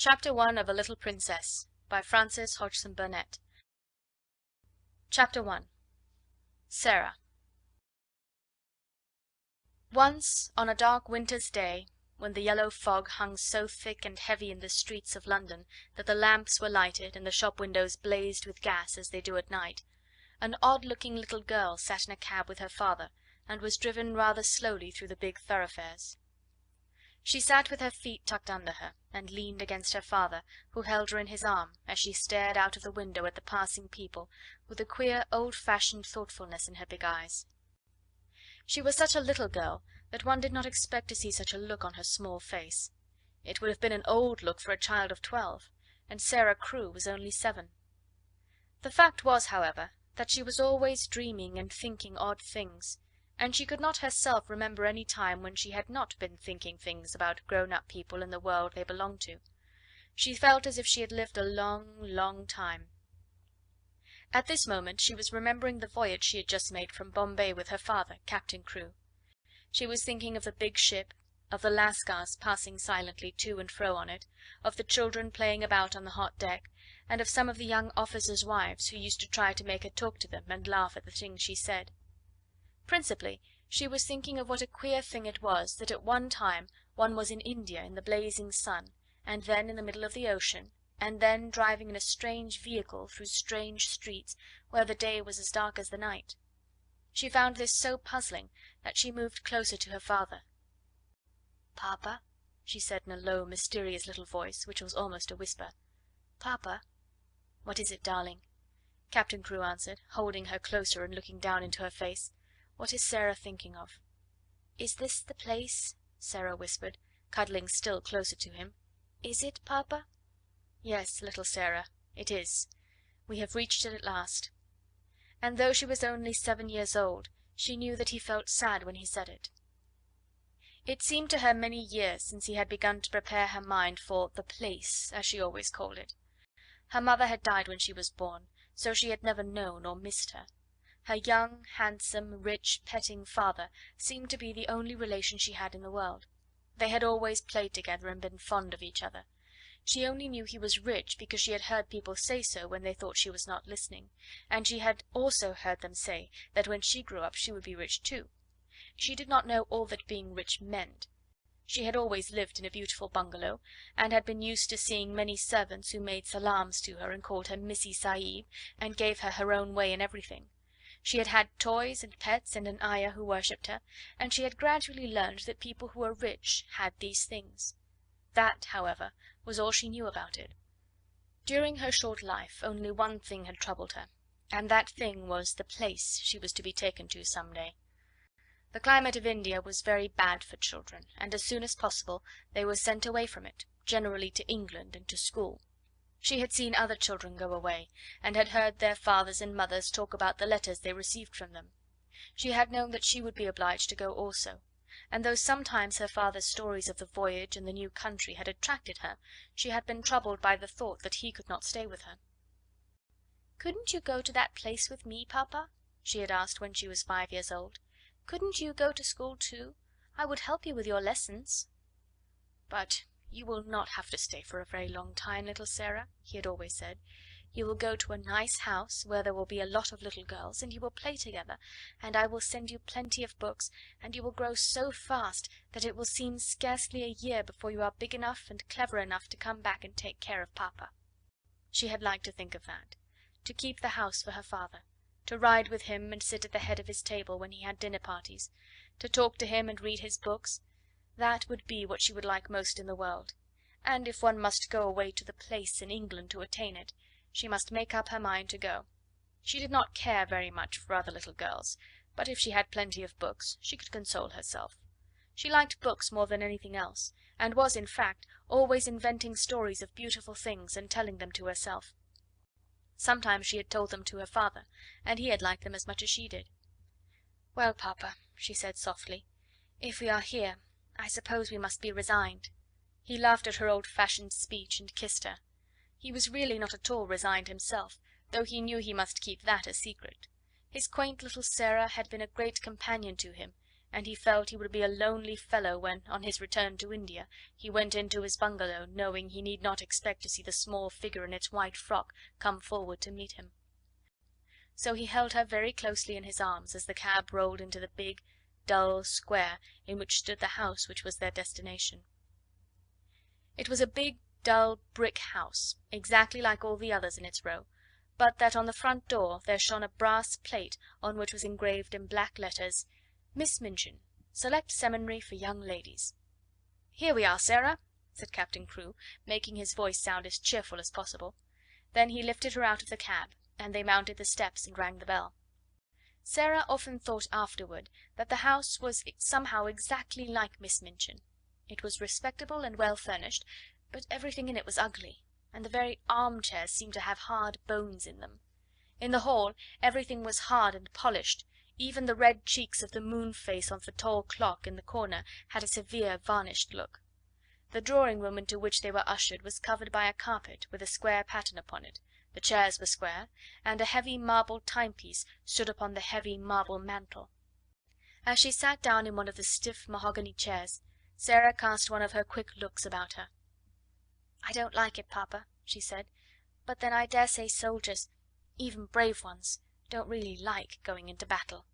Chapter 1 of A Little Princess by Frances Hodgson Burnett. Chapter 1. Sarah. Once, on a dark winter's day, when the yellow fog hung so thick and heavy in the streets of London that the lamps were lighted and the shop windows blazed with gas as they do at night, an odd-looking little girl sat in a cab with her father, and was driven rather slowly through the big thoroughfares. She sat with her feet tucked under her, and leaned against her father, who held her in his arm as she stared out of the window at the passing people with a queer old-fashioned thoughtfulness in her big eyes. She was such a little girl that one did not expect to see such a look on her small face. It would have been an old look for a child of 12, and Sarah Crewe was only 7. The fact was, however, that she was always dreaming and thinking odd things, and she could not herself remember any time when she had not been thinking things about grown-up people in the world they belonged to. She felt as if she had lived a long, long time. At this moment she was remembering the voyage she had just made from Bombay with her father, Captain Crewe. She was thinking of the big ship, of the lascars passing silently to and fro on it, of the children playing about on the hot deck, and of some of the young officers' wives who used to try to make her talk to them and laugh at the things she said. Principally, she was thinking of what a queer thing it was that at one time one was in India in the blazing sun, and then in the middle of the ocean, and then driving in a strange vehicle through strange streets where the day was as dark as the night. She found this so puzzling that she moved closer to her father. "Papa," she said in a low, mysterious little voice, which was almost a whisper. "Papa." "What is it, darling?" Captain Crewe answered, holding her closer and looking down into her face. "What is Sarah thinking of?" "Is this the place?" Sarah whispered, cuddling still closer to him. "Is it, papa?" "Yes, little Sarah, it is. We have reached it at last." And though she was only 7 years old, she knew that he felt sad when he said it. It seemed to her many years since he had begun to prepare her mind for the place, as she always called it. Her mother had died when she was born, so she had never known or missed her. Her young, handsome, rich, petting father seemed to be the only relation she had in the world. They had always played together and been fond of each other. She only knew he was rich because she had heard people say so when they thought she was not listening, and she had also heard them say that when she grew up she would be rich too. She did not know all that being rich meant. She had always lived in a beautiful bungalow, and had been used to seeing many servants who made salaams to her and called her Missy Sahib, and gave her her own way in everything. She had had toys and pets and an ayah who worshipped her, and she had gradually learned that people who were rich had these things. That, however, was all she knew about it. During her short life only one thing had troubled her, and that thing was the place she was to be taken to some day. The climate of India was very bad for children, and as soon as possible they were sent away from it, generally to England and to school. She had seen other children go away, and had heard their fathers and mothers talk about the letters they received from them. She had known that she would be obliged to go also, and though sometimes her father's stories of the voyage and the new country had attracted her, she had been troubled by the thought that he could not stay with her. "Couldn't you go to that place with me, papa?" she had asked when she was 5 years old. "Couldn't you go to school too? I would help you with your lessons." "But you will not have to stay for a very long time, little Sarah," he had always said. "You will go to a nice house where there will be a lot of little girls, and you will play together, and I will send you plenty of books, and you will grow so fast that it will seem scarcely a year before you are big enough and clever enough to come back and take care of papa." She had liked to think of that, to keep the house for her father, to ride with him and sit at the head of his table when he had dinner parties, to talk to him and read his books. That would be what she would like most in the world, and if one must go away to the place in England to attain it, she must make up her mind to go. She did not care very much for other little girls, but if she had plenty of books she could console herself. She liked books more than anything else, and was, in fact, always inventing stories of beautiful things and telling them to herself. Sometimes she had told them to her father, and he had liked them as much as she did. "Well, papa," she said softly, "if we are here, I suppose we must be resigned." He laughed at her old-fashioned speech and kissed her. He was really not at all resigned himself, though he knew he must keep that a secret. His quaint little Sarah had been a great companion to him, and he felt he would be a lonely fellow when, on his return to India, he went into his bungalow, knowing he need not expect to see the small figure in its white frock come forward to meet him. So he held her very closely in his arms as the cab rolled into the big, dull square in which stood the house which was their destination. It was a big, dull brick house, exactly like all the others in its row, but that on the front door there shone a brass plate on which was engraved in black letters, "Miss Minchin, Select Seminary for Young Ladies." "Here we are, Sarah," said Captain Crewe, making his voice sound as cheerful as possible. Then he lifted her out of the cab, and they mounted the steps and rang the bell. Sarah often thought afterward that the house was somehow exactly like Miss Minchin. It was respectable and well furnished, but everything in it was ugly, and the very armchairs seemed to have hard bones in them. In the hall everything was hard and polished, even the red cheeks of the moon face on the tall clock in the corner had a severe varnished look. The drawing room into which they were ushered was covered by a carpet with a square pattern upon it, the chairs were square, and a heavy marble timepiece stood upon the heavy marble mantel. As she sat down in one of the stiff mahogany chairs, Sarah cast one of her quick looks about her. "I don't like it, Papa," she said, "but then I dare say soldiers, even brave ones, don't really like going into battle."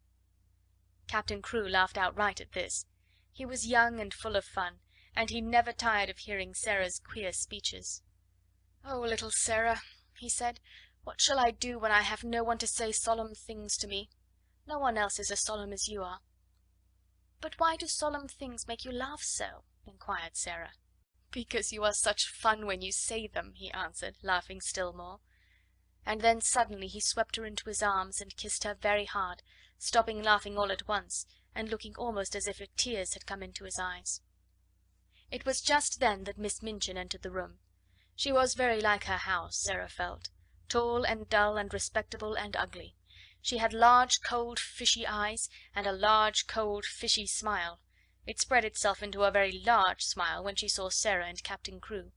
Captain Crewe laughed outright at this. He was young and full of fun, and he never tired of hearing Sarah's queer speeches. "Oh, little Sarah," he said, "what shall I do when I have no one to say solemn things to me? No one else is as solemn as you are." "But why do solemn things make you laugh so?" inquired Sarah. "Because you are such fun when you say them," he answered, laughing still more. And then suddenly he swept her into his arms and kissed her very hard, stopping laughing all at once, and looking almost as if tears had come into his eyes. It was just then that Miss Minchin entered the room. She was very like her house, Sarah felt, tall and dull and respectable and ugly. She had large, cold, fishy eyes, and a large, cold, fishy smile. It spread itself into a very large smile when she saw Sarah and Captain Crewe.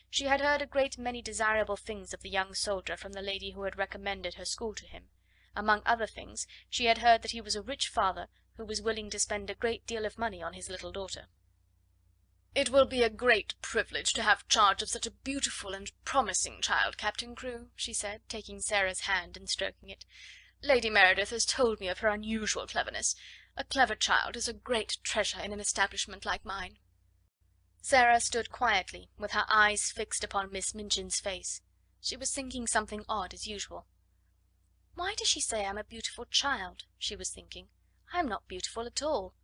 She had heard a great many desirable things of the young soldier from the lady who had recommended her school to him. Among other things, she had heard that he was a rich father who was willing to spend a great deal of money on his little daughter. "It will be a great privilege to have charge of such a beautiful and promising child, Captain Crewe," she said, taking Sarah's hand and stroking it. "Lady Meredith has told me of her unusual cleverness. A clever child is a great treasure in an establishment like mine." Sarah stood quietly, with her eyes fixed upon Miss Minchin's face. She was thinking something odd as usual. "Why does she say I'm a beautiful child?" she was thinking. "I am not beautiful at all.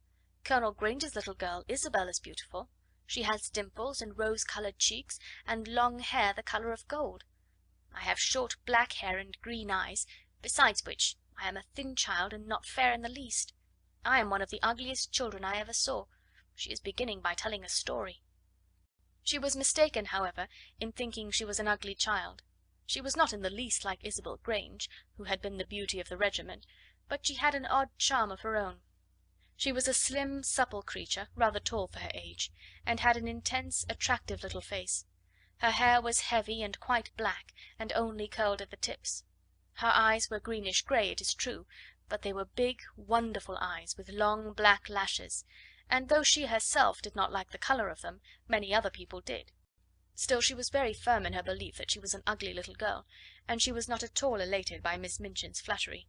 Colonel Granger's little girl, Isabel, is beautiful. She has dimples and rose-coloured cheeks, and long hair the colour of gold. I have short black hair and green eyes, besides which I am a thin child and not fair in the least. I am one of the ugliest children I ever saw. She is beginning by telling a story." She was mistaken, however, in thinking she was an ugly child. She was not in the least like Isabel Grange, who had been the beauty of the regiment, but she had an odd charm of her own. She was a slim, supple creature, rather tall for her age, and had an intense, attractive little face. Her hair was heavy and quite black, and only curled at the tips. Her eyes were greenish grey, it is true, but they were big, wonderful eyes, with long black lashes, and though she herself did not like the colour of them, many other people did. Still, she was very firm in her belief that she was an ugly little girl, and she was not at all elated by Miss Minchin's flattery.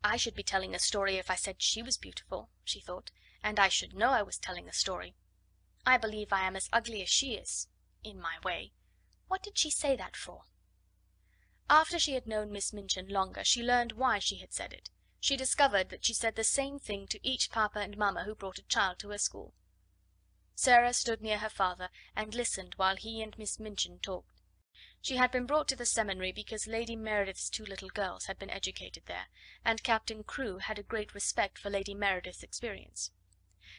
"I should be telling a story if I said she was beautiful," she thought, "and I should know I was telling a story. I believe I am as ugly as she is, in my way. What did she say that for?" After she had known Miss Minchin longer, she learned why she had said it. She discovered that she said the same thing to each papa and mamma who brought a child to her school. Sarah stood near her father and listened while he and Miss Minchin talked. She had been brought to the seminary because Lady Meredith's two little girls had been educated there, and Captain Crewe had a great respect for Lady Meredith's experience.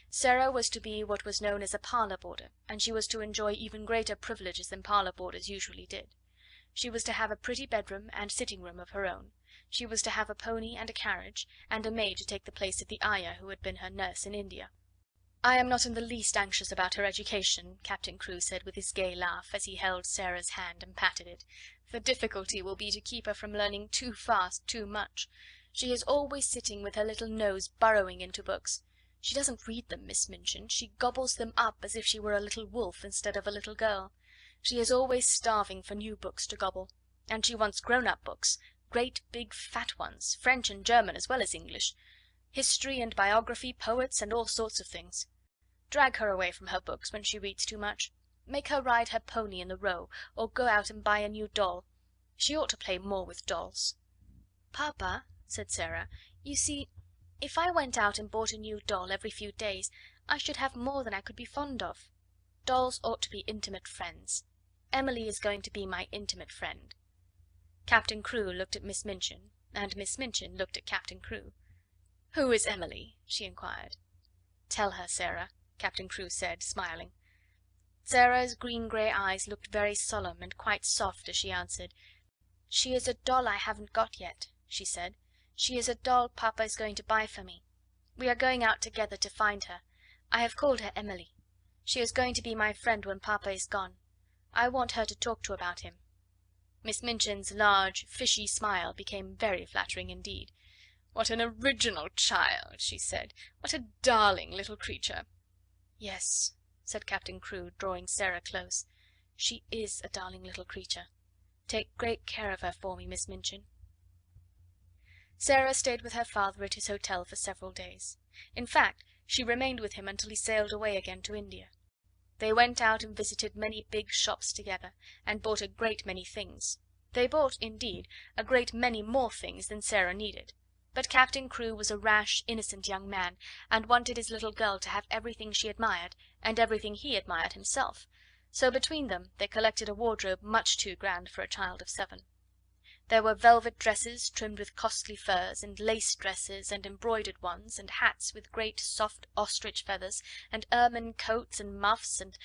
Sarah was to be what was known as a parlour boarder, and she was to enjoy even greater privileges than parlour boarders usually did. She was to have a pretty bedroom and sitting room of her own. She was to have a pony and a carriage, and a maid to take the place of the ayah who had been her nurse in India. "I am not in the least anxious about her education," Captain Crewe said with his gay laugh, as he held Sarah's hand and patted it. "The difficulty will be to keep her from learning too fast too much. She is always sitting with her little nose burrowing into books. She doesn't read them, Miss Minchin. She gobbles them up as if she were a little wolf instead of a little girl. She is always starving for new books to gobble. And she wants grown-up books, great big fat ones, French and German as well as English, history and biography, poets, and all sorts of things. Drag her away from her books when she reads too much. Make her ride her pony in the Row, or go out and buy a new doll. She ought to play more with dolls." "Papa," said Sarah, "you see, if I went out and bought a new doll every few days, I should have more than I could be fond of. Dolls ought to be intimate friends. Emily is going to be my intimate friend." Captain Crewe looked at Miss Minchin, and Miss Minchin looked at Captain Crewe. "Who is Emily?" she inquired. "Tell her, Sarah," Captain Crewe said, smiling. Sarah's green-grey eyes looked very solemn and quite soft as she answered. "She is a doll I haven't got yet," she said. "She is a doll Papa is going to buy for me. We are going out together to find her. I have called her Emily. She is going to be my friend when Papa is gone. I want her to talk to about him." Miss Minchin's large, fishy smile became very flattering indeed. "What an original child!" she said. "What a darling little creature!" "Yes," said Captain Crewe, drawing Sarah close. "She is a darling little creature. Take great care of her for me, Miss Minchin." Sarah stayed with her father at his hotel for several days. In fact, she remained with him until he sailed away again to India. They went out and visited many big shops together, and bought a great many things. They bought, indeed, a great many more things than Sarah needed. But Captain Crewe was a rash, innocent young man, and wanted his little girl to have everything she admired, and everything he admired himself, so between them they collected a wardrobe much too grand for a child of 7. There were velvet dresses trimmed with costly furs, and lace dresses, and embroidered ones, and hats with great soft ostrich feathers, and ermine coats and muffs, and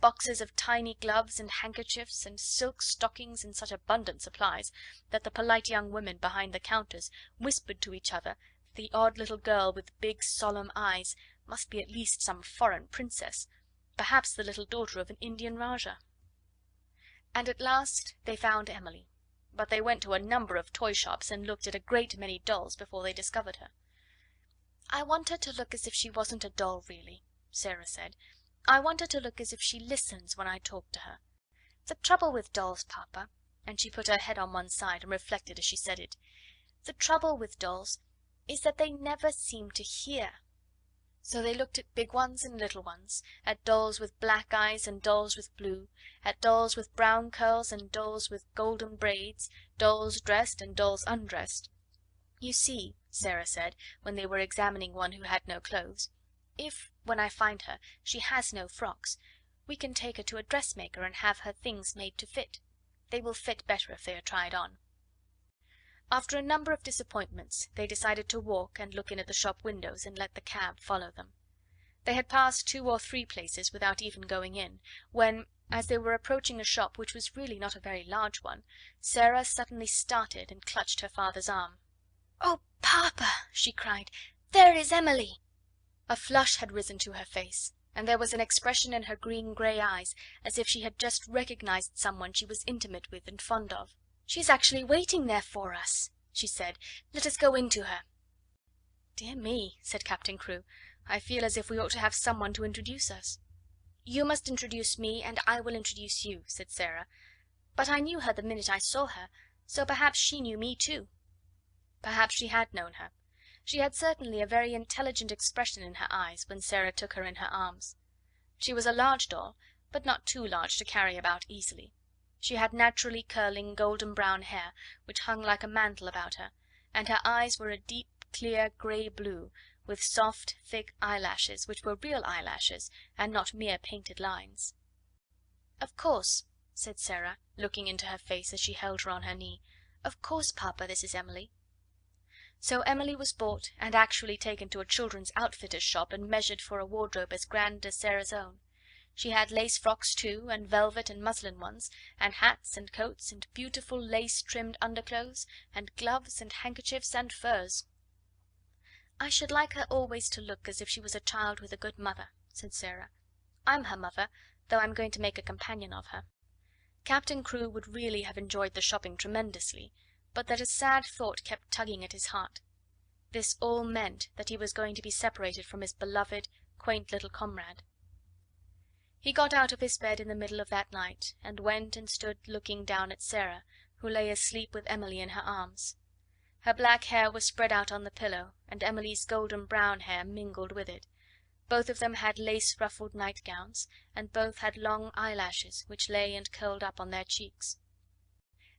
boxes of tiny gloves and handkerchiefs, and silk stockings in such abundant supplies that the polite young women behind the counters whispered to each other that the odd little girl with big solemn eyes must be at least some foreign princess, perhaps the little daughter of an Indian Rajah. And at last they found Emily, but they went to a number of toy shops and looked at a great many dolls before they discovered her. "I want her to look as if she wasn't a doll really," Sarah said. "I want her to look as if she listens when I talk to her. The trouble with dolls, Papa," and she put her head on one side and reflected as she said it, "the trouble with dolls is that they never seem to hear." So they looked at big ones and little ones, at dolls with black eyes and dolls with blue, at dolls with brown curls and dolls with golden braids, dolls dressed and dolls undressed. "You see," Sarah said, when they were examining one who had no clothes, "if, when I find her, she has no frocks, we can take her to a dressmaker and have her things made to fit. They will fit better if they are tried on." After a number of disappointments they decided to walk and look in at the shop windows and let the cab follow them. They had passed 2 or 3 places without even going in, when, as they were approaching a shop which was really not a very large one, Sarah suddenly started and clutched her father's arm. "Oh, Papa!" she cried, "there is Emily!" A flush had risen to her face, and there was an expression in her green-grey eyes as if she had just recognized someone she was intimate with and fond of. "She's actually waiting there for us," she said. "Let us go in to her." "Dear me," said Captain Crewe, "I feel as if we ought to have someone to introduce us." "You must introduce me, and I will introduce you," said Sarah. "But I knew her the minute I saw her, so perhaps she knew me too." Perhaps she had known her. She had certainly a very intelligent expression in her eyes when Sarah took her in her arms. She was a large doll, but not too large to carry about easily. She had naturally curling golden brown hair, which hung like a mantle about her, and her eyes were a deep, clear grey blue, with soft, thick eyelashes, which were real eyelashes, and not mere painted lines. "Of course," said Sarah, looking into her face as she held her on her knee. "Of course, Papa, this is Emily." So Emily was bought and actually taken to a children's outfitter's shop and measured for a wardrobe as grand as Sarah's own. She had lace frocks too, and velvet and muslin ones, and hats and coats, and beautiful lace-trimmed underclothes, and gloves and handkerchiefs and furs. "I should like her always to look as if she was a child with a good mother," said Sarah. "I'm her mother, though I'm going to make a companion of her." Captain Crewe would really have enjoyed the shopping tremendously, but that a sad thought kept tugging at his heart. This all meant that he was going to be separated from his beloved, quaint little comrade. He got out of his bed in the middle of that night, and went and stood looking down at Sarah, who lay asleep with Emily in her arms. Her black hair was spread out on the pillow, and Emily's golden brown hair mingled with it. Both of them had lace-ruffled nightgowns, and both had long eyelashes, which lay and curled up on their cheeks.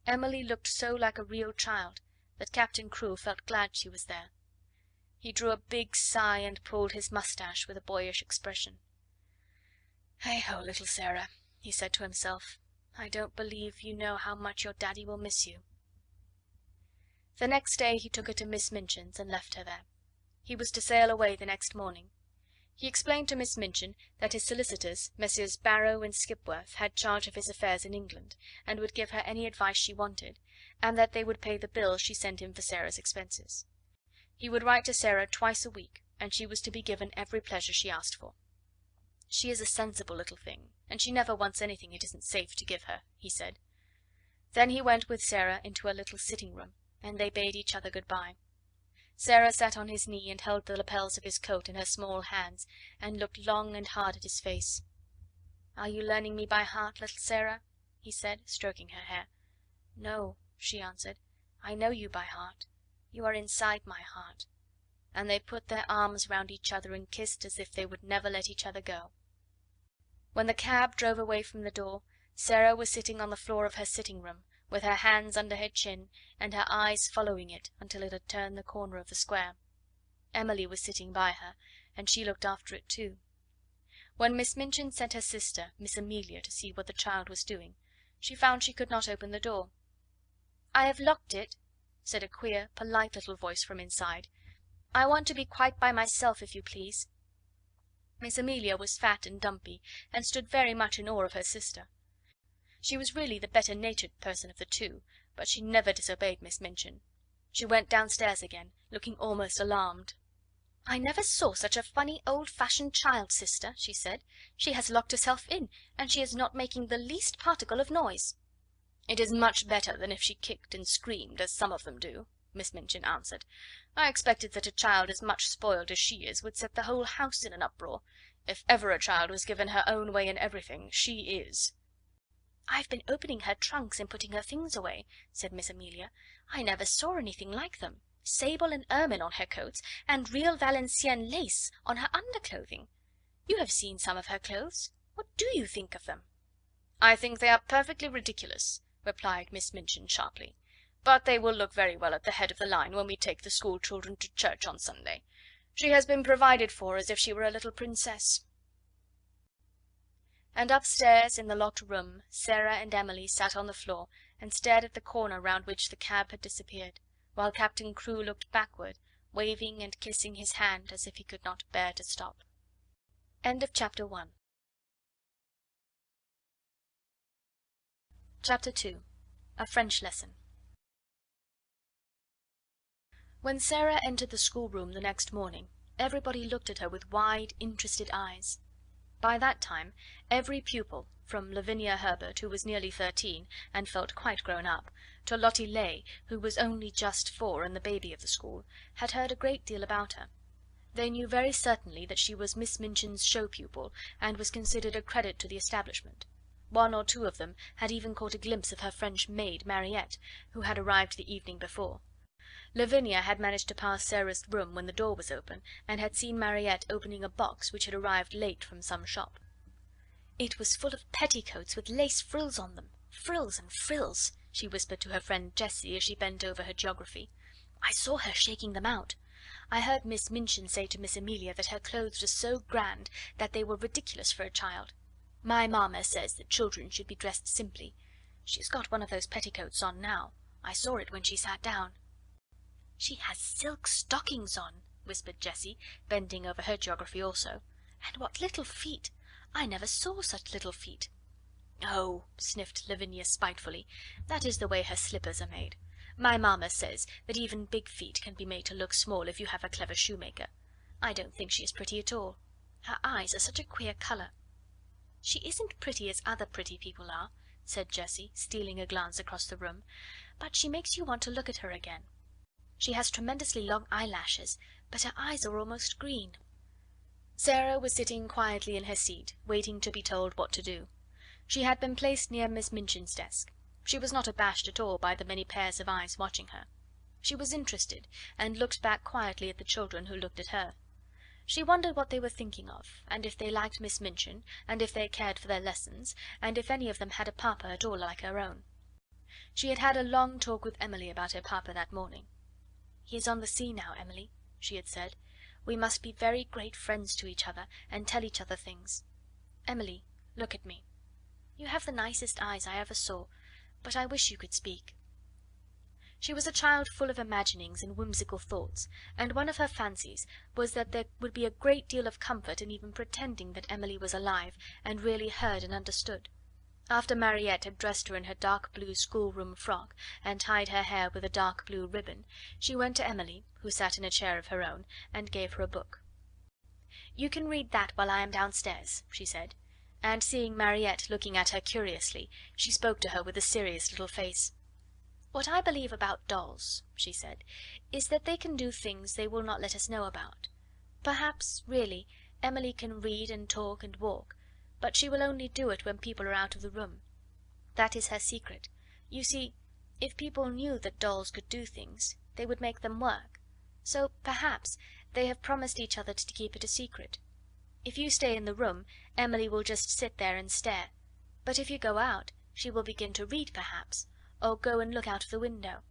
Emily looked so like a real child that Captain Crewe felt glad she was there. He drew a big sigh and pulled his moustache with a boyish expression. "Hey-ho, little Sarah," he said to himself. "I don't believe you know how much your daddy will miss you." The next day he took her to Miss Minchin's and left her there. He was to sail away the next morning. He explained to Miss Minchin that his solicitors, Messrs. Barrow and Skipworth, had charge of his affairs in England, and would give her any advice she wanted, and that they would pay the bill she sent him for Sarah's expenses. He would write to Sarah twice a week, and she was to be given every pleasure she asked for. "She is a sensible little thing, and she never wants anything it isn't safe to give her," he said. Then he went with Sarah into a little sitting room, and they bade each other good-bye. Sarah sat on his knee and held the lapels of his coat in her small hands, and looked long and hard at his face. "Are you learning me by heart, little Sarah?" he said, stroking her hair. "No," she answered. "I know you by heart. You are inside my heart." And they put their arms round each other and kissed as if they would never let each other go. When the cab drove away from the door, Sarah was sitting on the floor of her sitting room, with her hands under her chin, and her eyes following it until it had turned the corner of the square. Emily was sitting by her, and she looked after it too. When Miss Minchin sent her sister, Miss Amelia, to see what the child was doing, she found she could not open the door. "I have locked it," said a queer, polite little voice from inside. "I want to be quite by myself, if you please." Miss Amelia was fat and dumpy, and stood very much in awe of her sister. She was really the better-natured person of the two, but she never disobeyed Miss Minchin. She went downstairs again, looking almost alarmed. "I never saw such a funny, old-fashioned child, sister," she said. "She has locked herself in, and she is not making the least particle of noise." "It is much better than if she kicked and screamed, as some of them do," Miss Minchin answered. "I expected that a child as much spoiled as she is would set the whole house in an uproar. If ever a child was given her own way in everything, she is." "I've been opening her trunks and putting her things away," said Miss Amelia. "I never saw anything like them. Sable and ermine on her coats, and real Valenciennes lace on her underclothing. You have seen some of her clothes. What do you think of them?" "I think they are perfectly ridiculous," replied Miss Minchin sharply. "But they will look very well at the head of the line when we take the school children to church on Sunday. She has been provided for as if she were a little princess." And upstairs in the locked room Sarah and Emily sat on the floor and stared at the corner round which the cab had disappeared, while Captain Crewe looked backward, waving and kissing his hand as if he could not bear to stop. Chapter 2. A French Lesson. When Sarah entered the schoolroom the next morning, everybody looked at her with wide, interested eyes. By that time every pupil, from Lavinia Herbert, who was nearly 13 and felt quite grown up, to Lottie Lay, who was only just 4 and the baby of the school, had heard a great deal about her. They knew very certainly that she was Miss Minchin's show pupil, and was considered a credit to the establishment. One or two of them had even caught a glimpse of her French maid, Mariette, who had arrived the evening before. Lavinia had managed to pass Sarah's room when the door was open, and had seen Mariette opening a box which had arrived late from some shop. "It was full of petticoats with lace frills on them, frills and frills," she whispered to her friend Jessie as she bent over her geography. "I saw her shaking them out. I heard Miss Minchin say to Miss Amelia that her clothes were so grand that they were ridiculous for a child. My mamma says that children should be dressed simply. She's got one of those petticoats on now. I saw it when she sat down." "She has silk stockings on," whispered Jessie, bending over her geography also. "And what little feet! I never saw such little feet." "Oh," sniffed Lavinia spitefully, "that is the way her slippers are made. My mamma says that even big feet can be made to look small if you have a clever shoemaker. I don't think she is pretty at all. Her eyes are such a queer colour." "She isn't pretty as other pretty people are," said Jessie, stealing a glance across the room, "but she makes you want to look at her again." She has tremendously long eyelashes, but her eyes are almost green." Sarah was sitting quietly in her seat, waiting to be told what to do. She had been placed near Miss Minchin's desk. She was not abashed at all by the many pairs of eyes watching her. She was interested, and looked back quietly at the children, who looked at her. She wondered what they were thinking of, and if they liked Miss Minchin, and if they cared for their lessons, and if any of them had a papa at all like her own. She had had a long talk with Emily about her papa that morning. "He is on the sea now, Emily," she had said. "We must be very great friends to each other, and tell each other things. Emily, look at me. You have the nicest eyes I ever saw, but I wish you could speak." She was a child full of imaginings and whimsical thoughts, and one of her fancies was that there would be a great deal of comfort in even pretending that Emily was alive, and really heard and understood. After Mariette had dressed her in her dark blue schoolroom frock, and tied her hair with a dark blue ribbon, she went to Emily, who sat in a chair of her own, and gave her a book. "You can read that while I am downstairs," she said, and seeing Mariette looking at her curiously, she spoke to her with a serious little face. "What I believe about dolls," she said, "is that they can do things they will not let us know about. Perhaps, really, Emily can read and talk and walk, but she will only do it when people are out of the room. That is her secret. You see, if people knew that dolls could do things, they would make them work. So, perhaps, they have promised each other to keep it a secret. If you stay in the room, Emily will just sit there and stare, but if you go out, she will begin to read, perhaps, or go and look out of the window.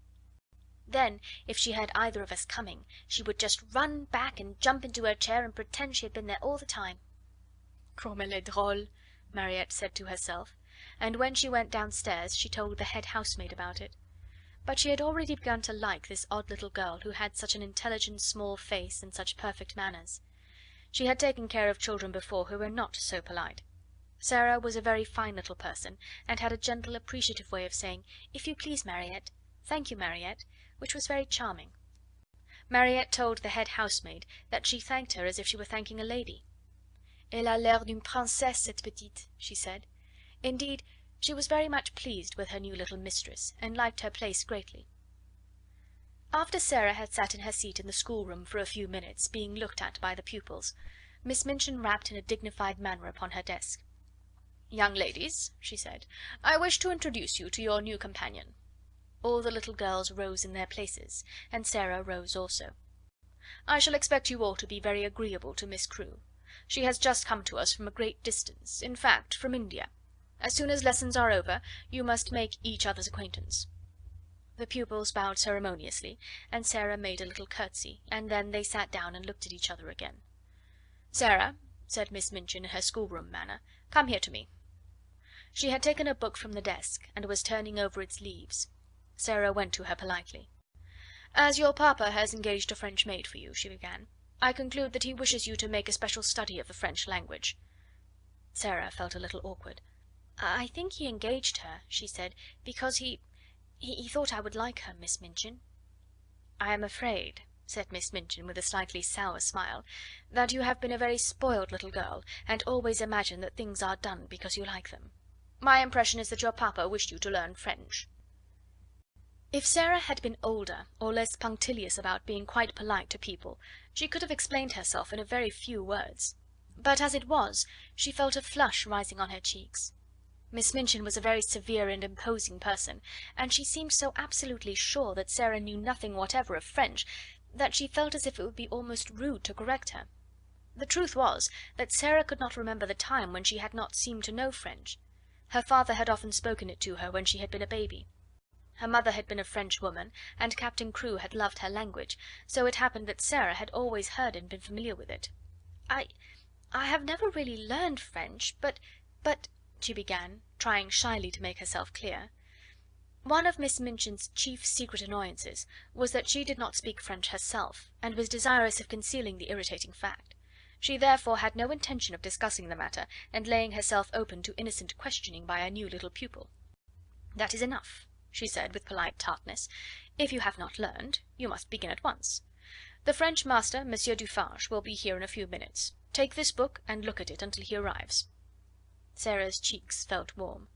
Then, if she heard either of us coming, she would just run back and jump into her chair and pretend she had been there all the time." "Comme elle est drôle," Mariette said to herself, and when she went downstairs she told the head housemaid about it. But she had already begun to like this odd little girl who had such an intelligent small face and such perfect manners. She had taken care of children before who were not so polite. Sarah was a very fine little person, and had a gentle, appreciative way of saying, "If you please, Mariette," "Thank you, Mariette," which was very charming. Mariette told the head housemaid that she thanked her as if she were thanking a lady. "Elle a l'air d'une princesse, cette petite," she said. Indeed, she was very much pleased with her new little mistress, and liked her place greatly. After Sarah had sat in her seat in the schoolroom for a few minutes, being looked at by the pupils, Miss Minchin rapped in a dignified manner upon her desk. "Young ladies," she said, "I wish to introduce you to your new companion." All the little girls rose in their places, and Sarah rose also. "I shall expect you all to be very agreeable to Miss Crewe. She has just come to us from a great distance, in fact, from India. As soon as lessons are over, you must make each other's acquaintance." The pupils bowed ceremoniously, and Sarah made a little curtsy, and then they sat down and looked at each other again. "Sarah," said Miss Minchin in her schoolroom manner, "come here to me." She had taken a book from the desk, and was turning over its leaves. Sarah went to her politely. "As your papa has engaged a French maid for you," she began, "I conclude that he wishes you to make a special study of the French language." Sarah felt a little awkward. "I think he engaged her," she said, "because he thought I would like her, Miss Minchin." "I am afraid," said Miss Minchin, with a slightly sour smile, "that you have been a very spoiled little girl, and always imagine that things are done because you like them. My impression is that your papa wished you to learn French." If Sarah had been older, or less punctilious about being quite polite to people, she could have explained herself in a very few words. But as it was, she felt a flush rising on her cheeks. Miss Minchin was a very severe and imposing person, and she seemed so absolutely sure that Sarah knew nothing whatever of French that she felt as if it would be almost rude to correct her. The truth was that Sarah could not remember the time when she had not seemed to know French. Her father had often spoken it to her when she had been a baby. Her mother had been a French woman, and Captain Crewe had loved her language, so it happened that Sarah had always heard and been familiar with it. I have never really learned French, but she began, trying shyly to make herself clear. One of Miss Minchin's chief secret annoyances was that she did not speak French herself, and was desirous of concealing the irritating fact. She therefore had no intention of discussing the matter, and laying herself open to innocent questioning by a new little pupil. "That is enough," she said with polite tartness. "If you have not learned, you must begin at once. The French master, Monsieur Dufarge, will be here in a few minutes. Take this book and look at it until he arrives." Sarah's cheeks felt warm.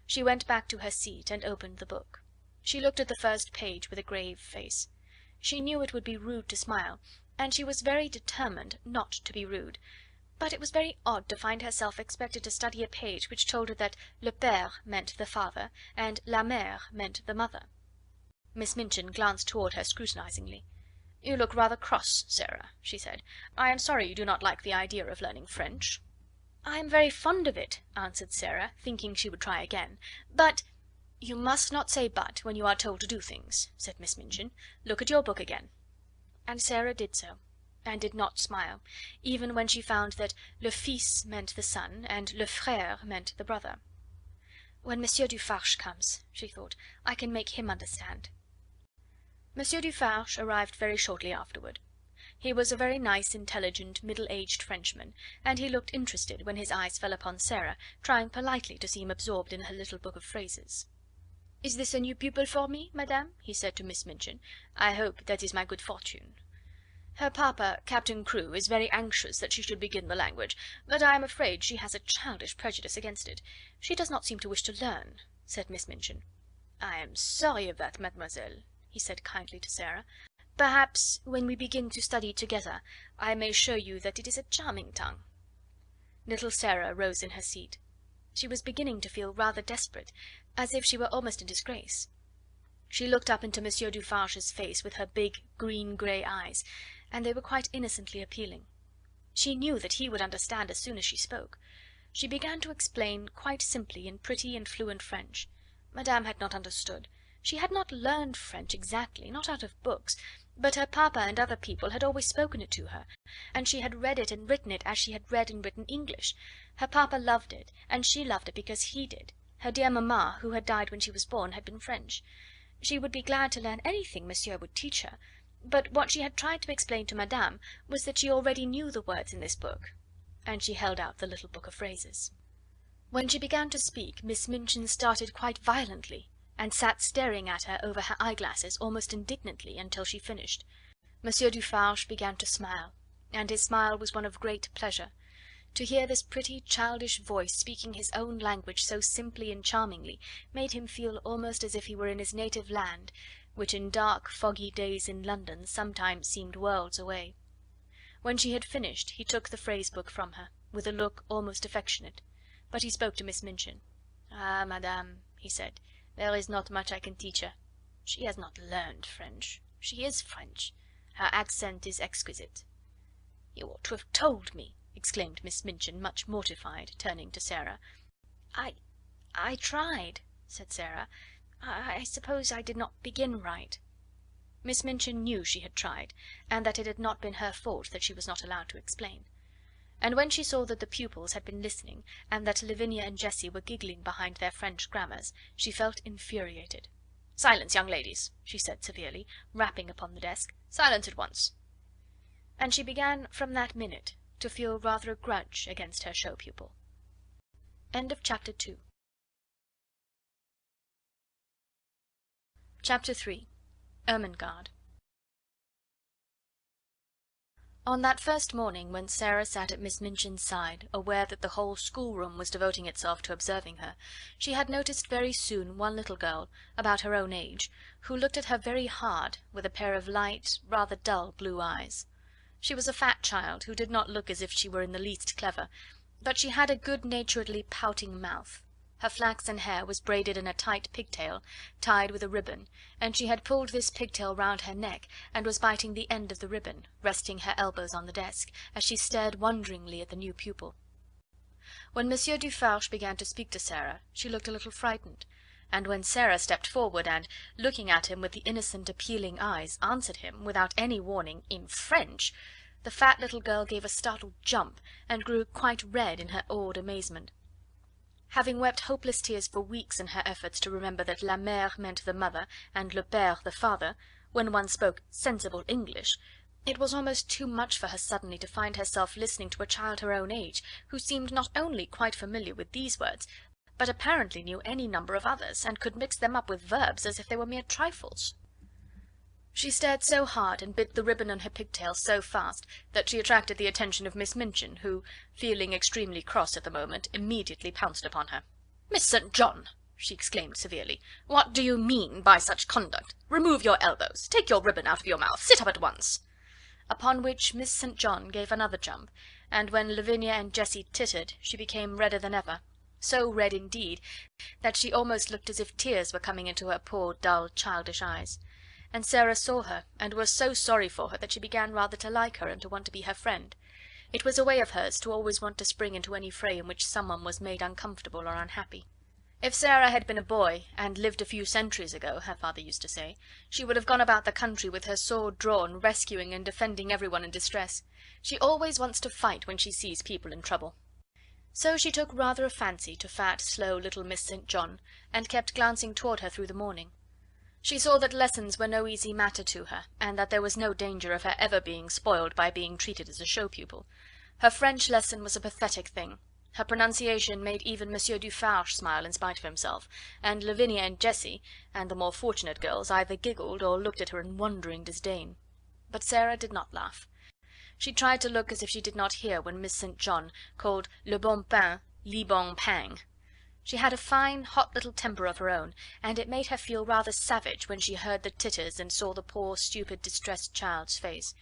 She went back to her seat and opened the book. She looked at the first page with a grave face. She knew it would be rude to smile, and she was very determined not to be rude, but it was very odd to find herself expected to study a page which told her that le père meant the father, and la mère meant the mother. Miss Minchin glanced toward her scrutinisingly. "You look rather cross, Sarah," she said. "I am sorry you do not like the idea of learning French." "I am very fond of it," answered Sarah, thinking she would try again. "But " "You must not say 'but' when you are told to do things," said Miss Minchin. "Look at your book again." And Sarah did so, and did not smile, even when she found that le fils meant the son, and le frère meant the brother. "When Monsieur Dufarge comes," she thought, "I can make him understand." Monsieur Dufarge arrived very shortly afterward. He was a very nice, intelligent, middle-aged Frenchman, and he looked interested when his eyes fell upon Sarah, trying politely to seem absorbed in her little book of phrases. "Is this a new pupil for me, madame?" he said to Miss Minchin. "I hope that is my good fortune. Her papa, Captain Crewe, is very anxious that she should begin the language, but I am afraid she has a childish prejudice against it. She does not seem to wish to learn," said Miss Minchin. "I am sorry of that, mademoiselle," he said kindly to Sarah. "Perhaps when we begin to study together I may show you that it is a charming tongue." Little Sarah rose in her seat. She was beginning to feel rather desperate, as if she were almost in disgrace. She looked up into Monsieur Dufarge's face with her big green grey eyes, and they were quite innocently appealing. She knew that he would understand as soon as she spoke. She began to explain quite simply in pretty and fluent French. Madame had not understood. She had not learned French exactly, not out of books, but her papa and other people had always spoken it to her, and she had read it and written it as she had read and written English. Her papa loved it, and she loved it because he did. Her dear mamma, who had died when she was born, had been French. She would be glad to learn anything monsieur would teach her, but what she had tried to explain to madame was that she already knew the words in this book, and she held out the little book of phrases. When she began to speak, Miss Minchin started quite violently, and sat staring at her over her eyeglasses almost indignantly until she finished. Monsieur Dufarge began to smile, and his smile was one of great pleasure. To hear this pretty childish voice speaking his own language so simply and charmingly made him feel almost as if he were in his native land, which in dark, foggy days in London sometimes seemed worlds away. When she had finished, he took the phrase book from her, with a look almost affectionate, but he spoke to Miss Minchin. "Ah, madame," he said, "there is not much I can teach her. She has not learned French. She is French. Her accent is exquisite." "You ought to have told me," exclaimed Miss Minchin, much mortified, turning to Sarah. I tried," said Sarah. I suppose I did not begin right." Miss Minchin knew she had tried, and that it had not been her fault that she was not allowed to explain. And when she saw that the pupils had been listening, and that Lavinia and Jessie were giggling behind their French grammars, she felt infuriated. "Silence, young ladies!" she said severely, rapping upon the desk. "Silence at once!" And she began from that minute to feel rather a grudge against her show pupil. Chapter 3. Ermengarde. On that first morning, when Sarah sat at Miss Minchin's side, aware that the whole schoolroom was devoting itself to observing her, she had noticed very soon one little girl, about her own age, who looked at her very hard with a pair of light, rather dull blue eyes. She was a fat child, who did not look as if she were in the least clever, but she had a good-naturedly pouting mouth. Her flaxen hair was braided in a tight pigtail, tied with a ribbon, and she had pulled this pigtail round her neck, and was biting the end of the ribbon, resting her elbows on the desk, as she stared wonderingly at the new pupil. When Monsieur Dufarge began to speak to Sarah, she looked a little frightened, and when Sarah stepped forward and, looking at him with the innocent appealing eyes, answered him, without any warning, in French, the fat little girl gave a startled jump, and grew quite red in her awed amazement. Having wept hopeless tears for weeks in her efforts to remember that la mère meant the mother and le père the father, when one spoke sensible English, it was almost too much for her suddenly to find herself listening to a child her own age, who seemed not only quite familiar with these words, but apparently knew any number of others, and could mix them up with verbs as if they were mere trifles. She stared so hard and bit the ribbon on her pigtail so fast that she attracted the attention of Miss Minchin, who, feeling extremely cross at the moment, immediately pounced upon her. "Miss St. John!" she exclaimed severely. "What do you mean by such conduct? Remove your elbows. Take your ribbon out of your mouth. Sit up at once." Upon which Miss St. John gave another jump, and when Lavinia and Jessie tittered, she became redder than ever, so red indeed that she almost looked as if tears were coming into her poor dull childish eyes. And Sarah saw her, and was so sorry for her that she began rather to like her and to want to be her friend. It was a way of hers to always want to spring into any fray in which someone was made uncomfortable or unhappy. If Sarah had been a boy, and lived a few centuries ago, her father used to say, she would have gone about the country with her sword drawn, rescuing and defending everyone in distress. She always wants to fight when she sees people in trouble. So she took rather a fancy to fat, slow little Miss St. John, and kept glancing toward her through the morning. She saw that lessons were no easy matter to her, and that there was no danger of her ever being spoiled by being treated as a show pupil. Her French lesson was a pathetic thing. Her pronunciation made even Monsieur Dufarge smile in spite of himself, and Lavinia and Jessie, and the more fortunate girls, either giggled or looked at her in wondering disdain. But Sarah did not laugh. She tried to look as if she did not hear when Miss St. John called le bon pain li bon pain. She had a fine, hot little temper of her own, and it made her feel rather savage when she heard the titters and saw the poor, stupid, distressed child's face.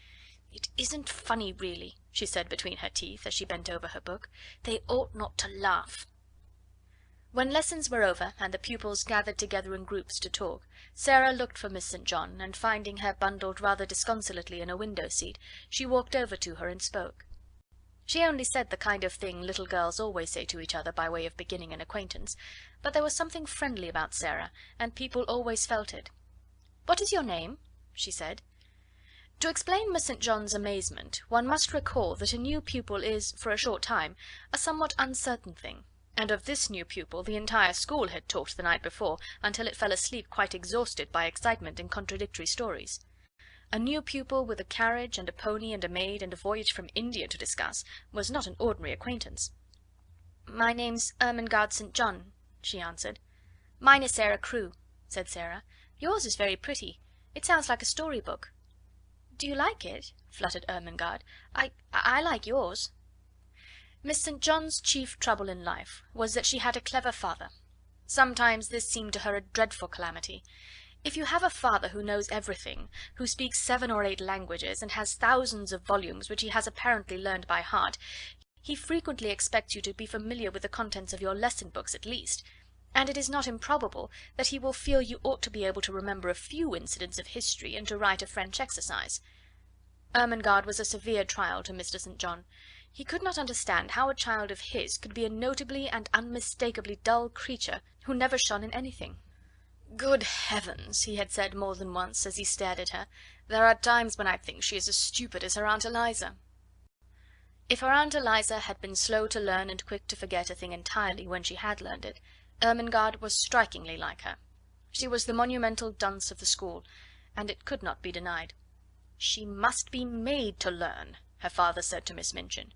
"It isn't funny, really," she said between her teeth, as she bent over her book. "They ought not to laugh." When lessons were over, and the pupils gathered together in groups to talk, Sarah looked for Miss St. John, and finding her bundled rather disconsolately in a window seat, she walked over to her and spoke. She only said the kind of thing little girls always say to each other by way of beginning an acquaintance, but there was something friendly about Sarah, and people always felt it. "What is your name?" she said. To explain Miss St. John's amazement, one must recall that a new pupil is, for a short time, a somewhat uncertain thing, and of this new pupil the entire school had talked the night before, until it fell asleep quite exhausted by excitement and contradictory stories. A new pupil with a carriage and a pony and a maid and a voyage from India to discuss was not an ordinary acquaintance. "My name's Ermengarde St. John," she answered. "Mine is Sarah Crewe," said Sarah. "Yours is very pretty. It sounds like a story book." "Do you like it?" fluttered Ermengarde. I like yours." Miss St. John's chief trouble in life was that she had a clever father. Sometimes this seemed to her a dreadful calamity. If you have a father who knows everything, who speaks 7 or 8 languages, and has thousands of volumes which he has apparently learned by heart, he frequently expects you to be familiar with the contents of your lesson books at least, and it is not improbable that he will feel you ought to be able to remember a few incidents of history and to write a French exercise. Ermengarde was a severe trial to Mr. St. John. He could not understand how a child of his could be a notably and unmistakably dull creature who never shone in anything. "Good heavens!" he had said more than once, as he stared at her, "there are times when I think she is as stupid as her Aunt Eliza." If her Aunt Eliza had been slow to learn and quick to forget a thing entirely when she had learned it, Ermengarde was strikingly like her. She was the monumental dunce of the school, and it could not be denied. "She must be made to learn," her father said to Miss Minchin.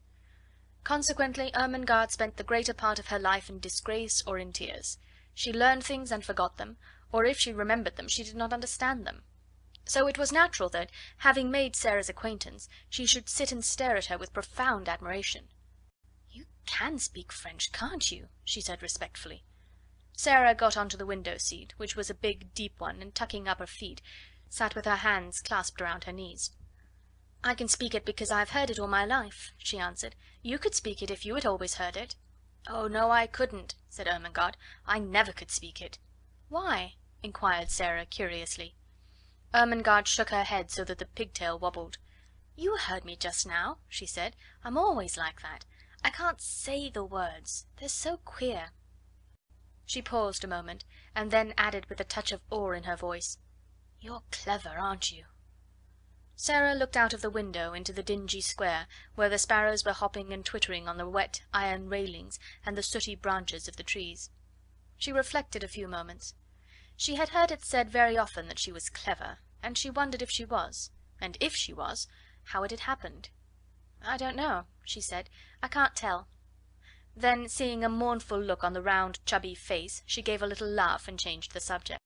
Consequently, Ermengarde spent the greater part of her life in disgrace or in tears. She learned things and forgot them, or if she remembered them she did not understand them. So it was natural that, having made Sarah's acquaintance, she should sit and stare at her with profound admiration. "You can speak French, can't you?" she said respectfully. Sarah got onto the window seat, which was a big deep one, and tucking up her feet, sat with her hands clasped around her knees. "I can speak it because I've heard it all my life," she answered. "You could speak it if you had always heard it." "Oh, no, I couldn't," said Ermengarde. "I never could speak it." "Why?" inquired Sarah curiously. Ermengarde shook her head so that the pigtail wobbled. "You heard me just now," she said. "I'm always like that. I can't say the words. They're so queer." She paused a moment, and then added with a touch of awe in her voice, "You're clever, aren't you?" Sarah looked out of the window into the dingy square, where the sparrows were hopping and twittering on the wet iron railings and the sooty branches of the trees. She reflected a few moments. She had heard it said very often that she was clever, and she wondered if she was, and if she was, how it had happened. "I don't know," she said. "I can't tell." Then, seeing a mournful look on the round chubby face, she gave a little laugh and changed the subject.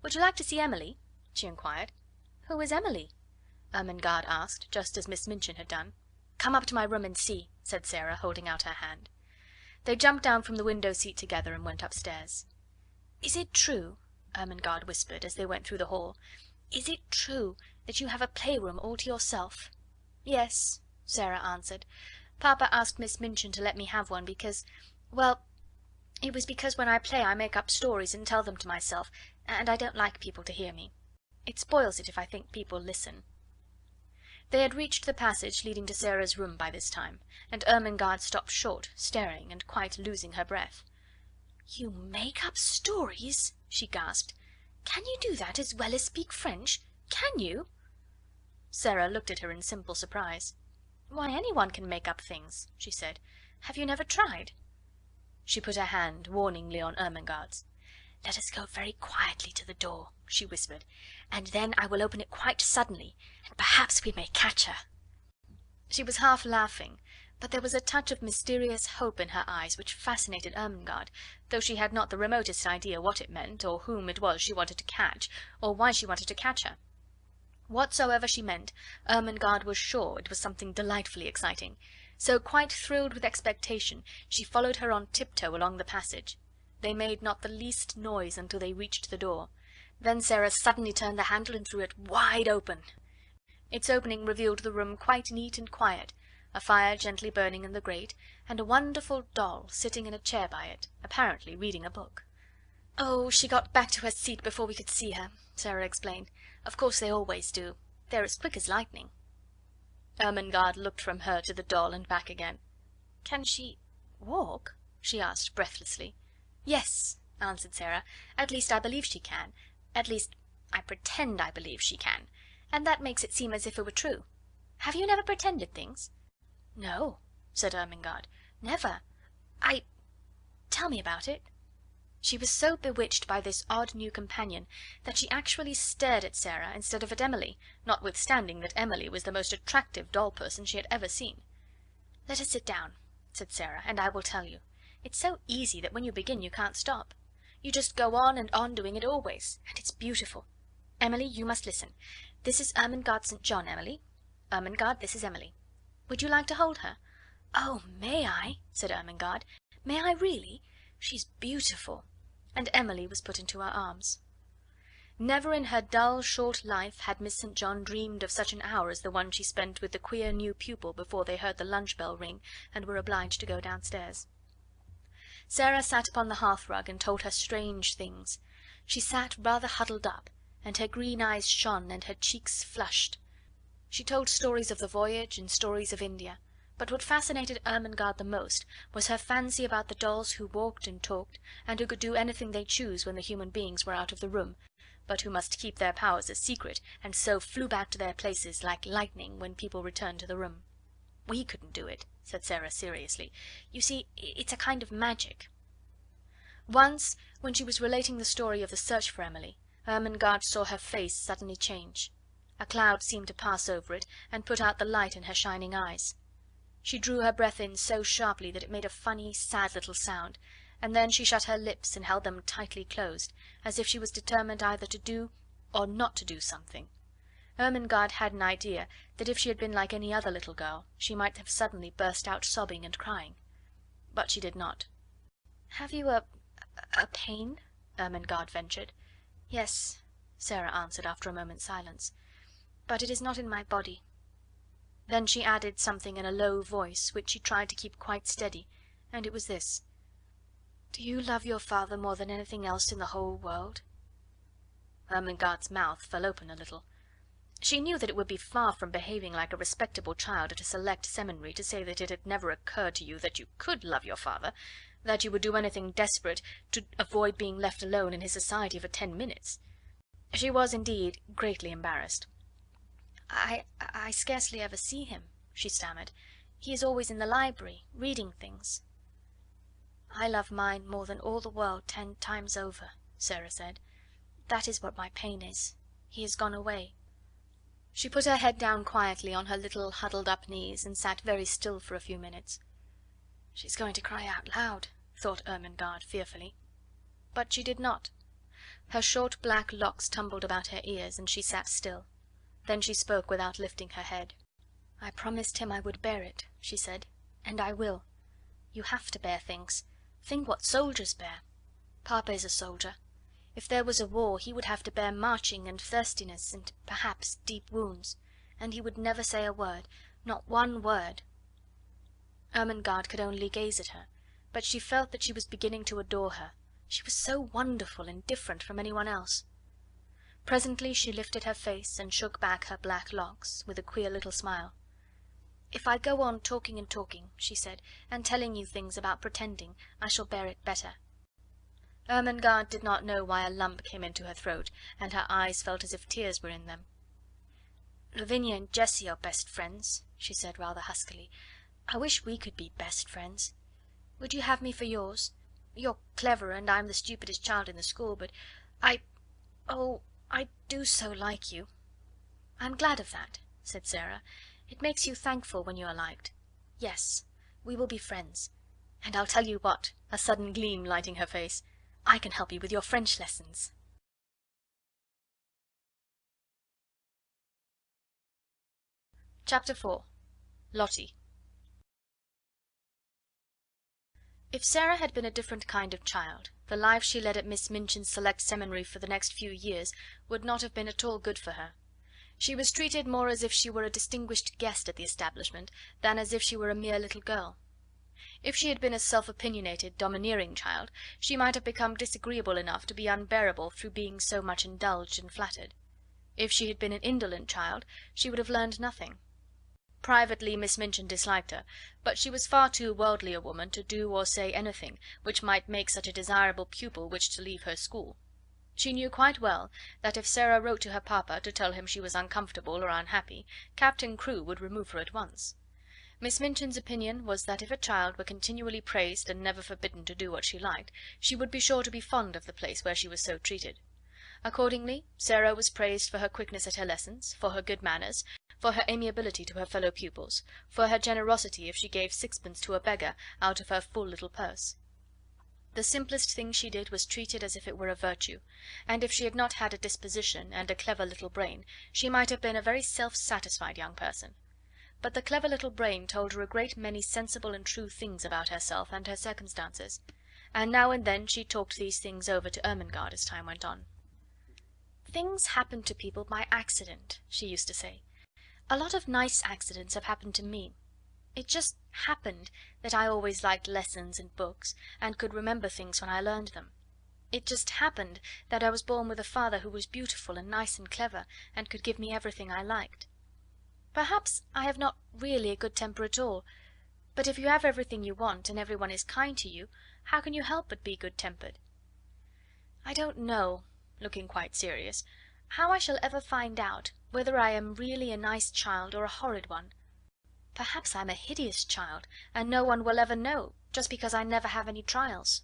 "Would you like to see Emily?" she inquired. "Who is Emily?" Ermengarde asked, just as Miss Minchin had done. "Come up to my room and see," said Sarah, holding out her hand. They jumped down from the window seat together and went upstairs. "Is it true," Ermengarde whispered as they went through the hall, "is it true that you have a playroom all to yourself?" "Yes," Sarah answered. "Papa asked Miss Minchin to let me have one because well, it was because when I play I make up stories and tell them to myself, and I don't like people to hear me. It spoils it if I think people listen." They had reached the passage leading to Sarah's room by this time, and Ermengarde stopped short, staring, and quite losing her breath. "You make up stories?" she gasped. "Can you do that as well as speak French? Can you?" Sarah looked at her in simple surprise. "Why, anyone can make up things," she said. "Have you never tried?" She put her hand warningly on Ermengarde's. "Let us go very quietly to the door," she whispered, "and then I will open it quite suddenly, and perhaps we may catch her." She was half laughing, but there was a touch of mysterious hope in her eyes which fascinated Ermengarde, though she had not the remotest idea what it meant, or whom it was she wanted to catch, or why she wanted to catch her. Whatsoever she meant, Ermengarde was sure it was something delightfully exciting, so, quite thrilled with expectation, she followed her on tiptoe along the passage. They made not the least noise until they reached the door. Then Sarah suddenly turned the handle and threw it wide open. Its opening revealed the room quite neat and quiet, a fire gently burning in the grate, and a wonderful doll sitting in a chair by it, apparently reading a book. "Oh, she got back to her seat before we could see her," Sarah explained. "Of course they always do. They're as quick as lightning." Ermengarde looked from her to the doll and back again. "Can she walk?" she asked breathlessly. "Yes," answered Sarah. "At least I believe she can. At least I pretend I believe she can, and that makes it seem as if it were true. Have you never pretended things?" "No," said Ermengarde. "Never. Tell me about it." She was so bewitched by this odd new companion that she actually stared at Sarah instead of at Emily, notwithstanding that Emily was the most attractive doll person she had ever seen. "Let us sit down," said Sarah, "and I will tell you. It's so easy that when you begin you can't stop. You just go on and on doing it always, and it's beautiful. Emily, you must listen. This is Ermengarde St. John, Emily. Ermengarde, this is Emily. Would you like to hold her?" "Oh, may I?" said Ermengarde. "May I really? She's beautiful." And Emily was put into her arms. Never in her dull, short life had Miss St. John dreamed of such an hour as the one she spent with the queer new pupil before they heard the lunch bell ring and were obliged to go downstairs. Sarah sat upon the hearth rug and told her strange things. She sat rather huddled up, and her green eyes shone and her cheeks flushed. She told stories of the voyage and stories of India, but what fascinated Ermengarde the most was her fancy about the dolls who walked and talked, and who could do anything they chose when the human beings were out of the room, but who must keep their powers a secret, and so flew back to their places like lightning when people returned to the room. "We couldn't do it," said Sarah seriously. "You see, it's a kind of magic." Once, when she was relating the story of the search for Emily, Ermengarde saw her face suddenly change. A cloud seemed to pass over it and put out the light in her shining eyes. She drew her breath in so sharply that it made a funny, sad little sound, and then she shut her lips and held them tightly closed, as if she was determined either to do or not to do something. Ermengarde had an idea that if she had been like any other little girl she might have suddenly burst out sobbing and crying. But she did not. "Have you a pain?" Ermengarde ventured. "Yes," Sarah answered after a moment's silence, "but it is not in my body." Then she added something in a low voice, which she tried to keep quite steady, and it was this: "Do you love your father more than anything else in the whole world?" Ermengarde's mouth fell open a little. She knew that it would be far from behaving like a respectable child at a select seminary to say that it had never occurred to you that you could love your father, that you would do anything desperate to avoid being left alone in his society for 10 minutes. She was, indeed, greatly embarrassed. I scarcely ever see him," she stammered. "He is always in the library, reading things." "I love mine more than all the world 10 times over," Sarah said. "That is what my pain is. He has gone away." She put her head down quietly on her little huddled up knees, and sat very still for a few minutes. "She's going to cry out loud," thought Ermengarde fearfully. But she did not. Her short black locks tumbled about her ears, and she sat still. Then she spoke without lifting her head. "I promised him I would bear it," she said, "and I will. You have to bear things. Think what soldiers bear. Papa is a soldier. If there was a war, he would have to bear marching and thirstiness and perhaps deep wounds, and he would never say a word, not one word. Ermengarde could only gaze at her, but she felt that she was beginning to adore her. She was so wonderful and different from anyone else. Presently she lifted her face and shook back her black locks, with a queer little smile. "If I go on talking and talking," she said, "and telling you things about pretending, I shall bear it better." Ermengarde did not know why a lump came into her throat, and her eyes felt as if tears were in them. "Lavinia and Jessie are best friends," she said rather huskily. "I wish we could be best friends. Would you have me for yours? You're clever, and I'm the stupidest child in the school, but I do so like you." "I'm glad of that," said Sarah. "It makes you thankful when you are liked. Yes, we will be friends. And I'll tell you what," a sudden gleam lighting her face, "I can help you with your French lessons." Chapter 4. Lottie. If Sarah had been a different kind of child, the life she led at Miss Minchin's select seminary for the next few years would not have been at all good for her. She was treated more as if she were a distinguished guest at the establishment than as if she were a mere little girl. If she had been a self-opinionated, domineering child, she might have become disagreeable enough to be unbearable through being so much indulged and flattered. If she had been an indolent child, she would have learned nothing. Privately Miss Minchin disliked her, but she was far too worldly a woman to do or say anything which might make such a desirable pupil wish to leave her school. She knew quite well that if Sarah wrote to her papa to tell him she was uncomfortable or unhappy, Captain Crewe would remove her at once. Miss Minchin's opinion was that if a child were continually praised and never forbidden to do what she liked, she would be sure to be fond of the place where she was so treated. Accordingly, Sarah was praised for her quickness at her lessons, for her good manners, for her amiability to her fellow pupils, for her generosity if she gave sixpence to a beggar out of her full little purse. The simplest thing she did was treated as if it were a virtue, and if she had not had a disposition and a clever little brain, she might have been a very self-satisfied young person. But the clever little brain told her a great many sensible and true things about herself and her circumstances, and now and then she talked these things over to Ermengarde as time went on. "Things happen to people by accident," she used to say. "A lot of nice accidents have happened to me. It just happened that I always liked lessons and books, and could remember things when I learned them. It just happened that I was born with a father who was beautiful and nice and clever, and could give me everything I liked. Perhaps I have not really a good temper at all, but if you have everything you want, and everyone is kind to you, how can you help but be good-tempered? I don't know," looking quite serious, "how I shall ever find out whether I am really a nice child or a horrid one. Perhaps I'm a hideous child, and no one will ever know, just because I never have any trials."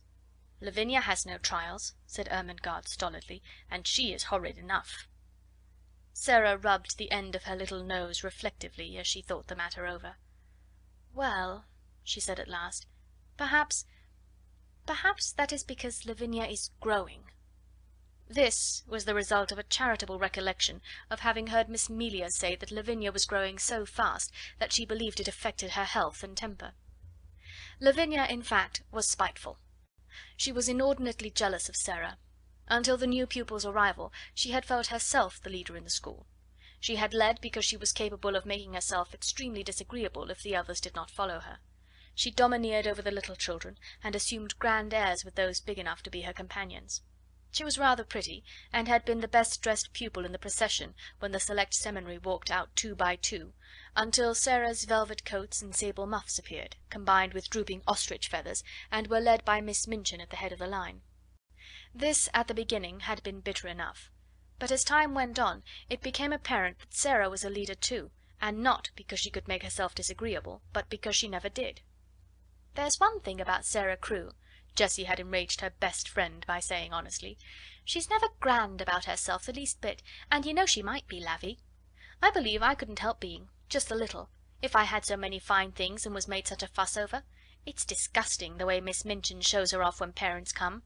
"Lavinia has no trials," said Ermengarde stolidly, "and she is horrid enough." Sarah rubbed the end of her little nose reflectively as she thought the matter over. "Well," she said at last, perhaps that is because Lavinia is growing." This was the result of a charitable recollection of having heard Miss Melia say that Lavinia was growing so fast that she believed it affected her health and temper. Lavinia, in fact, was spiteful. She was inordinately jealous of Sarah. Until the new pupil's arrival she had felt herself the leader in the school. She had led because she was capable of making herself extremely disagreeable if the others did not follow her. She domineered over the little children, and assumed grand airs with those big enough to be her companions. She was rather pretty, and had been the best dressed pupil in the procession when the select seminary walked out 2 by 2, until Sarah's velvet coats and sable muffs appeared, combined with drooping ostrich feathers, and were led by Miss Minchin at the head of the line. This, at the beginning, had been bitter enough, but as time went on it became apparent that Sarah was a leader too, and not because she could make herself disagreeable, but because she never did. "There's one thing about Sarah Crewe," Jessie had enraged her best friend by saying honestly. "She's never grand about herself the least bit, and you know she might be, Lavvy. I believe I couldn't help being, just a little, if I had so many fine things and was made such a fuss over. It's disgusting the way Miss Minchin shows her off when parents come."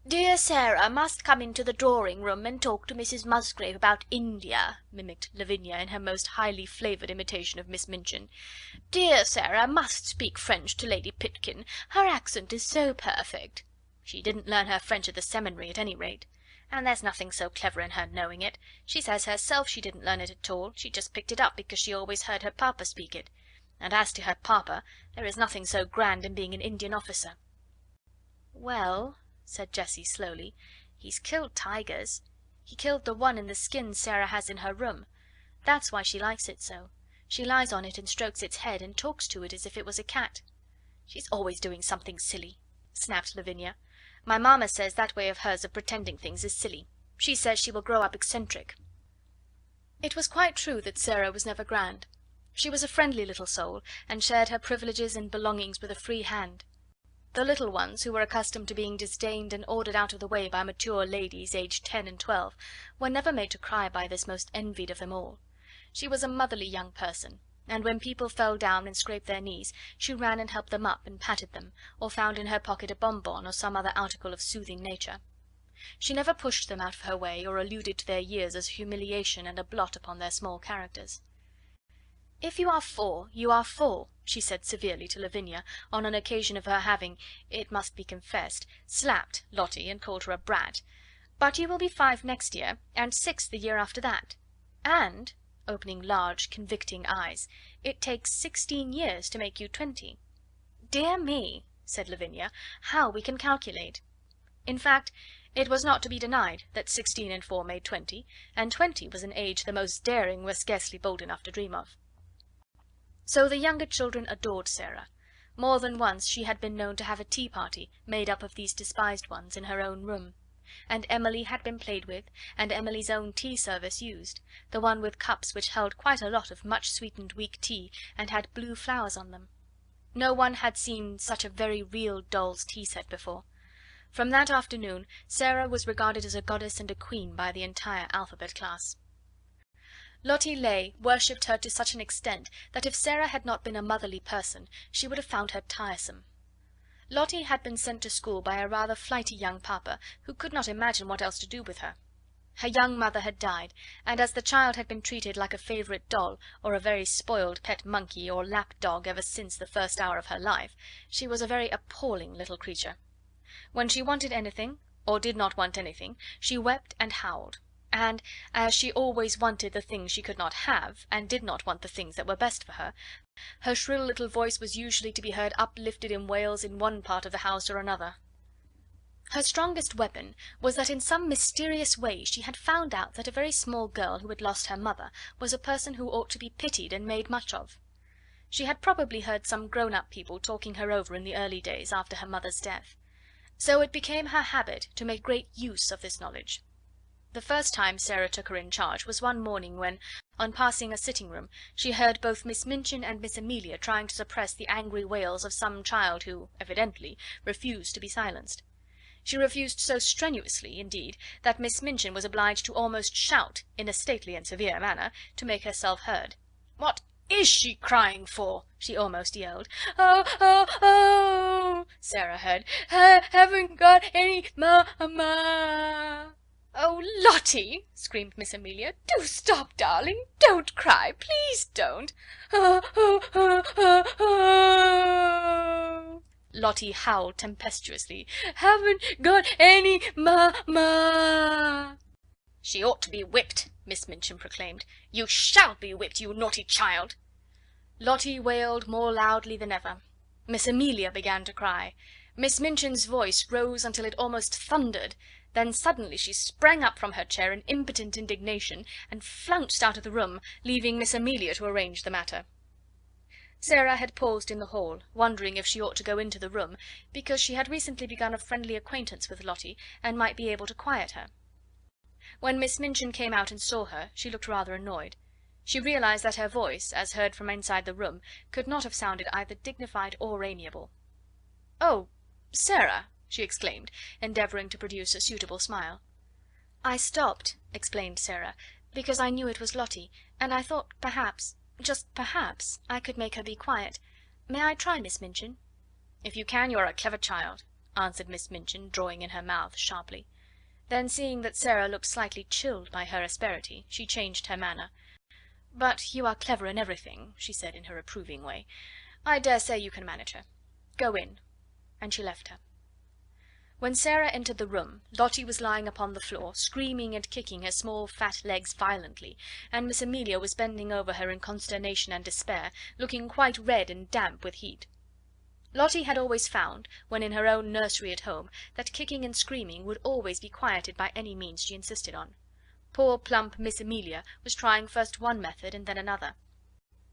"Dear Sarah must come into the drawing-room and talk to Mrs. Musgrave about India," mimicked Lavinia in her most highly flavoured imitation of Miss Minchin. "Dear Sarah must speak French to Lady Pitkin. Her accent is so perfect." She didn't learn her French at the seminary, at any rate. And there's nothing so clever in her knowing it. She says herself she didn't learn it at all. She just picked it up because she always heard her papa speak it. And as to her papa, there is nothing so grand in being an Indian officer." "Well," said Jessie slowly, "he's killed tigers. He killed the one in the skin Sarah has in her room. That's why she likes it so. She lies on it and strokes its head, and talks to it as if it was a cat." "She's always doing something silly," snapped Lavinia. "My mamma says that way of hers of pretending things is silly. She says she will grow up eccentric." It was quite true that Sarah was never grand. She was a friendly little soul, and shared her privileges and belongings with a free hand. The little ones, who were accustomed to being disdained and ordered out of the way by mature ladies aged 10 and 12, were never made to cry by this most envied of them all. She was a motherly young person, and when people fell down and scraped their knees, she ran and helped them up and patted them, or found in her pocket a bonbon or some other article of soothing nature. She never pushed them out of her way, or alluded to their years as a humiliation and a blot upon their small characters. "If you are 4, you are 4," she said severely to Lavinia on an occasion of her having, it must be confessed, slapped Lottie and called her a brat. "But you will be 5 next year, and 6 the year after that. And," opening large convicting eyes, "it takes 16 years to make you 20. "Dear me," said Lavinia, "how we can calculate!" In fact, it was not to be denied that 16 and 4 made 20, and 20 was an age the most daring were scarcely bold enough to dream of. So the younger children adored Sarah. More than once she had been known to have a tea party made up of these despised ones in her own room, and Emily had been played with, and Emily's own tea service used, the one with cups which held quite a lot of much sweetened weak tea, and had blue flowers on them. No one had seen such a very real doll's tea set before. From that afternoon Sarah was regarded as a goddess and a queen by the entire alphabet class. Lottie Lay worshipped her to such an extent that if Sarah had not been a motherly person she would have found her tiresome. Lottie had been sent to school by a rather flighty young papa, who could not imagine what else to do with her. Her young mother had died, and as the child had been treated like a favourite doll, or a very spoiled pet monkey or lap dog ever since the first hour of her life, she was a very appalling little creature. When she wanted anything, or did not want anything, she wept and howled, and as she always wanted the things she could not have, and did not want the things that were best for her, her shrill little voice was usually to be heard uplifted in wails in one part of the house or another. Her strongest weapon was that in some mysterious way she had found out that a very small girl who had lost her mother was a person who ought to be pitied and made much of. She had probably heard some grown-up people talking her over in the early days after her mother's death. So it became her habit to make great use of this knowledge. The first time Sarah took her in charge was one morning when, on passing a sitting-room, she heard both Miss Minchin and Miss Amelia trying to suppress the angry wails of some child who, evidently, refused to be silenced. She refused so strenuously, indeed, that Miss Minchin was obliged to almost shout, in a stately and severe manner, to make herself heard. "What is she crying for?" she almost yelled. "Oh, oh, oh!" Sarah heard. "Haven't got any mamma." "Oh, Lottie!" screamed Miss Amelia. "Do stop, darling! Don't cry! Please don't! Oh, oh, oh, oh, oh!" Lottie howled tempestuously. "Haven't got any mamma." "She ought to be whipped," Miss Minchin proclaimed. "You shall be whipped, you naughty child!" Lottie wailed more loudly than ever. Miss Amelia began to cry. Miss Minchin's voice rose until it almost thundered. Then suddenly she sprang up from her chair in impotent indignation, and flounced out of the room, leaving Miss Amelia to arrange the matter. Sarah had paused in the hall, wondering if she ought to go into the room, because she had recently begun a friendly acquaintance with Lottie, and might be able to quiet her. When Miss Minchin came out and saw her, she looked rather annoyed. She realized that her voice, as heard from inside the room, could not have sounded either dignified or amiable. "Oh, Sarah!" she exclaimed, endeavouring to produce a suitable smile. "I stopped," explained Sarah, "because I knew it was Lottie, and I thought perhaps, just perhaps, I could make her be quiet. May I try, Miss Minchin?" "If you can, you are a clever child," answered Miss Minchin, drawing in her mouth sharply. Then, seeing that Sarah looked slightly chilled by her asperity, she changed her manner. "But you are clever in everything," she said in her approving way. "I dare say you can manage her. Go in." And she left her. When Sarah entered the room, Lottie was lying upon the floor, screaming and kicking her small fat legs violently, and Miss Amelia was bending over her in consternation and despair, looking quite red and damp with heat. Lottie had always found, when in her own nursery at home, that kicking and screaming would always be quieted by any means she insisted on. Poor plump Miss Amelia was trying first one method and then another.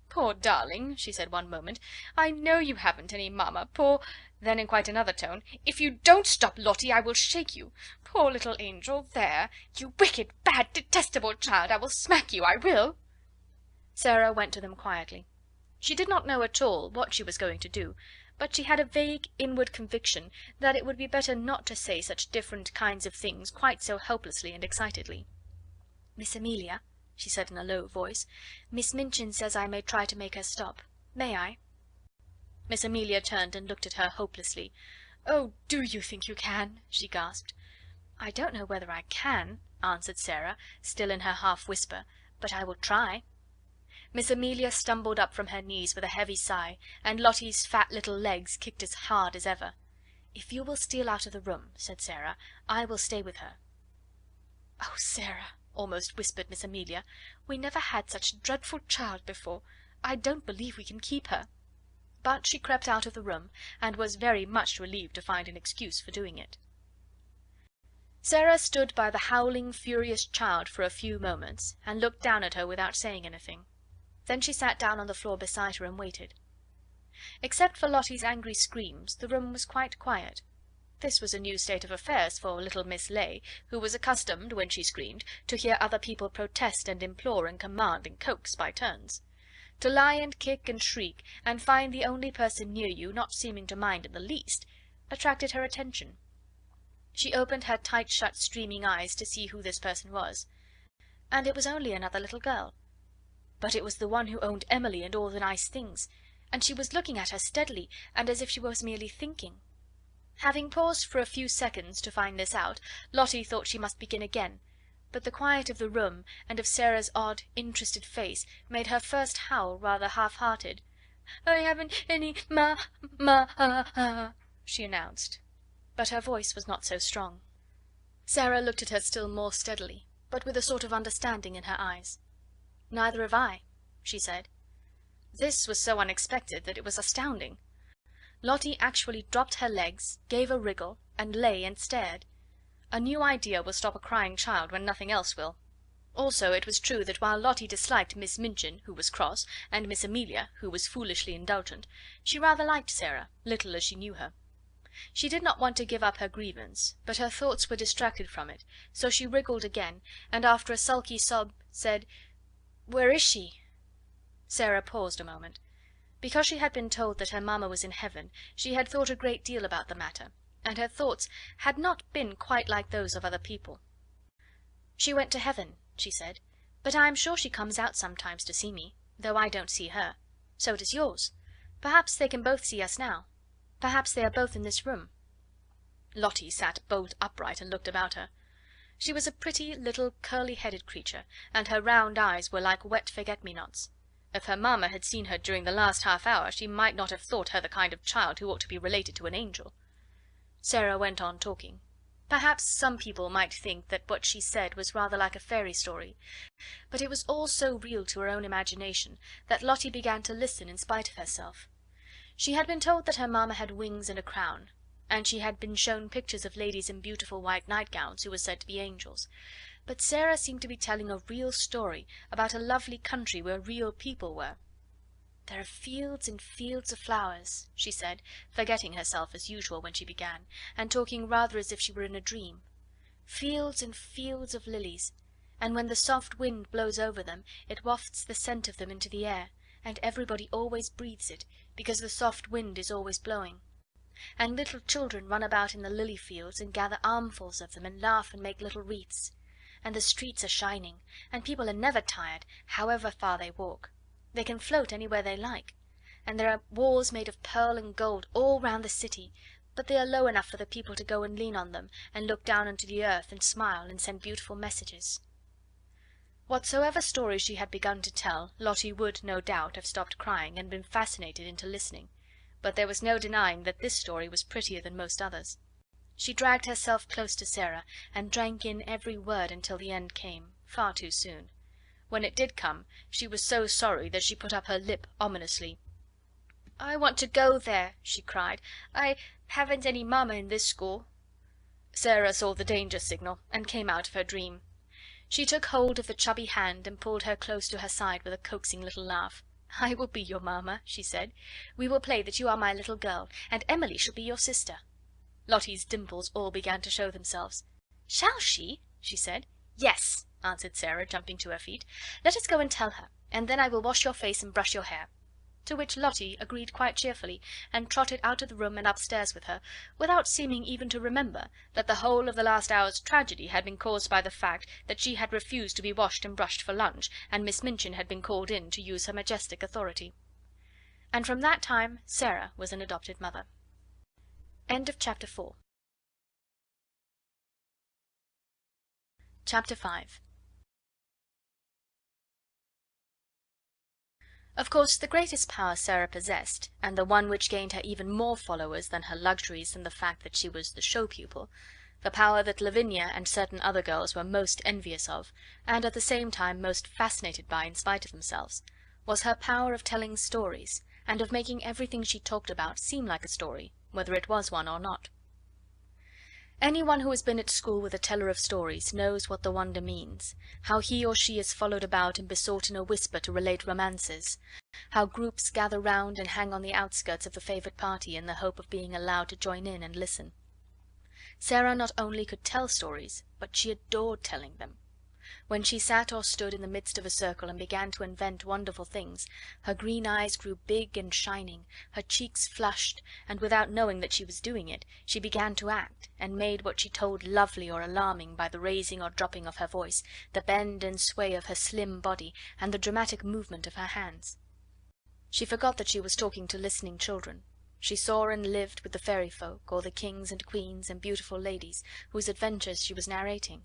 "Poor darling," she said one moment, "I know you haven't any mamma, poor—" Then in quite another tone, "If you don't stop, Lottie, I will shake you. Poor little angel, there! You wicked, bad, detestable child, I will smack you, I will!" Sarah went to them quietly. She did not know at all what she was going to do, but she had a vague inward conviction that it would be better not to say such different kinds of things quite so helplessly and excitedly. "Miss Amelia," she said in a low voice, "Miss Minchin says I may try to make her stop. May I?" Miss Amelia turned and looked at her hopelessly. "Oh, do you think you can?" she gasped. "I don't know whether I can," answered Sarah, still in her half whisper, "but I will try." Miss Amelia stumbled up from her knees with a heavy sigh, and Lottie's fat little legs kicked as hard as ever. "If you will steal out of the room," said Sarah, "I will stay with her." "Oh, Sarah," almost whispered Miss Amelia, "we never had such a dreadful child before. I don't believe we can keep her." But she crept out of the room, and was very much relieved to find an excuse for doing it. Sarah stood by the howling, furious child for a few moments, and looked down at her without saying anything. Then she sat down on the floor beside her and waited. Except for Lottie's angry screams, the room was quite quiet. This was a new state of affairs for little Miss Ley, who was accustomed, when she screamed, to hear other people protest and implore and command and coax by turns. To lie and kick and shriek, and find the only person near you not seeming to mind in the least, attracted her attention. She opened her tight-shut streaming eyes to see who this person was, and it was only another little girl. But it was the one who owned Emily and all the nice things, and she was looking at her steadily, and as if she was merely thinking. Having paused for a few seconds to find this out, Lottie thought she must begin again, but the quiet of the room and of Sarah's odd, interested face made her first howl rather half-hearted. "I haven't any she announced, but her voice was not so strong. Sarah looked at her still more steadily, but with a sort of understanding in her eyes. "Neither have I," she said. This was so unexpected that it was astounding. Lottie actually dropped her legs, gave a wriggle, and lay and stared. A new idea will stop a crying child when nothing else will. Also it was true that while Lottie disliked Miss Minchin, who was cross, and Miss Amelia, who was foolishly indulgent, she rather liked Sarah, little as she knew her. She did not want to give up her grievance, but her thoughts were distracted from it, so she wriggled again, and after a sulky sob said, "Where is she?" Sarah paused a moment. Because she had been told that her mamma was in heaven, she had thought a great deal about the matter, and her thoughts had not been quite like those of other people. "She went to heaven," she said, "but I am sure she comes out sometimes to see me, though I don't see her. So does yours. Perhaps they can both see us now. Perhaps they are both in this room." Lottie sat bolt upright and looked about her. She was a pretty little curly-headed creature, and her round eyes were like wet forget-me-nots. If her mamma had seen her during the last half-hour, she might not have thought her the kind of child who ought to be related to an angel. Sarah went on talking. Perhaps some people might think that what she said was rather like a fairy story, but it was all so real to her own imagination that Lottie began to listen in spite of herself. She had been told that her mamma had wings and a crown, and she had been shown pictures of ladies in beautiful white nightgowns who were said to be angels. But Sarah seemed to be telling a real story about a lovely country where real people were. "There are fields and fields of flowers," she said, forgetting herself as usual when she began, and talking rather as if she were in a dream. "Fields and fields of lilies, and when the soft wind blows over them it wafts the scent of them into the air, and everybody always breathes it, because the soft wind is always blowing. And little children run about in the lily fields and gather armfuls of them and laugh and make little wreaths. And the streets are shining, and people are never tired, however far they walk. They can float anywhere they like, and there are walls made of pearl and gold all round the city, but they are low enough for the people to go and lean on them, and look down into the earth and smile and send beautiful messages." Whatsoever story she had begun to tell, Lottie would, no doubt, have stopped crying and been fascinated into listening, but there was no denying that this story was prettier than most others. She dragged herself close to Sarah, and drank in every word until the end came, far too soon. When it did come, she was so sorry that she put up her lip ominously. "I want to go there," she cried. "I haven't any mamma in this school." Sarah saw the danger signal, and came out of her dream. She took hold of the chubby hand and pulled her close to her side with a coaxing little laugh. "I will be your mamma," she said. "We will play that you are my little girl, and Emily shall be your sister." Lottie's dimples all began to show themselves. "Shall she?" she said. "Yes," answered Sarah, jumping to her feet. "Let us go and tell her, and then I will wash your face and brush your hair." To which Lottie agreed quite cheerfully, and trotted out of the room and upstairs with her, without seeming even to remember that the whole of the last hour's tragedy had been caused by the fact that she had refused to be washed and brushed for lunch, and Miss Minchin had been called in to use her majestic authority. And from that time Sarah was an adopted mother. End of chapter 4. Chapter 5. Of course, the greatest power Sarah possessed, and the one which gained her even more followers than her luxuries and the fact that she was the show pupil, the power that Lavinia and certain other girls were most envious of, and at the same time most fascinated by in spite of themselves, was her power of telling stories, and of making everything she talked about seem like a story, whether it was one or not. Anyone who has been at school with a teller of stories knows what the wonder means, how he or she is followed about and besought in a whisper to relate romances, how groups gather round and hang on the outskirts of the favoured party in the hope of being allowed to join in and listen. Sarah not only could tell stories, but she adored telling them. When she sat or stood in the midst of a circle and began to invent wonderful things, her green eyes grew big and shining, her cheeks flushed, and without knowing that she was doing it, she began to act, and made what she told lovely or alarming by the raising or dropping of her voice, the bend and sway of her slim body, and the dramatic movement of her hands. She forgot that she was talking to listening children. She saw and lived with the fairy folk, or the kings and queens and beautiful ladies whose adventures she was narrating.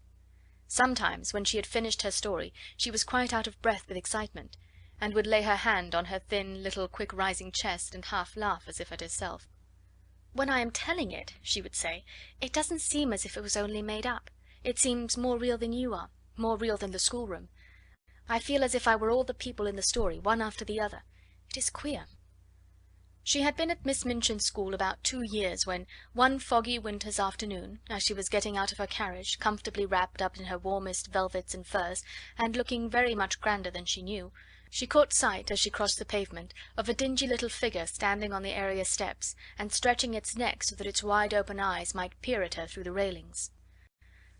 Sometimes, when she had finished her story, she was quite out of breath with excitement, and would lay her hand on her thin, little, quick-rising chest and half laugh as if at herself. "When I am telling it," she would say, "it doesn't seem as if it was only made up. It seems more real than you are, more real than the schoolroom. I feel as if I were all the people in the story, one after the other. It is queer." She had been at Miss Minchin's school about 2 years when, one foggy winter's afternoon, as she was getting out of her carriage, comfortably wrapped up in her warmest velvets and furs, and looking very much grander than she knew, she caught sight, as she crossed the pavement, of a dingy little figure standing on the area steps, and stretching its neck so that its wide open eyes might peer at her through the railings.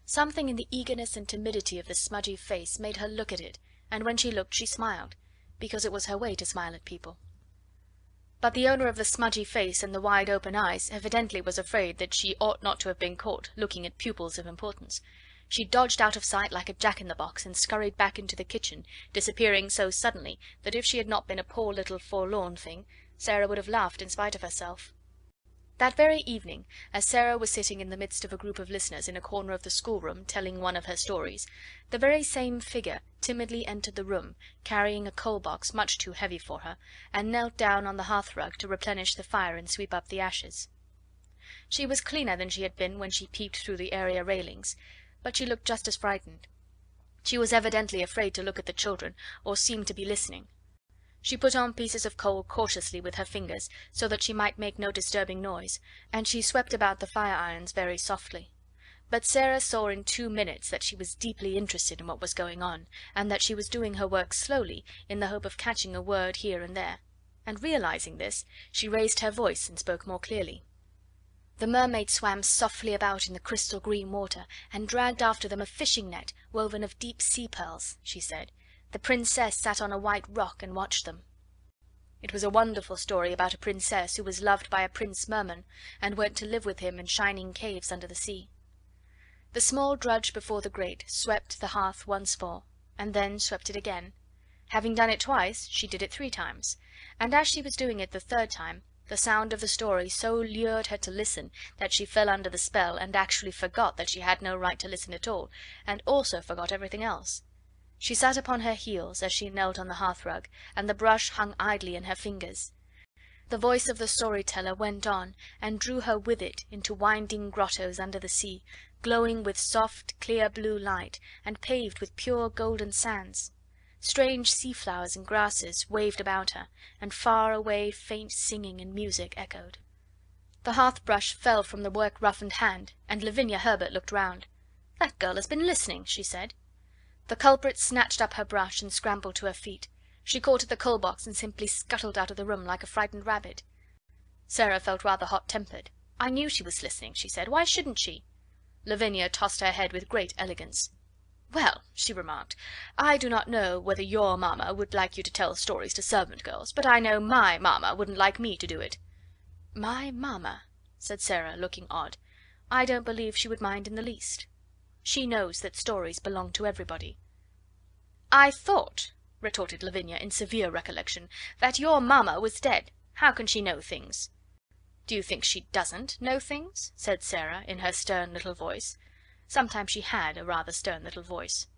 Something in the eagerness and timidity of the smudgy face made her look at it, and when she looked she smiled, because it was her way to smile at people. But the owner of the smudgy face and the wide open eyes evidently was afraid that she ought not to have been caught looking at pupils of importance. She dodged out of sight like a jack-in-the-box and scurried back into the kitchen, disappearing so suddenly that if she had not been a poor little forlorn thing, Sarah would have laughed in spite of herself. That very evening, as Sarah was sitting in the midst of a group of listeners in a corner of the schoolroom telling one of her stories, the very same figure timidly entered the room, carrying a coal-box much too heavy for her, and knelt down on the hearth-rug to replenish the fire and sweep up the ashes. She was cleaner than she had been when she peeped through the area railings, but she looked just as frightened. She was evidently afraid to look at the children, or seemed to be listening. She put on pieces of coal cautiously with her fingers, so that she might make no disturbing noise, and she swept about the fire-irons very softly. But Sarah saw in 2 minutes that she was deeply interested in what was going on, and that she was doing her work slowly, in the hope of catching a word here and there, and realizing this, she raised her voice and spoke more clearly. "The mermaids swam softly about in the crystal green water, and dragged after them a fishing net woven of deep sea pearls," she said. "The princess sat on a white rock and watched them." It was a wonderful story about a princess who was loved by a prince merman, and went to live with him in shining caves under the sea. The small drudge before the grate swept the hearth once more, and then swept it again. Having done it twice, she did it 3 times, and as she was doing it the 3rd time, the sound of the story so lured her to listen that she fell under the spell, and actually forgot that she had no right to listen at all, and also forgot everything else. She sat upon her heels as she knelt on the hearth-rug, and the brush hung idly in her fingers. The voice of the storyteller went on, and drew her with it into winding grottos under the sea, glowing with soft, clear blue light, and paved with pure golden sands. Strange sea flowers and grasses waved about her, and far away faint singing and music echoed. The hearth-brush fell from the work-roughened hand, and Lavinia Herbert looked round. "That girl has been listening," she said. The culprit snatched up her brush and scrambled to her feet. She caught at the coal-box and simply scuttled out of the room like a frightened rabbit. Sarah felt rather hot-tempered. "I knew she was listening," she said. "Why shouldn't she?" Lavinia tossed her head with great elegance. "Well," she remarked, "I do not know whether your mamma would like you to tell stories to servant girls, but I know my mamma wouldn't like me to do it." "My mamma?" said Sarah, looking odd. "I don't believe she would mind in the least. She knows that stories belong to everybody." "I thought," retorted Lavinia in severe recollection, "that your mamma was dead. How can she know things?" "Do you think she doesn't know things?" said Sarah, in her stern little voice. Sometimes she had a rather stern little voice.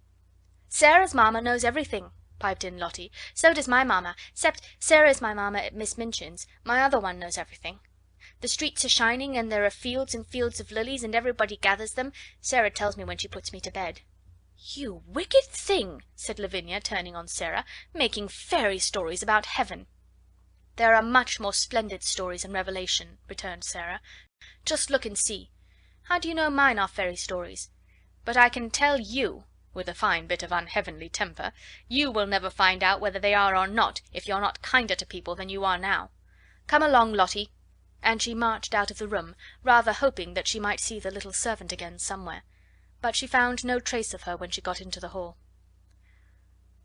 "Sarah's mamma knows everything," piped in Lottie. "So does my mamma, 'cept Sarah is my mamma at Miss Minchin's. My other one knows everything. The streets are shining, and there are fields and fields of lilies, and everybody gathers them. Sarah tells me when she puts me to bed." "You wicked thing!" said Lavinia, turning on Sarah, "making fairy stories about heaven." "There are much more splendid stories in Revelation," returned Sarah. "Just look and see. How do you know mine are fairy stories? But I can tell you," with a fine bit of unheavenly temper, "you will never find out whether they are or not, if you're not kinder to people than you are now. Come along, Lottie." And she marched out of the room, rather hoping that she might see the little servant again somewhere. But she found no trace of her when she got into the hall.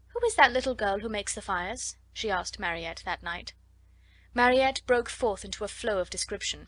"Who is that little girl who makes the fires?" she asked Mariette that night. Mariette broke forth into a flow of description.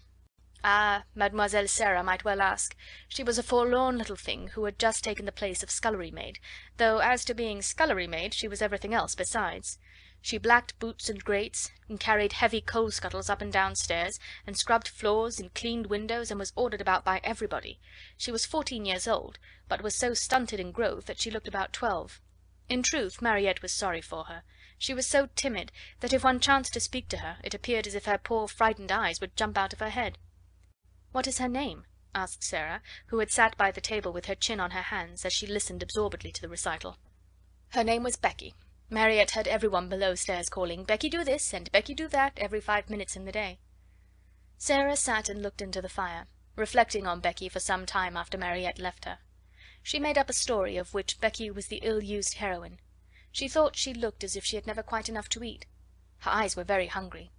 Ah, Mademoiselle Sarah might well ask. She was a forlorn little thing who had just taken the place of scullery maid, though as to being scullery maid she was everything else besides. She blacked boots and grates, and carried heavy coal scuttles up and down stairs, and scrubbed floors and cleaned windows, and was ordered about by everybody. She was 14 years old, but was so stunted in growth that she looked about 12. In truth, Mariette was sorry for her. She was so timid that if one chanced to speak to her, it appeared as if her poor frightened eyes would jump out of her head. "What is her name?" asked Sarah, who had sat by the table with her chin on her hands, as she listened absorbedly to the recital. Her name was Becky. Mariette heard everyone below stairs calling, "Becky, do this," and "Becky, do that," every 5 minutes in the day. Sarah sat and looked into the fire, reflecting on Becky for some time after Mariette left her. She made up a story of which Becky was the ill-used heroine. She thought she looked as if she had never quite enough to eat. Her eyes were very hungry.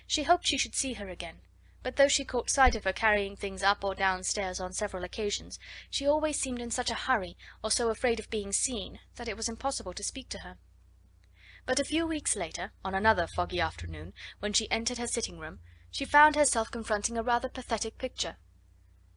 She hoped she should see her again, but though she caught sight of her carrying things up or down stairs on several occasions, she always seemed in such a hurry, or so afraid of being seen, that it was impossible to speak to her. But a few weeks later, on another foggy afternoon, when she entered her sitting-room, she found herself confronting a rather pathetic picture.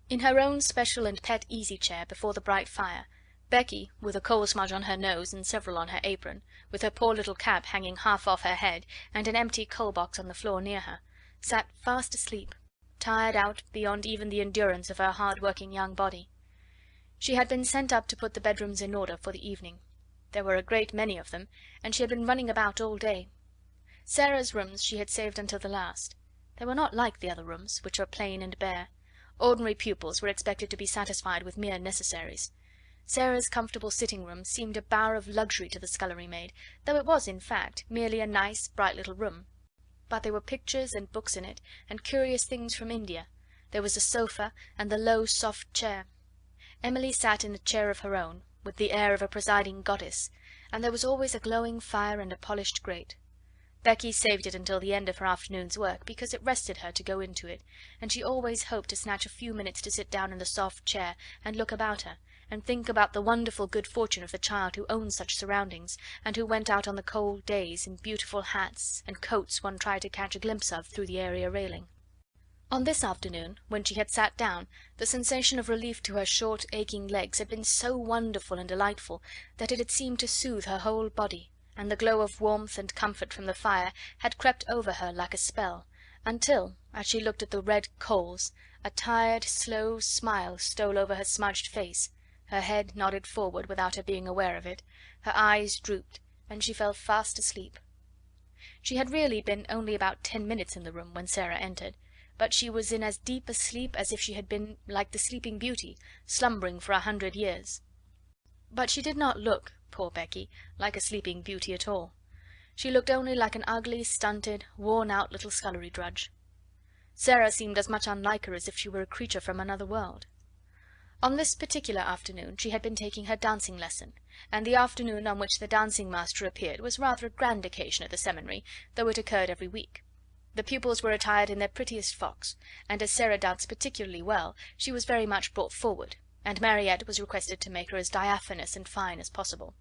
In her own special and pet easy-chair before the bright fire, Becky, with a coal smudge on her nose and several on her apron, with her poor little cap hanging half off her head, and an empty coal-box on the floor near her, sat fast asleep, tired out beyond even the endurance of her hard-working young body. She had been sent up to put the bedrooms in order for the evening. There were a great many of them, and she had been running about all day. Sarah's rooms she had saved until the last. They were not like the other rooms, which were plain and bare. Ordinary pupils were expected to be satisfied with mere necessaries. Sarah's comfortable sitting-room seemed a bower of luxury to the scullery maid, though it was, in fact, merely a nice, bright little room. But there were pictures and books in it, and curious things from India. There was a sofa, and the low, soft chair. Emily sat in a chair of her own, with the air of a presiding goddess, and there was always a glowing fire and a polished grate. Becky saved it until the end of her afternoon's work, because it rested her to go into it, and she always hoped to snatch a few minutes to sit down in the soft chair and look about her, and think about the wonderful good fortune of the child who owned such surroundings, and who went out on the cold days in beautiful hats and coats one tried to catch a glimpse of through the area railing. On this afternoon, when she had sat down, the sensation of relief to her short, aching legs had been so wonderful and delightful that it had seemed to soothe her whole body, and the glow of warmth and comfort from the fire had crept over her like a spell, until, as she looked at the red coals, a tired, slow smile stole over her smudged face, her head nodded forward without her being aware of it, her eyes drooped, and she fell fast asleep. She had really been only about 10 minutes in the room when Sarah entered, but she was in as deep a sleep as if she had been, like the Sleeping Beauty, slumbering for 100 years. But she did not look, poor Becky, like a Sleeping Beauty at all. She looked only like an ugly, stunted, worn-out little scullery drudge. Sarah seemed as much unlike her as if she were a creature from another world. On this particular afternoon she had been taking her dancing lesson, and the afternoon on which the dancing master appeared was rather a grand occasion at the seminary, though it occurred every week. The pupils were attired in their prettiest frocks, and as Sarah danced particularly well, she was very much brought forward, and Mariette was requested to make her as diaphanous and fine as possible.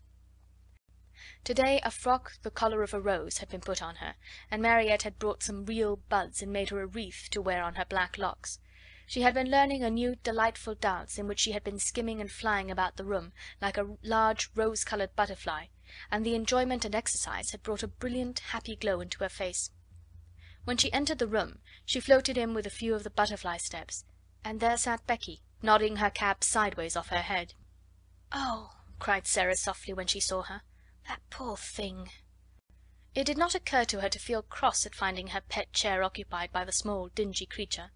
To-day a frock the colour of a rose had been put on her, and Mariette had brought some real buds and made her a wreath to wear on her black locks. She had been learning a new delightful dance in which she had been skimming and flying about the room like a large rose-coloured butterfly, and the enjoyment and exercise had brought a brilliant, happy glow into her face. When she entered the room she floated in with a few of the butterfly steps, and there sat Becky, nodding her cap sideways off her head. "Oh!" cried Sarah softly when she saw her. "That poor thing!" It did not occur to her to feel cross at finding her pet chair occupied by the small, dingy creature.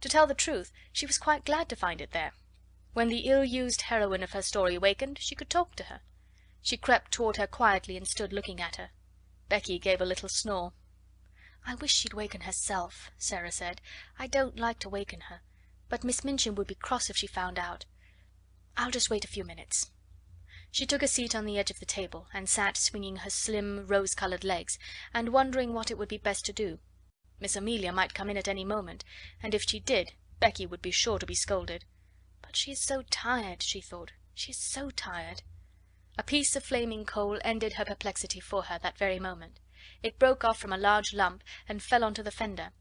To tell the truth, she was quite glad to find it there. When the ill-used heroine of her story wakened, she could talk to her. She crept toward her quietly and stood looking at her. Becky gave a little snore. "I wish she'd waken herself," Sarah said. "I don't like to waken her, but Miss Minchin would be cross if she found out. I'll just wait a few minutes." She took a seat on the edge of the table, and sat swinging her slim, rose-coloured legs, and wondering what it would be best to do. Miss Amelia might come in at any moment, and if she did, Becky would be sure to be scolded. "But she is so tired," she thought. "She is so tired." A piece of flaming coal ended her perplexity for her that very moment. It broke off from a large lump and fell on to the fender.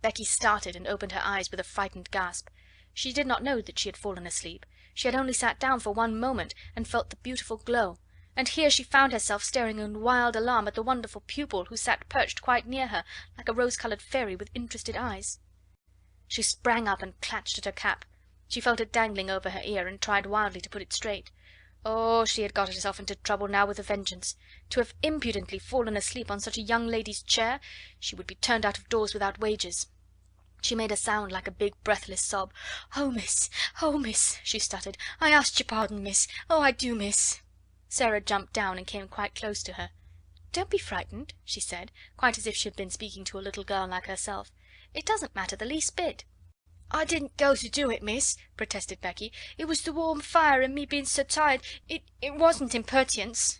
Becky started and opened her eyes with a frightened gasp. She did not know that she had fallen asleep. She had only sat down for one moment and felt the beautiful glow, and here she found herself staring in wild alarm at the wonderful pupil who sat perched quite near her, like a rose-coloured fairy with interested eyes. She sprang up and clutched at her cap. She felt it dangling over her ear, and tried wildly to put it straight. Oh, she had got herself into trouble now with a vengeance. To have impudently fallen asleep on such a young lady's chair! She would be turned out of doors without wages. She made a sound like a big breathless sob. "Oh, miss! Oh, miss!" she stuttered. "I ask your pardon, miss. Oh, I do, miss." Sarah jumped down and came quite close to her. "Don't be frightened," she said, quite as if she had been speaking to a little girl like herself. "It doesn't matter the least bit." "I didn't go to do it, miss," protested Becky. "It was the warm fire and me being so tired. It wasn't impertience."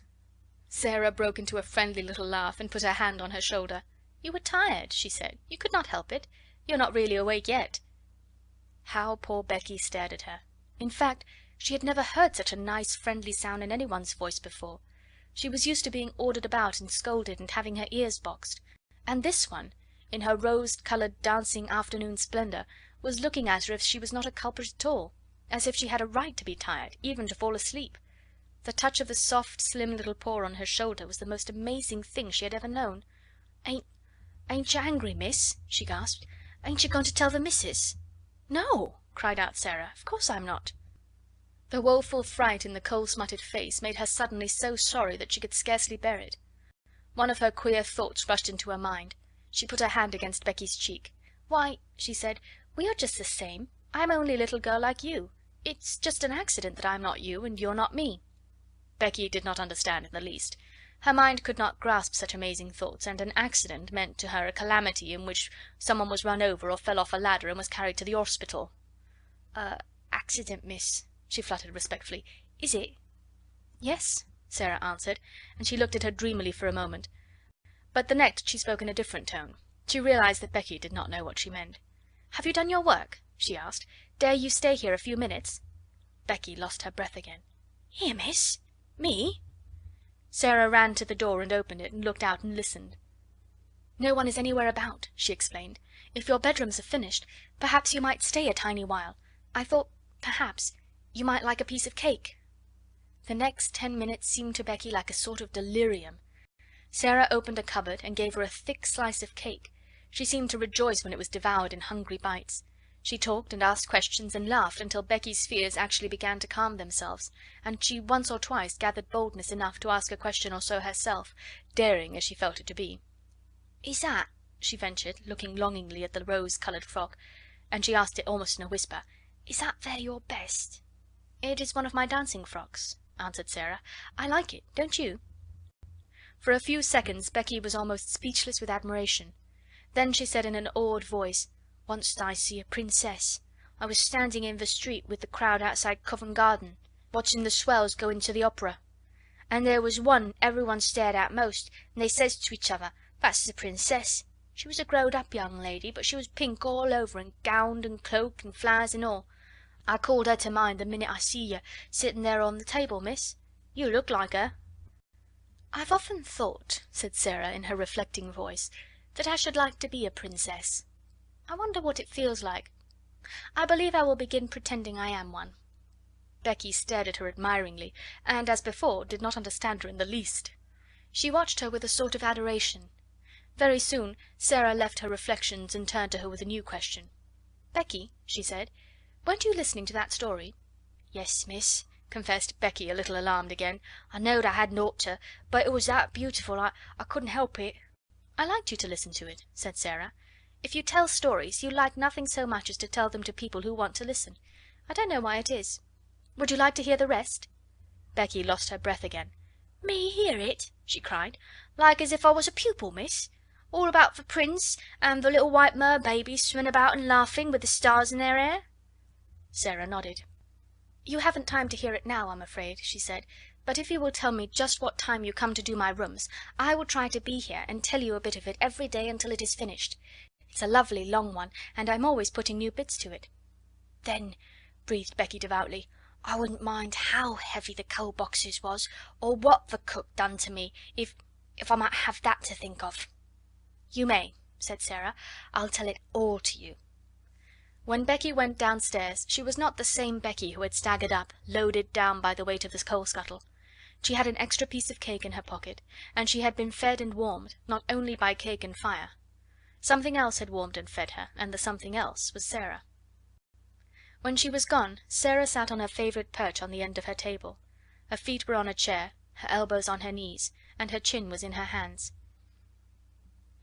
Sarah broke into a friendly little laugh and put her hand on her shoulder. "You were tired," she said. "You could not help it. You're not really awake yet." How poor Becky stared at her. In fact, she had never heard such a nice, friendly sound in anyone's voice before. She was used to being ordered about and scolded and having her ears boxed, and this one, in her rose-coloured dancing afternoon splendour, was looking at her as if she was not a culprit at all, as if she had a right to be tired, even to fall asleep. The touch of the soft, slim little paw on her shoulder was the most amazing thing she had ever known. Ain't you angry, miss?" she gasped. "Ain't you going to tell the missus?" "No," cried out Sarah. "Of course I'm not." The woeful fright in the coal-smutted face made her suddenly so sorry that she could scarcely bear it. One of her queer thoughts rushed into her mind. She put her hand against Becky's cheek. "Why," she said, "we are just the same. I'm only a little girl like you. It's just an accident that I'm not you and you're not me." Becky did not understand in the least. Her mind could not grasp such amazing thoughts, and an accident meant to her a calamity in which someone was run over or fell off a ladder and was carried to the hospital. Accident, miss," she fluttered respectfully. "Is it?" "Yes," Sarah answered, and she looked at her dreamily for a moment. But the next she spoke in a different tone. She realized that Becky did not know what she meant. "Have you done your work?" she asked. "Dare you stay here a few minutes?" Becky lost her breath again. "Here, miss? Me?" Sarah ran to the door and opened it, and looked out and listened. "No one is anywhere about," she explained. "If your bedrooms are finished, perhaps you might stay a tiny while. I thought perhaps you might like a piece of cake." The next 10 minutes seemed to Becky like a sort of delirium. Sarah opened a cupboard and gave her a thick slice of cake. She seemed to rejoice when it was devoured in hungry bites. She talked and asked questions and laughed until Becky's fears actually began to calm themselves, and she once or twice gathered boldness enough to ask a question or so herself, daring as she felt it to be. "Is that," she ventured, looking longingly at the rose-coloured frock, and she asked it almost in a whisper, "is that there your best?" "It is one of my dancing frocks," answered Sarah. "I like it, don't you?" For a few seconds Becky was almost speechless with admiration. Then she said in an awed voice, "Once I see a princess. I was standing in the street with the crowd outside Covent Garden, watching the swells go into the opera. And there was one everyone stared at most, and they says to each other, 'That's the princess.' She was a growed up young lady, but she was pink all over, and gowned and cloak and flowers and all. I called her to mind the minute I see you sitting there on the table, miss. You look like her." "I've often thought," said Sarah in her reflecting voice, "that I should like to be a princess. I wonder what it feels like. I believe I will begin pretending I am one." Becky stared at her admiringly, and, as before, did not understand her in the least. She watched her with a sort of adoration. Very soon Sarah left her reflections and turned to her with a new question. "Becky," she said, "weren't you listening to that story?" "Yes, miss," confessed Becky, a little alarmed again. "I knowed I hadn't ought to, but it was that beautiful I couldn't help it." "I liked you to listen to it," said Sarah. "If you tell stories, you like nothing so much as to tell them to people who want to listen. I don't know why it is. Would you like to hear the rest?" Becky lost her breath again. "Me hear it?" she cried. "Like as if I was a pupil, miss? All about the prince, and the little white mer babies swimming about and laughing, with the stars in their hair?" Sarah nodded. "You haven't time to hear it now, I'm afraid," she said, "but if you will tell me just what time you come to do my rooms, I will try to be here and tell you a bit of it every day until it is finished. It's a lovely long one, and I'm always putting new bits to it." "Then," breathed Becky devoutly, "I wouldn't mind how heavy the coal boxes was, or what the cook done to me, if I might have that to think of." "You may," said Sarah. "I'll tell it all to you." When Becky went downstairs she was not the same Becky who had staggered up, loaded down by the weight of the coal scuttle. She had an extra piece of cake in her pocket, and she had been fed and warmed, not only by cake and fire. Something else had warmed and fed her, and the something else was Sarah. When she was gone, Sarah sat on her favourite perch on the end of her table. Her feet were on a chair, her elbows on her knees, and her chin was in her hands.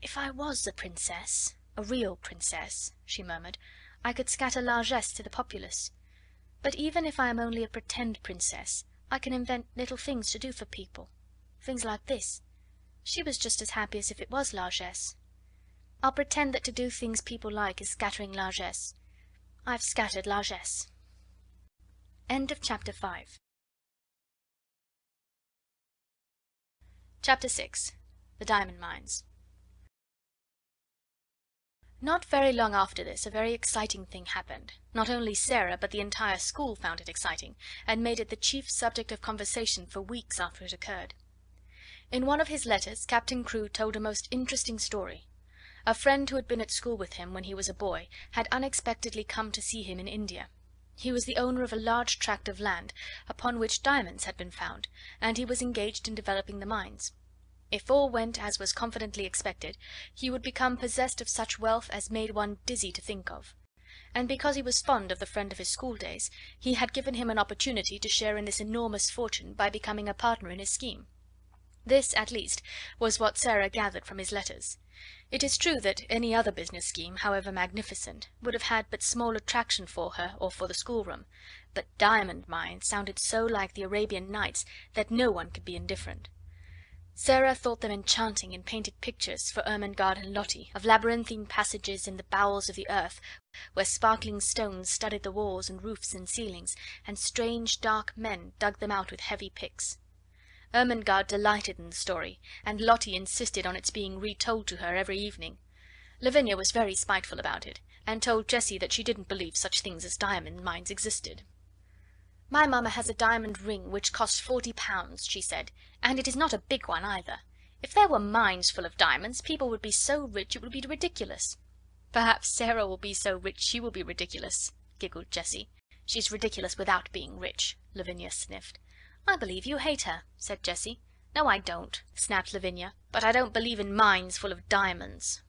"If I was a princess, a real princess," she murmured, "I could scatter largesse to the populace. But even if I am only a pretend princess, I can invent little things to do for people. Things like this. She was just as happy as if it was largesse. I'll pretend that to do things people like is scattering largesse. I've scattered largesse." End of chapter 5. Chapter 6. The Diamond Mines. Not very long after this a very exciting thing happened. Not only Sarah, but the entire school found it exciting, and made it the chief subject of conversation for weeks after it occurred. In one of his letters Captain Crewe told a most interesting story. A friend who had been at school with him when he was a boy had unexpectedly come to see him in India. He was the owner of a large tract of land, upon which diamonds had been found, and he was engaged in developing the mines. If all went as was confidently expected, he would become possessed of such wealth as made one dizzy to think of. And because he was fond of the friend of his school days, he had given him an opportunity to share in this enormous fortune by becoming a partner in his scheme. This, at least, was what Sarah gathered from his letters. It is true that any other business scheme, however magnificent, would have had but small attraction for her or for the schoolroom, but diamond mines sounded so like the Arabian Nights that no one could be indifferent. Sarah thought them enchanting and painted pictures for Ermengarde and Lottie of labyrinthine passages in the bowels of the earth, where sparkling stones studded the walls and roofs and ceilings, and strange dark men dug them out with heavy picks. Ermengarde delighted in the story, and Lottie insisted on its being retold to her every evening. Lavinia was very spiteful about it, and told Jessie that she didn't believe such things as diamond mines existed. "My mamma has a diamond ring which cost £40," she said, "and it is not a big one either. If there were mines full of diamonds, people would be so rich it would be ridiculous." "Perhaps Sarah will be so rich she will be ridiculous," giggled Jessie. "She's ridiculous without being rich," Lavinia sniffed. "I believe you hate her," said Jessie. "No, I don't," snapped Lavinia, "but I don't believe in mines full of diamonds."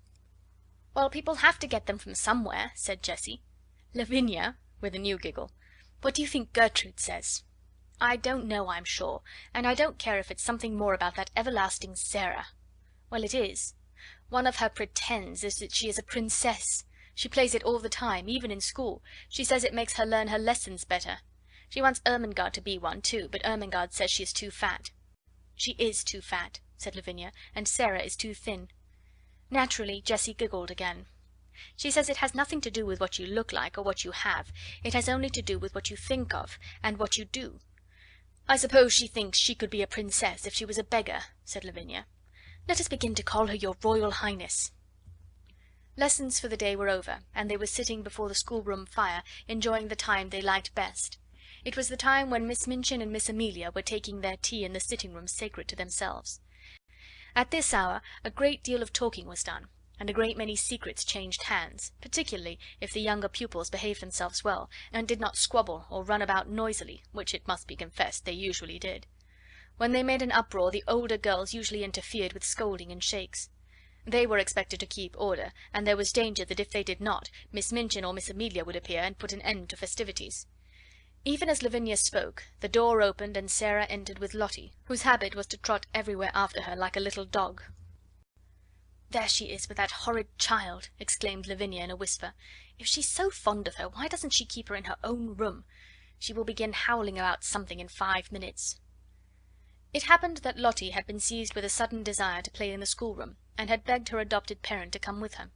"Well, people have to get them from somewhere," said Jessie. "Lavinia," with a new giggle, "what do you think Gertrude says?" "I don't know, I'm sure, and I don't care if it's something more about that everlasting Sarah." "Well, it is." One of her pretends is that she is a princess. She plays it all the time, even in school. She says it makes her learn her lessons better. She wants Ermengarde to be one too, but Ermengarde says she is too fat." "She is too fat," said Lavinia, "and Sarah is too thin." Naturally Jessie giggled again. "She says it has nothing to do with what you look like or what you have. It has only to do with what you think of, and what you do." "I suppose she thinks she could be a princess if she was a beggar," said Lavinia. "Let us begin to call her your Royal Highness." Lessons for the day were over, and they were sitting before the schoolroom fire, enjoying the time they liked best. It was the time when Miss Minchin and Miss Amelia were taking their tea in the sitting room sacred to themselves. At this hour a great deal of talking was done, and a great many secrets changed hands, particularly if the younger pupils behaved themselves well, and did not squabble or run about noisily, which it must be confessed they usually did. When they made an uproar the older girls usually interfered with scolding and shakes. They were expected to keep order, and there was danger that if they did not, Miss Minchin or Miss Amelia would appear and put an end to festivities. Even as Lavinia spoke, the door opened and Sarah entered with Lottie, whose habit was to trot everywhere after her like a little dog. "There she is with that horrid child!" exclaimed Lavinia in a whisper. "If she's so fond of her, why doesn't she keep her in her own room? She will begin howling about something in 5 minutes." It happened that Lottie had been seized with a sudden desire to play in the schoolroom, and had begged her adopted parent to come with her.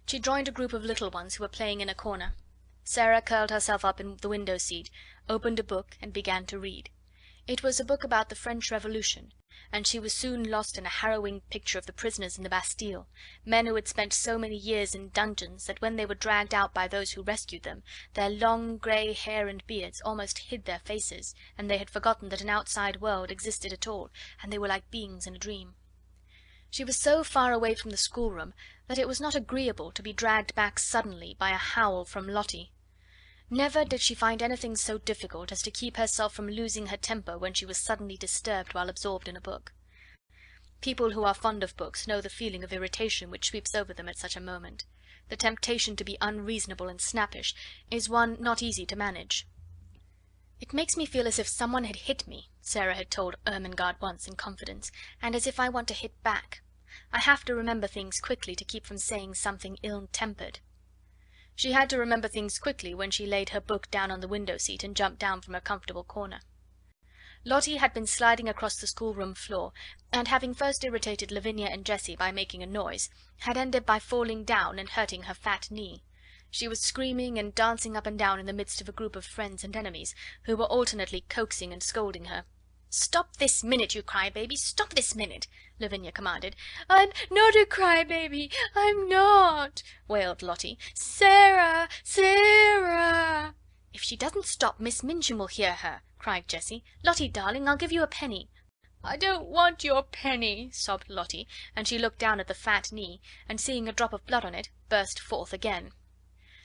She joined a group of little ones who were playing in a corner. Sarah curled herself up in the window seat, opened a book, and began to read. It was a book about the French Revolution, and she was soon lost in a harrowing picture of the prisoners in the Bastille, men who had spent so many years in dungeons that when they were dragged out by those who rescued them, their long grey hair and beards almost hid their faces, and they had forgotten that an outside world existed at all, and they were like beings in a dream. She was so far away from the schoolroom that it was not agreeable to be dragged back suddenly by a howl from Lottie. Never did she find anything so difficult as to keep herself from losing her temper when she was suddenly disturbed while absorbed in a book. People who are fond of books know the feeling of irritation which sweeps over them at such a moment. The temptation to be unreasonable and snappish is one not easy to manage. "It makes me feel as if someone had hit me," Sarah had told Ermengarde once in confidence, "and as if I want to hit back. I have to remember things quickly to keep from saying something ill-tempered." She had to remember things quickly when she laid her book down on the window seat and jumped down from her comfortable corner. Lottie had been sliding across the schoolroom floor, and having first irritated Lavinia and Jessie by making a noise, had ended by falling down and hurting her fat knee. She was screaming and dancing up and down in the midst of a group of friends and enemies, who were alternately coaxing and scolding her. "Stop this minute, you cry-baby! Stop this minute!" Lavinia commanded. "I'm not a cry-baby! I'm not!" wailed Lottie. "Sarah! Sarah!" "If she doesn't stop, Miss Minchin will hear her," cried Jessie. "Lottie, darling, I'll give you a penny." "I don't want your penny," sobbed Lottie, and she looked down at the fat knee, and seeing a drop of blood on it, burst forth again.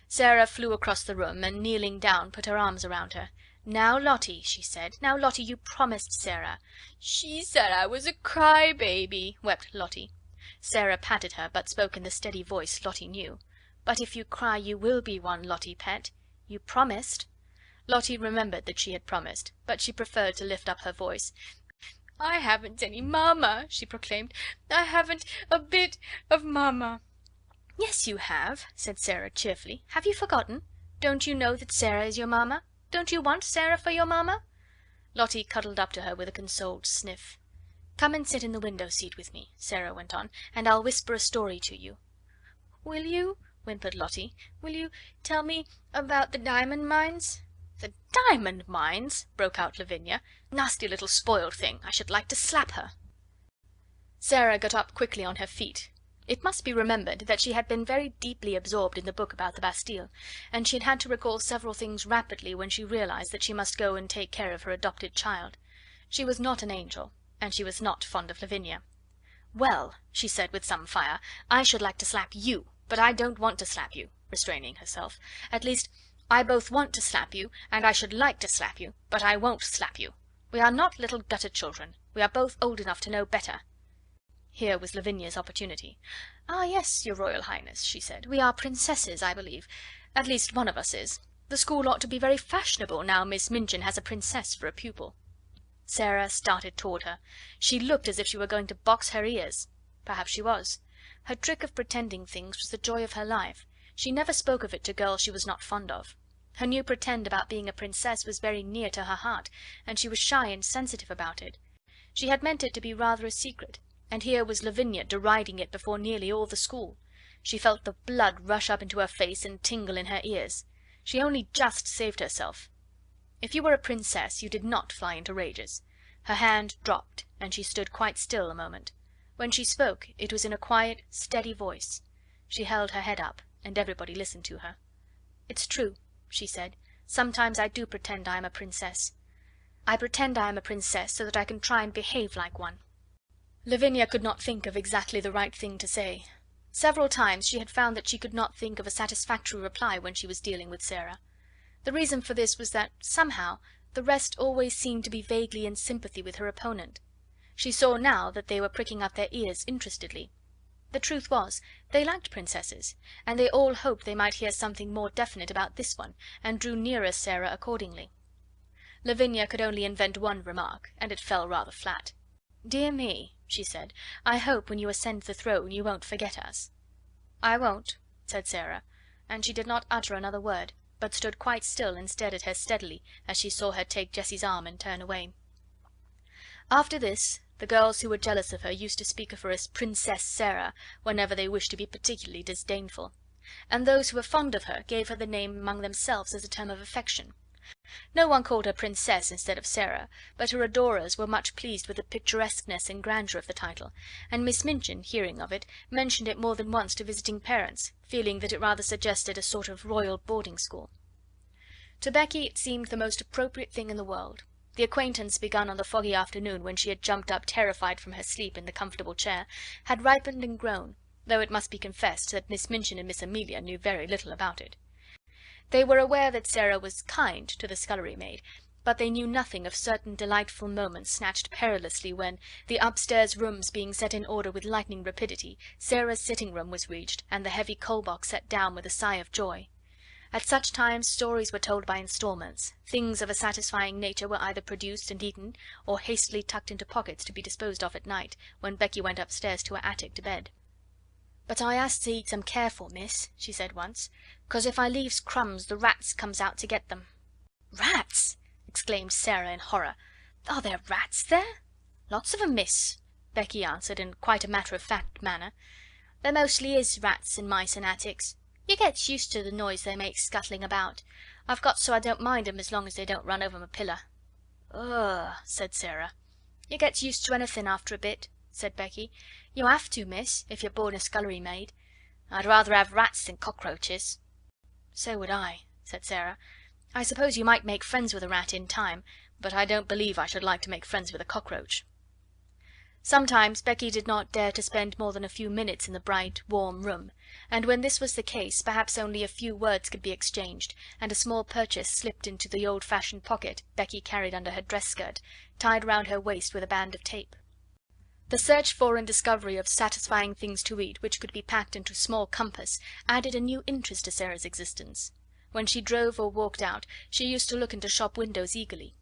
Sarah flew across the room, and kneeling down, put her arms around her. "Now, Lottie," she said. "Now, Lottie, you promised Sarah." "She said I was a cry-baby," wept Lottie. Sarah patted her, but spoke in the steady voice Lottie knew. "But if you cry you will be one, Lottie pet. You promised." Lottie remembered that she had promised, but she preferred to lift up her voice. "I haven't any mamma," she proclaimed. "I haven't a bit of mamma." "Yes, you have," said Sarah cheerfully. "Have you forgotten? Don't you know that Sarah is your mamma? Don't you want Sarah for your mamma?" Lottie cuddled up to her with a consoled sniff. "Come and sit in the window seat with me," Sarah went on, "and I'll whisper a story to you." "Will you?" whimpered Lottie. "Will you tell me about the diamond mines?" "The diamond mines!" broke out Lavinia. "Nasty little spoiled thing! I should like to slap her." Sarah got up quickly on her feet. It must be remembered that she had been very deeply absorbed in the book about the Bastille, and she had had to recall several things rapidly when she realized that she must go and take care of her adopted child. She was not an angel, and she was not fond of Lavinia. "Well," she said with some fire, "I should like to slap you, but I don't want to slap you," restraining herself. "At least, I both want to slap you, and I should like to slap you, but I won't slap you. We are not little gutter children. We are both old enough to know better." Here was Lavinia's opportunity. "Ah, yes, your Royal Highness," she said. "We are princesses, I believe. At least one of us is. The school ought to be very fashionable now Miss Minchin has a princess for a pupil." Sarah started toward her. She looked as if she were going to box her ears. Perhaps she was. Her trick of pretending things was the joy of her life. She never spoke of it to girls she was not fond of. Her new pretend about being a princess was very near to her heart, and she was shy and sensitive about it. She had meant it to be rather a secret, and here was Lavinia deriding it before nearly all the school. She felt the blood rush up into her face and tingle in her ears. She only just saved herself. If you were a princess, you did not fly into rages. Her hand dropped, and she stood quite still a moment. When she spoke, it was in a quiet, steady voice. She held her head up, and everybody listened to her. "It's true," she said. "Sometimes I do pretend I am a princess. I pretend I am a princess so that I can try and behave like one." Lavinia could not think of exactly the right thing to say. Several times she had found that she could not think of a satisfactory reply when she was dealing with Sarah. The reason for this was that, somehow, the rest always seemed to be vaguely in sympathy with her opponent. She saw now that they were pricking up their ears interestedly. The truth was, they liked princesses, and they all hoped they might hear something more definite about this one, and drew nearer Sarah accordingly. Lavinia could only invent one remark, and it fell rather flat. "Dear me," she said, "I hope when you ascend the throne you won't forget us." "I won't," said Sarah, and she did not utter another word, but stood quite still and stared at her steadily as she saw her take Jessie's arm and turn away. After this, the girls who were jealous of her used to speak of her as Princess Sarah whenever they wished to be particularly disdainful, and those who were fond of her gave her the name among themselves as a term of affection. No one called her Princess instead of Sarah, but her adorers were much pleased with the picturesqueness and grandeur of the title, and Miss Minchin, hearing of it, mentioned it more than once to visiting parents, feeling that it rather suggested a sort of royal boarding school. To Becky it seemed the most appropriate thing in the world. The acquaintance begun on the foggy afternoon when she had jumped up terrified from her sleep in the comfortable chair had ripened and grown, though it must be confessed that Miss Minchin and Miss Amelia knew very little about it. They were aware that Sarah was kind to the scullery maid, but they knew nothing of certain delightful moments snatched perilously when, the upstairs rooms being set in order with lightning rapidity, Sarah's sitting room was reached, and the heavy coal box set down with a sigh of joy. At such times stories were told by instalments. Things of a satisfying nature were either produced and eaten, or hastily tucked into pockets to be disposed of at night, when Becky went upstairs to her attic to bed. "But I has to eat them careful, miss," she said once, "'cause if I leaves crumbs the rats comes out to get them." "Rats!" exclaimed Sarah in horror. "Are there rats there?" "Lots of 'em, miss," Becky answered in quite a matter-of-fact manner. "There mostly is rats and mice in attics. You gets used to the noise they make scuttling about. I've got so I don't mind 'em as long as they don't run over my pillar." "Ugh!" said Sarah. "You gets used to anything after a bit," said Becky. "You have to, miss, if you're born a scullery maid. I'd rather have rats than cockroaches." "So would I," said Sarah. "I suppose you might make friends with a rat in time, but I don't believe I should like to make friends with a cockroach." Sometimes Becky did not dare to spend more than a few minutes in the bright, warm room, and when this was the case perhaps only a few words could be exchanged, and a small purchase slipped into the old-fashioned pocket Becky carried under her dress skirt, tied round her waist with a band of tape. The search for and discovery of satisfying things to eat which could be packed into small compass added a new interest to Sarah's existence. When she drove or walked out, she used to look into shop windows eagerly.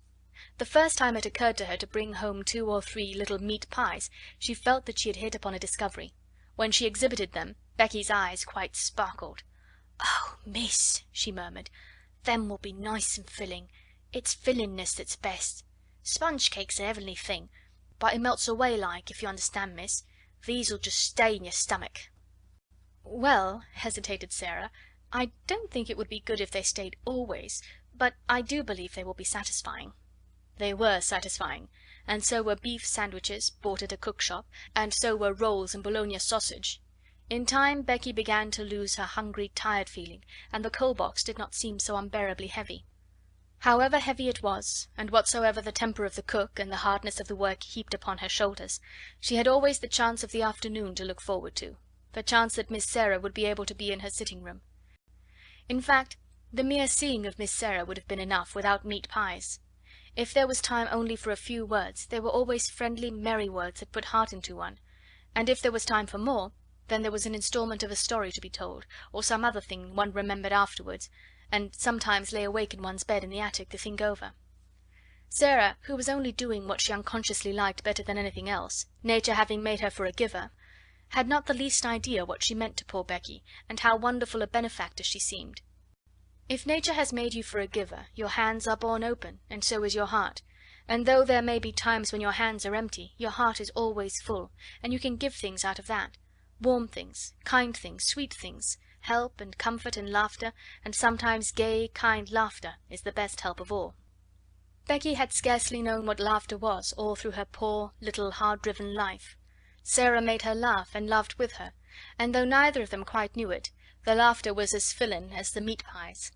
The first time it occurred to her to bring home 2 or 3 little meat pies, she felt that she had hit upon a discovery. When she exhibited them, Becky's eyes quite sparkled. "Oh, miss," she murmured, "them will be nice and filling. It's fillingness that's best. Sponge cake's a heavenly thing, but it melts away like, if you understand, miss. These'll just stay in your stomach." "Well," hesitated Sarah, "I don't think it would be good if they stayed always, but I do believe they will be satisfying." They were satisfying, and so were beef sandwiches bought at a cook shop, and so were rolls and Bologna sausage. In time Becky began to lose her hungry, tired feeling, and the coal box did not seem so unbearably heavy. However heavy it was, and whatsoever the temper of the cook and the hardness of the work heaped upon her shoulders, she had always the chance of the afternoon to look forward to, the chance that Miss Sarah would be able to be in her sitting room. In fact, the mere seeing of Miss Sarah would have been enough without meat pies. If there was time only for a few words, they were always friendly, merry words that put heart into one, and if there was time for more, then there was an instalment of a story to be told, or some other thing one remembered afterwards, and sometimes lay awake in one's bed in the attic to think over. Sarah, who was only doing what she unconsciously liked better than anything else, nature having made her for a giver, had not the least idea what she meant to poor Becky, and how wonderful a benefactor she seemed. If nature has made you for a giver, your hands are born open, and so is your heart, and though there may be times when your hands are empty, your heart is always full, and you can give things out of that, warm things, kind things, sweet things, help and comfort and laughter, and sometimes gay, kind laughter is the best help of all. Becky had scarcely known what laughter was all through her poor, little, hard-driven life. Sarah made her laugh, and laughed with her, and though neither of them quite knew it, the laughter was as fillin' as the meat pies.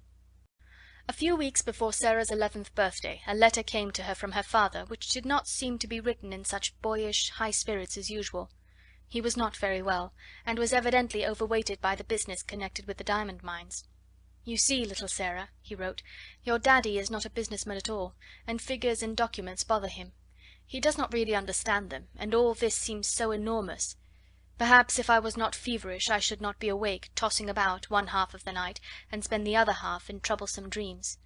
A few weeks before Sarah's 11th birthday a letter came to her from her father, which did not seem to be written in such boyish, high spirits as usual. He was not very well, and was evidently overweighted by the business connected with the diamond mines. "You see, little Sarah," he wrote, "your daddy is not a businessman at all, and figures and documents bother him. He does not really understand them, and all this seems so enormous. Perhaps if I was not feverish I should not be awake, tossing about one half of the night, and spend the other half in troublesome dreams.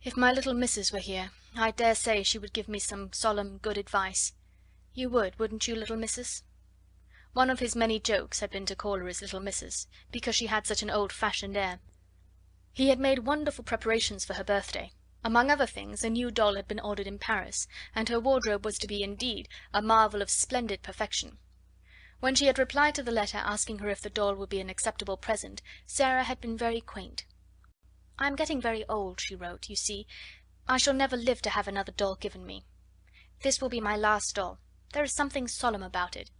If my little missus were here, I dare say she would give me some solemn good advice. You would, wouldn't you, little missus?" One of his many jokes had been to call her his little missus, because she had such an old-fashioned air. He had made wonderful preparations for her birthday. Among other things, a new doll had been ordered in Paris, and her wardrobe was to be indeed a marvel of splendid perfection. When she had replied to the letter asking her if the doll would be an acceptable present, Sarah had been very quaint. "I am getting very old," she wrote. "You see, I shall never live to have another doll given me. This will be my last doll. There is something solemn about it.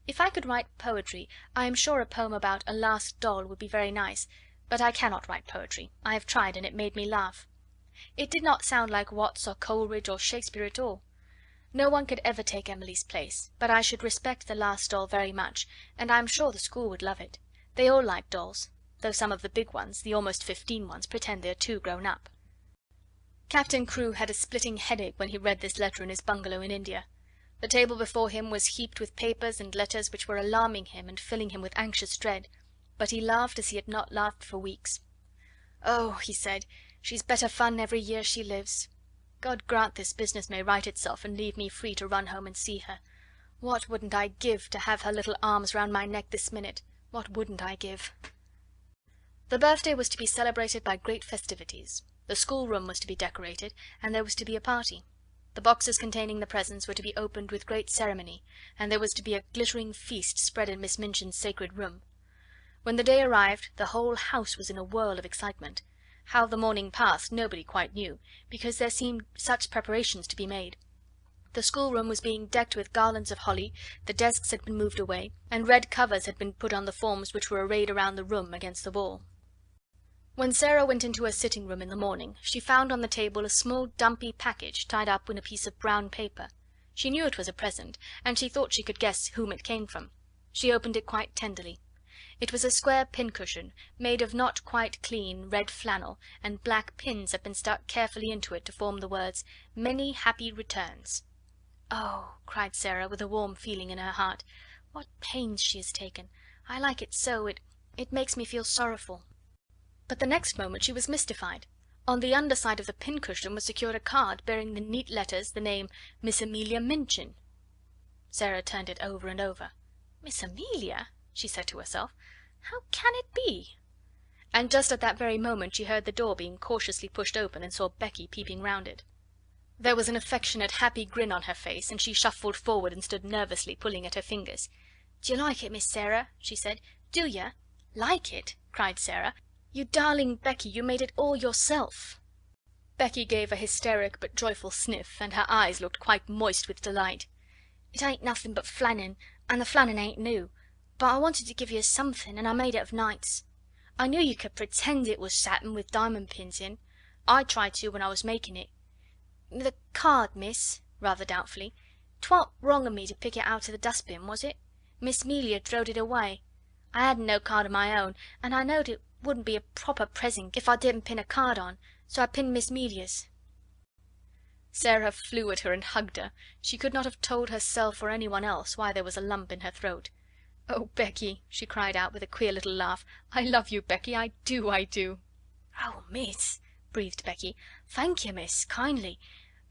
If I could write poetry, I am sure a poem about a last doll would be very nice, but I cannot write poetry. I have tried, and it made me laugh. It did not sound like Watts or Coleridge or Shakespeare at all. No one could ever take Emily's place, but I should respect the last doll very much, and I am sure the school would love it. They all like dolls, though some of the big ones, the almost 15 ones, pretend they are too grown up." Captain Crewe had a splitting headache when he read this letter in his bungalow in India. The table before him was heaped with papers and letters which were alarming him and filling him with anxious dread, but he laughed as he had not laughed for weeks. "Oh," he said, "she's better fun every year she lives. God grant this business may right itself and leave me free to run home and see her. What wouldn't I give to have her little arms round my neck this minute? What wouldn't I give?" The birthday was to be celebrated by great festivities. The schoolroom was to be decorated, and there was to be a party. The boxes containing the presents were to be opened with great ceremony, and there was to be a glittering feast spread in Miss Minchin's sacred room. When the day arrived, the whole house was in a whirl of excitement. How the morning passed nobody quite knew, because there seemed such preparations to be made. The schoolroom was being decked with garlands of holly, the desks had been moved away, and red covers had been put on the forms which were arrayed around the room against the wall. When Sarah went into her sitting room in the morning, she found on the table a small dumpy package tied up in a piece of brown paper. She knew it was a present, and she thought she could guess whom it came from. She opened it quite tenderly. It was a square pincushion, made of not quite clean red flannel, and black pins had been stuck carefully into it to form the words, "Many happy returns." "Oh," cried Sarah, with a warm feeling in her heart, "what pains she has taken! I like it so, it makes me feel sorrowful." But the next moment she was mystified. On the underside of the pincushion was secured a card bearing in neat letters the name Miss Amelia Minchin. Sarah turned it over and over. "Miss Amelia?" she said to herself. "How can it be?" And just at that very moment she heard the door being cautiously pushed open, and saw Becky peeping round it. There was an affectionate, happy grin on her face, and she shuffled forward and stood nervously pulling at her fingers. "Do you like it, Miss Sarah?" she said. "Do you?" "Like it?" cried Sarah. "You darling Becky, you made it all yourself." Becky gave a hysteric but joyful sniff, and her eyes looked quite moist with delight. "It ain't nothing but flannin, and the flannin ain't new, but I wanted to give you something, and I made it of nights. I knew you could pretend it was satin with diamond pins in. I tried to when I was making it. The card, miss," rather doubtfully, "'twa'n't wrong of me to pick it out of the dustbin, was it? Miss 'Melia throwed it away. I hadn't no card of my own, and I knowed it wouldn't be a proper present if I didn't pin a card on, so I pinned Miss 'Melia's." Sarah flew at her and hugged her. She could not have told herself or anyone else why there was a lump in her throat. "Oh, Becky," she cried out with a queer little laugh, "I love you, Becky, I do, I do." "Oh, miss," breathed Becky, "thank you, miss, kindly.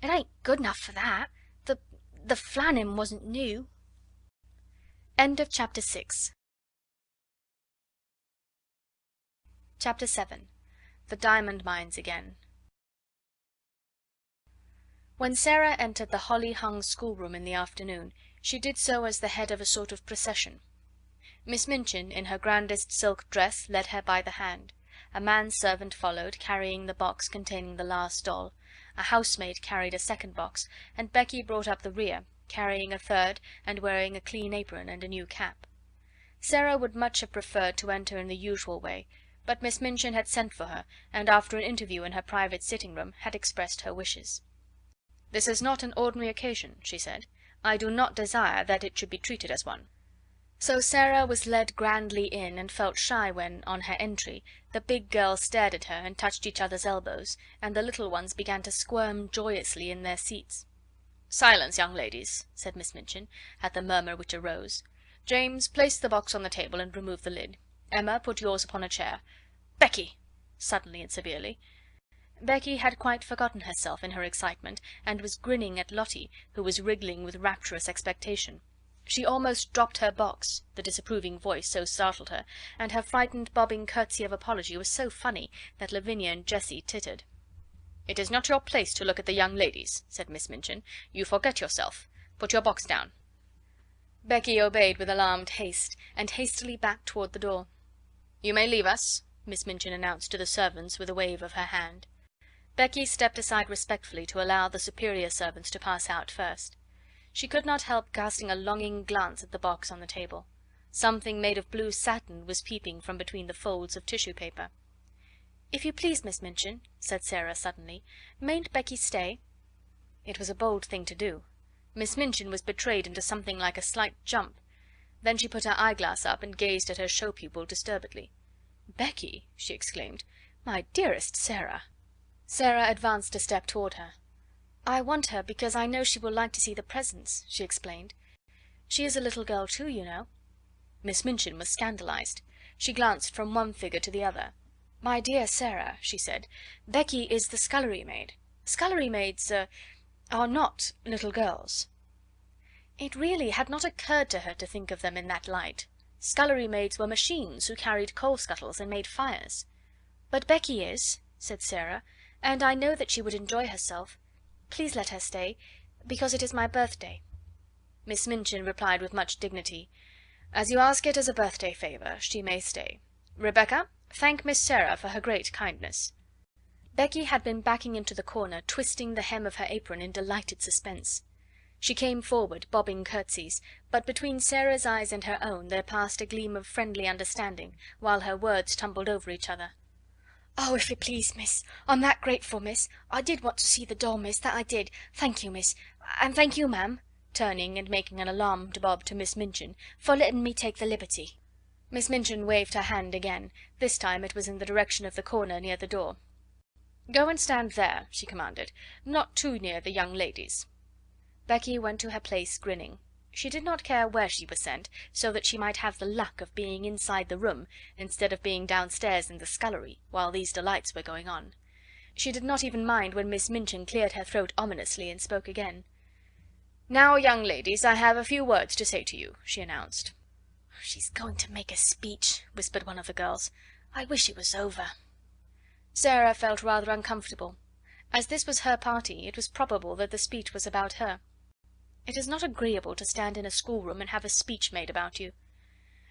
It ain't good enough for that. The flannin wasn't new." End of chapter 6. Chapter 7. The Diamond Mines Again. When Sarah entered the holly-hung schoolroom in the afternoon, she did so as the head of a sort of procession. Miss Minchin, in her grandest silk dress, led her by the hand. A man-servant followed, carrying the box containing the last doll. A housemaid carried a second box, and Becky brought up the rear, carrying a third, and wearing a clean apron and a new cap. Sarah would much have preferred to enter in the usual way, but Miss Minchin had sent for her, and after an interview in her private sitting-room had expressed her wishes. "This is not an ordinary occasion," she said. "I do not desire that it should be treated as one." So Sarah was led grandly in, and felt shy when, on her entry, the big girls stared at her and touched each other's elbows, and the little ones began to squirm joyously in their seats. "Silence, young ladies," said Miss Minchin, at the murmur which arose. "James, place the box on the table and remove the lid. Emma, put yours upon a chair. Becky!" suddenly and severely. Becky had quite forgotten herself in her excitement, and was grinning at Lottie, who was wriggling with rapturous expectation. She almost dropped her box, the disapproving voice so startled her, and her frightened bobbing curtsy of apology was so funny that Lavinia and Jessie tittered. "It is not your place to look at the young ladies," said Miss Minchin. "You forget yourself. Put your box down." Becky obeyed with alarmed haste, and hastily backed toward the door. "You may leave us," Miss Minchin announced to the servants with a wave of her hand. Becky stepped aside respectfully to allow the superior servants to pass out first. She could not help casting a longing glance at the box on the table. Something made of blue satin was peeping from between the folds of tissue paper. "If you please, Miss Minchin," said Sarah suddenly, "mayn't Becky stay?" It was a bold thing to do. Miss Minchin was betrayed into something like a slight jump. Then she put her eyeglass up and gazed at her show pupil disturbedly. "Becky!" she exclaimed. "My dearest Sarah!" Sarah advanced a step toward her. "I want her because I know she will like to see the presents," she explained. "She is a little girl too, you know." Miss Minchin was scandalized. She glanced from one figure to the other. "My dear Sarah," she said, "Becky is the scullery maid. Scullery maids are not little girls." It really had not occurred to her to think of them in that light. Scullery maids were machines who carried coal scuttles and made fires. "But Becky is," said Sarah, "and I know that she would enjoy herself. Please let her stay, because it is my birthday." Miss Minchin replied with much dignity, "As you ask it as a birthday favour, she may stay. Rebecca, thank Miss Sarah for her great kindness." Becky had been backing into the corner, twisting the hem of her apron in delighted suspense. She came forward, bobbing curtsies, but between Sarah's eyes and her own there passed a gleam of friendly understanding, while her words tumbled over each other. "Oh, if you please, miss, I'm that grateful, miss. I did want to see the doll, miss, that I did. Thank you, miss, and thank you, ma'am," turning and making an alarmed bob to Miss Minchin, "for letting me take the liberty." Miss Minchin waved her hand again. This time it was in the direction of the corner near the door. "Go and stand there," she commanded, "not too near the young ladies." Becky went to her place grinning. She did not care where she was sent, so that she might have the luck of being inside the room instead of being downstairs in the scullery while these delights were going on. She did not even mind when Miss Minchin cleared her throat ominously and spoke again. "Now, young ladies, I have a few words to say to you," she announced. "She's going to make a speech," whispered one of the girls. "I wish it was over." Sarah felt rather uncomfortable. As this was her party, it was probable that the speech was about her. It is not agreeable to stand in a schoolroom and have a speech made about you.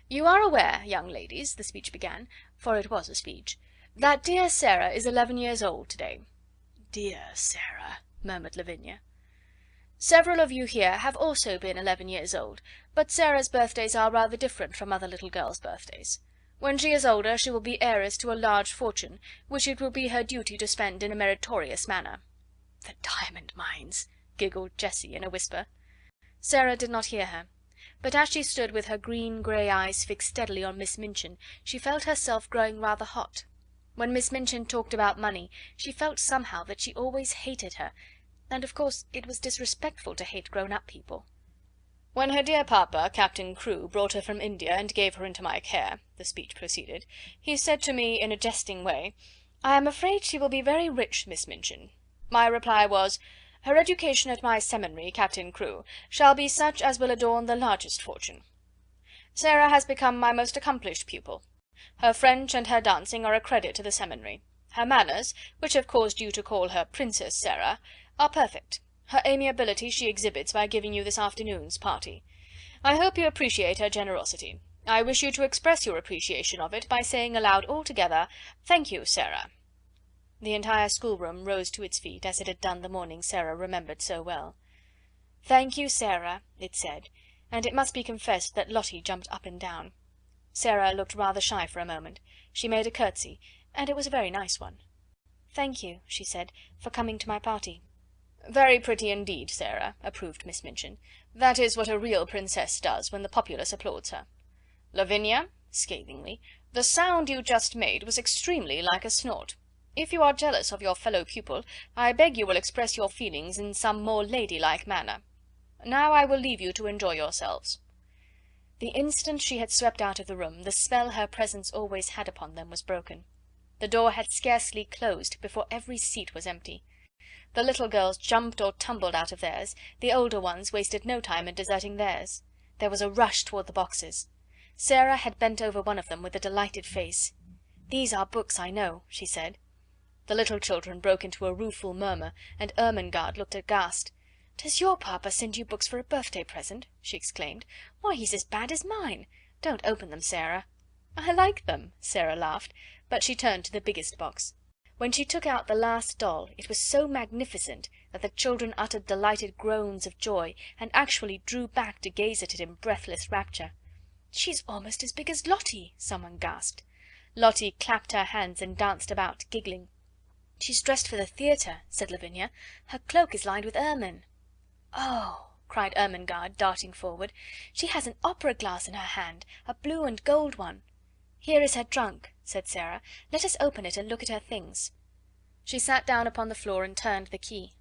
"You are aware, young ladies," the speech began, for it was a speech, "that dear Sarah is 11 years old today." "Dear Sarah," murmured Lavinia. "Several of you here have also been 11 years old, but Sarah's birthdays are rather different from other little girls' birthdays. When she is older she will be heiress to a large fortune, which it will be her duty to spend in a meritorious manner." "The diamond mines," giggled Jessie in a whisper. Sarah did not hear her, but as she stood with her green grey eyes fixed steadily on Miss Minchin, she felt herself growing rather hot. When Miss Minchin talked about money, she felt somehow that she always hated her, and of course it was disrespectful to hate grown-up people. "When her dear papa, Captain Crewe, brought her from India and gave her into my care," the speech proceeded, "he said to me in a jesting way, 'I am afraid she will be very rich, Miss Minchin.' My reply was, 'Her education at my seminary, Captain Crewe, shall be such as will adorn the largest fortune.' Sarah has become my most accomplished pupil. Her French and her dancing are a credit to the seminary. Her manners, which have caused you to call her Princess Sarah, are perfect. Her amiability she exhibits by giving you this afternoon's party. I hope you appreciate her generosity. I wish you to express your appreciation of it by saying aloud all together, 'Thank you, Sarah.'" The entire schoolroom rose to its feet, as it had done the morning Sarah remembered so well. "Thank you, Sarah," it said, and it must be confessed that Lottie jumped up and down. Sarah looked rather shy for a moment. She made a curtsy, and it was a very nice one. "Thank you," she said, "for coming to my party." "Very pretty indeed, Sarah," approved Miss Minchin. "That is what a real princess does when the populace applauds her. Lavinia," scathingly, "the sound you just made was extremely like a snort. If you are jealous of your fellow pupil, I beg you will express your feelings in some more ladylike manner. Now I will leave you to enjoy yourselves." The instant she had swept out of the room, the spell her presence always had upon them was broken. The door had scarcely closed before every seat was empty. The little girls jumped or tumbled out of theirs, the older ones wasted no time in deserting theirs. There was a rush toward the boxes. Sarah had bent over one of them with a delighted face. "These are books, I know," she said. The little children broke into a rueful murmur, and Ermengarde looked aghast. "Does your papa send you books for a birthday present?" she exclaimed. "Why, he's as bad as mine. Don't open them, Sarah." "I like them," Sarah laughed, but she turned to the biggest box. When she took out the last doll, it was so magnificent that the children uttered delighted groans of joy, and actually drew back to gaze at it in breathless rapture. "She's almost as big as Lottie," someone gasped. Lottie clapped her hands and danced about, giggling. "She's dressed for the theatre," said Lavinia. "Her cloak is lined with ermine." "Oh!" cried Ermengarde, darting forward. "She has an opera glass in her hand, a blue and gold one." "Here is her trunk," said Sarah. "Let us open it and look at her things." She sat down upon the floor and turned the key.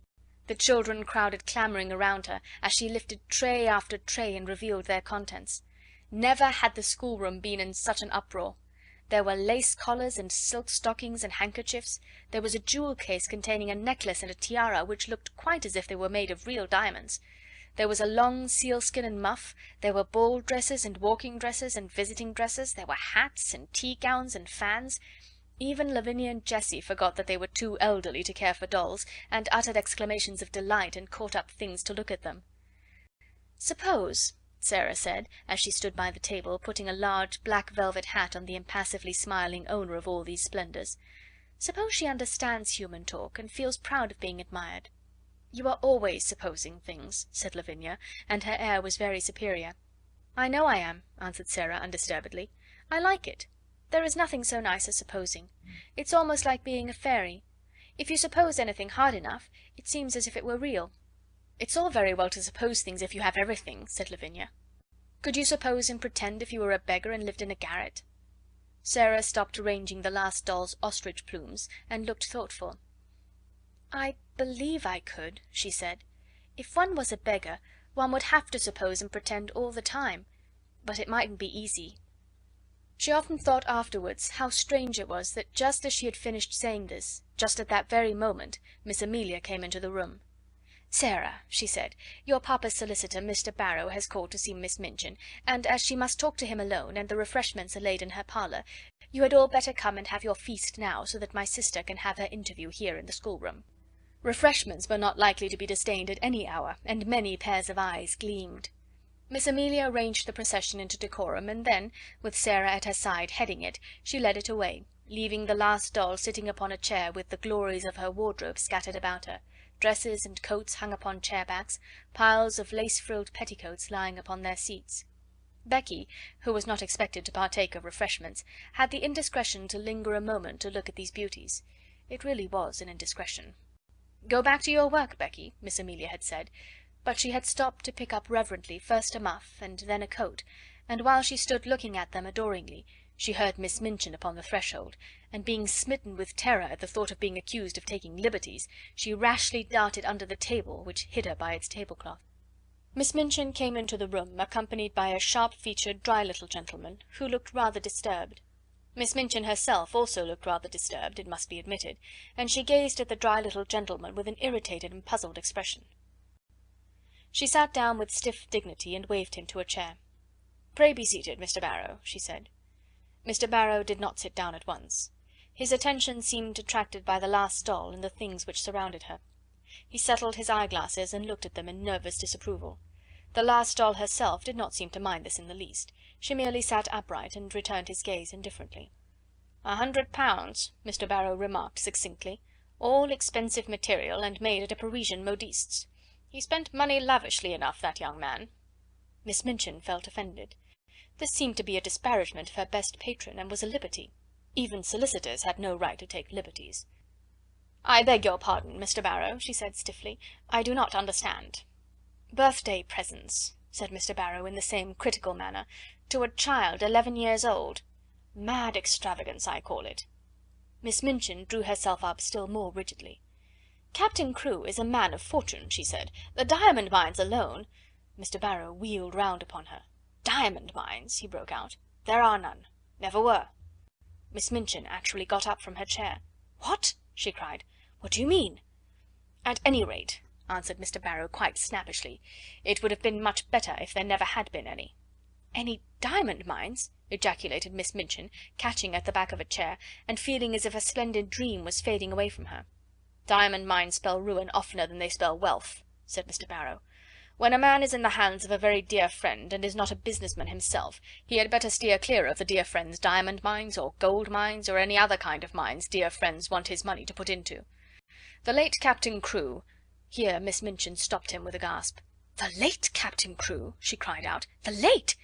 The children crowded clamouring around her as she lifted tray after tray and revealed their contents. Never had the schoolroom been in such an uproar. There were lace collars and silk stockings and handkerchiefs. There was a jewel case containing a necklace and a tiara which looked quite as if they were made of real diamonds. There was a long sealskin and muff, there were ball dresses and walking dresses and visiting dresses, there were hats and tea gowns and fans. Even Lavinia and Jessie forgot that they were too elderly to care for dolls, and uttered exclamations of delight and caught up things to look at them. "Suppose," Sarah said, as she stood by the table, putting a large black velvet hat on the impassively smiling owner of all these splendours, "suppose she understands human talk, and feels proud of being admired." "You are always supposing things," said Lavinia, and her air was very superior. "I know I am," answered Sarah undisturbedly. "I like it. There is nothing so nice as supposing. It's almost like being a fairy. If you suppose anything hard enough, it seems as if it were real." "It's all very well to suppose things if you have everything," said Lavinia. "Could you suppose and pretend if you were a beggar and lived in a garret?" Sarah stopped arranging the last doll's ostrich plumes, and looked thoughtful. "I believe I could," she said. "If one was a beggar, one would have to suppose and pretend all the time, but it mightn't be easy." She often thought afterwards how strange it was that just as she had finished saying this, just at that very moment, Miss Amelia came into the room. "Sarah," she said, "your papa's solicitor, Mr. Barrow, has called to see Miss Minchin, and as she must talk to him alone, and the refreshments are laid in her parlour, you had all better come and have your feast now, so that my sister can have her interview here in the schoolroom." Refreshments were not likely to be disdained at any hour, and many pairs of eyes gleamed. Miss Amelia arranged the procession into decorum, and then, with Sarah at her side heading it, she led it away, leaving the last doll sitting upon a chair with the glories of her wardrobe scattered about her, dresses and coats hung upon chair-backs, piles of lace-frilled petticoats lying upon their seats. Becky, who was not expected to partake of refreshments, had the indiscretion to linger a moment to look at these beauties. It really was an indiscretion. "Go back to your work, Becky," Miss Amelia had said, but she had stopped to pick up reverently first a muff and then a coat, and while she stood looking at them adoringly, she heard Miss Minchin upon the threshold, and being smitten with terror at the thought of being accused of taking liberties, she rashly darted under the table, which hid her by its tablecloth. Miss Minchin came into the room, accompanied by a sharp-featured, dry little gentleman, who looked rather disturbed. Miss Minchin herself also looked rather disturbed, it must be admitted, and she gazed at the dry little gentleman with an irritated and puzzled expression. She sat down with stiff dignity and waved him to a chair. "Pray be seated, Mr. Barrow," she said. Mr. Barrow did not sit down at once. His attention seemed attracted by the last stall and the things which surrounded her. He settled his eyeglasses and looked at them in nervous disapproval. The last doll herself did not seem to mind this in the least. She merely sat upright and returned his gaze indifferently. £100, Mr. Barrow remarked succinctly. All expensive material, and made at a Parisian modiste's. He spent money lavishly enough, that young man." Miss Minchin felt offended. This seemed to be a disparagement of her best patron, and was a liberty. Even solicitors had no right to take liberties. "I beg your pardon, Mr. Barrow," she said stiffly. "I do not understand." "Birthday presents," said Mr. Barrow in the same critical manner, "to a child 11 years old. Mad extravagance, I call it." Miss Minchin drew herself up still more rigidly. "Captain Crewe is a man of fortune," she said. "The diamond mines alone—" Mr. Barrow wheeled round upon her. "Diamond mines!" he broke out. "There are none. Never were." Miss Minchin actually got up from her chair. "What?" she cried. "What do you mean?" "At any rate," answered Mr. Barrow quite snappishly, "it would have been much better if there never had been any." "Any diamond mines?" ejaculated Miss Minchin, catching at the back of a chair, and feeling as if a splendid dream was fading away from her. "Diamond mines spell ruin oftener than they spell wealth," said Mr. Barrow. "When a man is in the hands of a very dear friend, and is not a businessman himself, he had better steer clear of the dear friend's diamond mines, or gold mines, or any other kind of mines dear friends want his money to put into. The late Captain Crewe—" Here Miss Minchin stopped him with a gasp. "The late Captain Crewe!" she cried out. "The late!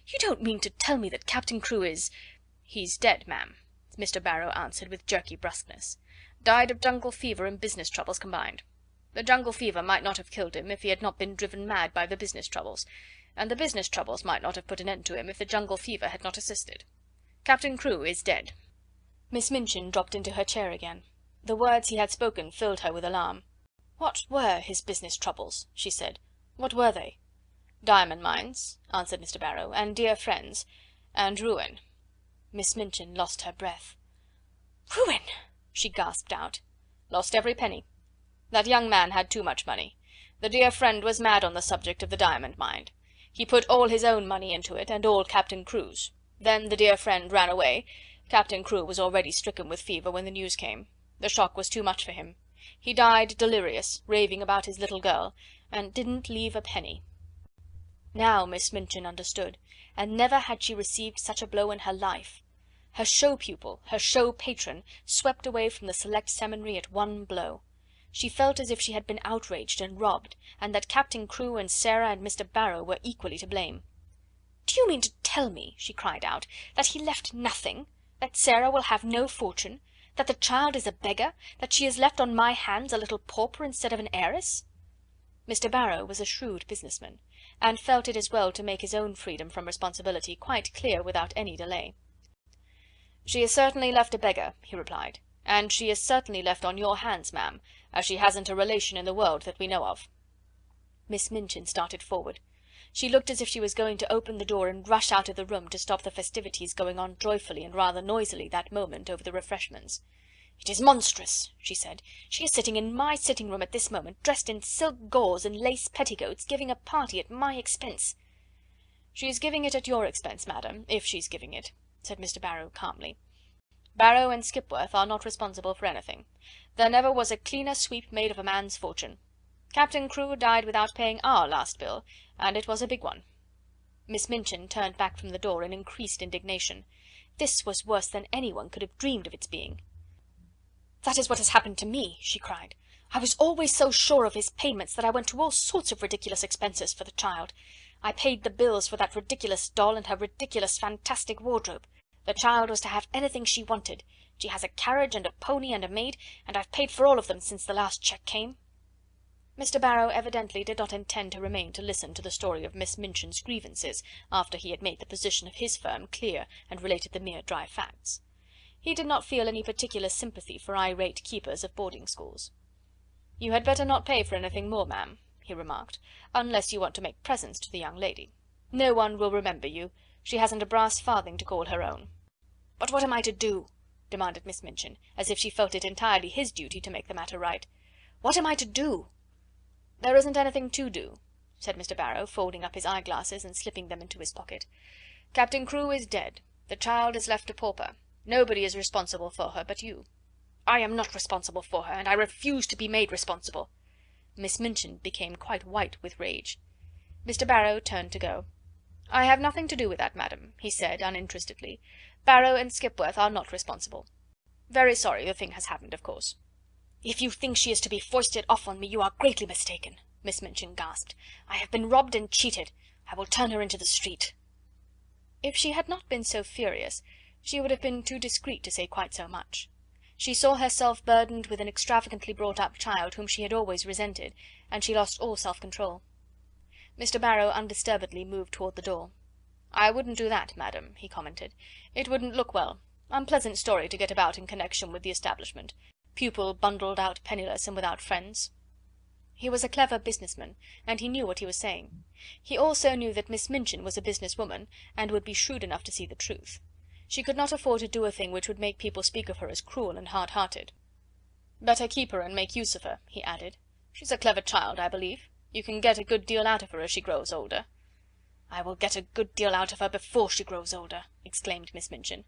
You don't mean to tell me that Captain Crewe is—" "He's dead, ma'am," Mr. Barrow answered with jerky brusqueness. "Died of jungle fever and business troubles combined. The jungle fever might not have killed him if he had not been driven mad by the business troubles, and the business troubles might not have put an end to him if the jungle fever had not assisted. Captain Crewe is dead." Miss Minchin dropped into her chair again. The words he had spoken filled her with alarm. "What were his business troubles?" she said. "What were they?" "Diamond mines," answered Mr. Barrow, "and dear friends, and ruin." Miss Minchin lost her breath. "Ruin!" she gasped out. "Lost every penny. That young man had too much money. The dear friend was mad on the subject of the diamond mine. He put all his own money into it, and all Captain Crewe's. Then the dear friend ran away. Captain Crewe was already stricken with fever when the news came. The shock was too much for him. He died delirious, raving about his little girl, and didn't leave a penny." Now Miss Minchin understood, and never had she received such a blow in her life. Her show pupil, her show patron, swept away from the select seminary at one blow. She felt as if she had been outraged and robbed, and that Captain Crewe and Sarah and Mr. Barrow were equally to blame. "Do you mean to tell me," she cried out, "that he left nothing? That Sarah will have no fortune? That the child is a beggar? That she is left on my hands a little pauper instead of an heiress?" Mr. Barrow was a shrewd businessman, and felt it as well to make his own freedom from responsibility quite clear without any delay. "She is certainly left a beggar," he replied, "and she is certainly left on your hands, ma'am, as she hasn't a relation in the world that we know of." Miss Minchin started forward. She looked as if she was going to open the door and rush out of the room to stop the festivities going on joyfully and rather noisily that moment over the refreshments. "It is monstrous," she said. "She is sitting in my sitting room at this moment, dressed in silk gauze and lace petticoats, giving a party at my expense." "She is giving it at your expense, madam, if she's giving it," said Mr. Barrow calmly. "Barrow and Skipworth are not responsible for anything. There never was a cleaner sweep made of a man's fortune. Captain Crewe died without paying our last bill, and it was a big one." Miss Minchin turned back from the door in increased indignation. This was worse than anyone could have dreamed of its being. "That is what has happened to me," she cried. "I was always so sure of his payments that I went to all sorts of ridiculous expenses for the child. I paid the bills for that ridiculous doll and her ridiculous fantastic wardrobe. The child was to have anything she wanted. She has a carriage and a pony and a maid, and I've paid for all of them since the last cheque came." Mr. Barrow evidently did not intend to remain to listen to the story of Miss Minchin's grievances after he had made the position of his firm clear and related the mere dry facts. He did not feel any particular sympathy for irate keepers of boarding schools. "You had better not pay for anything more, ma'am," he remarked, "unless you want to make presents to the young lady. No one will remember you. She hasn't a brass farthing to call her own." "But what am I to do?" demanded Miss Minchin, as if she felt it entirely his duty to make the matter right. "What am I to do?" "There isn't anything to do," said Mr. Barrow, folding up his eyeglasses and slipping them into his pocket. "Captain Crewe is dead. The child is left a pauper. Nobody is responsible for her but you." "I am not responsible for her, and I refuse to be made responsible." Miss Minchin became quite white with rage. Mr. Barrow turned to go. "I have nothing to do with that, madam," he said uninterestedly. "Barrow and Skipworth are not responsible. Very sorry the thing has happened, of course." "If you think she is to be foisted off on me, you are greatly mistaken," Miss Minchin gasped. "I have been robbed and cheated. I will turn her into the street." If she had not been so furious, she would have been too discreet to say quite so much. She saw herself burdened with an extravagantly brought up child whom she had always resented, and she lost all self-control. Mr. Barrow undisturbedly moved toward the door. "I wouldn't do that, madam," he commented. "It wouldn't look well. Unpleasant story to get about in connection with the establishment. Pupil bundled out penniless and without friends." He was a clever businessman, and he knew what he was saying. He also knew that Miss Minchin was a business woman, and would be shrewd enough to see the truth. She could not afford to do a thing which would make people speak of her as cruel and hard-hearted. "Better keep her and make use of her," he added. "She's a clever child, I believe. You can get a good deal out of her as she grows older." "I will get a good deal out of her before she grows older," exclaimed Miss Minchin.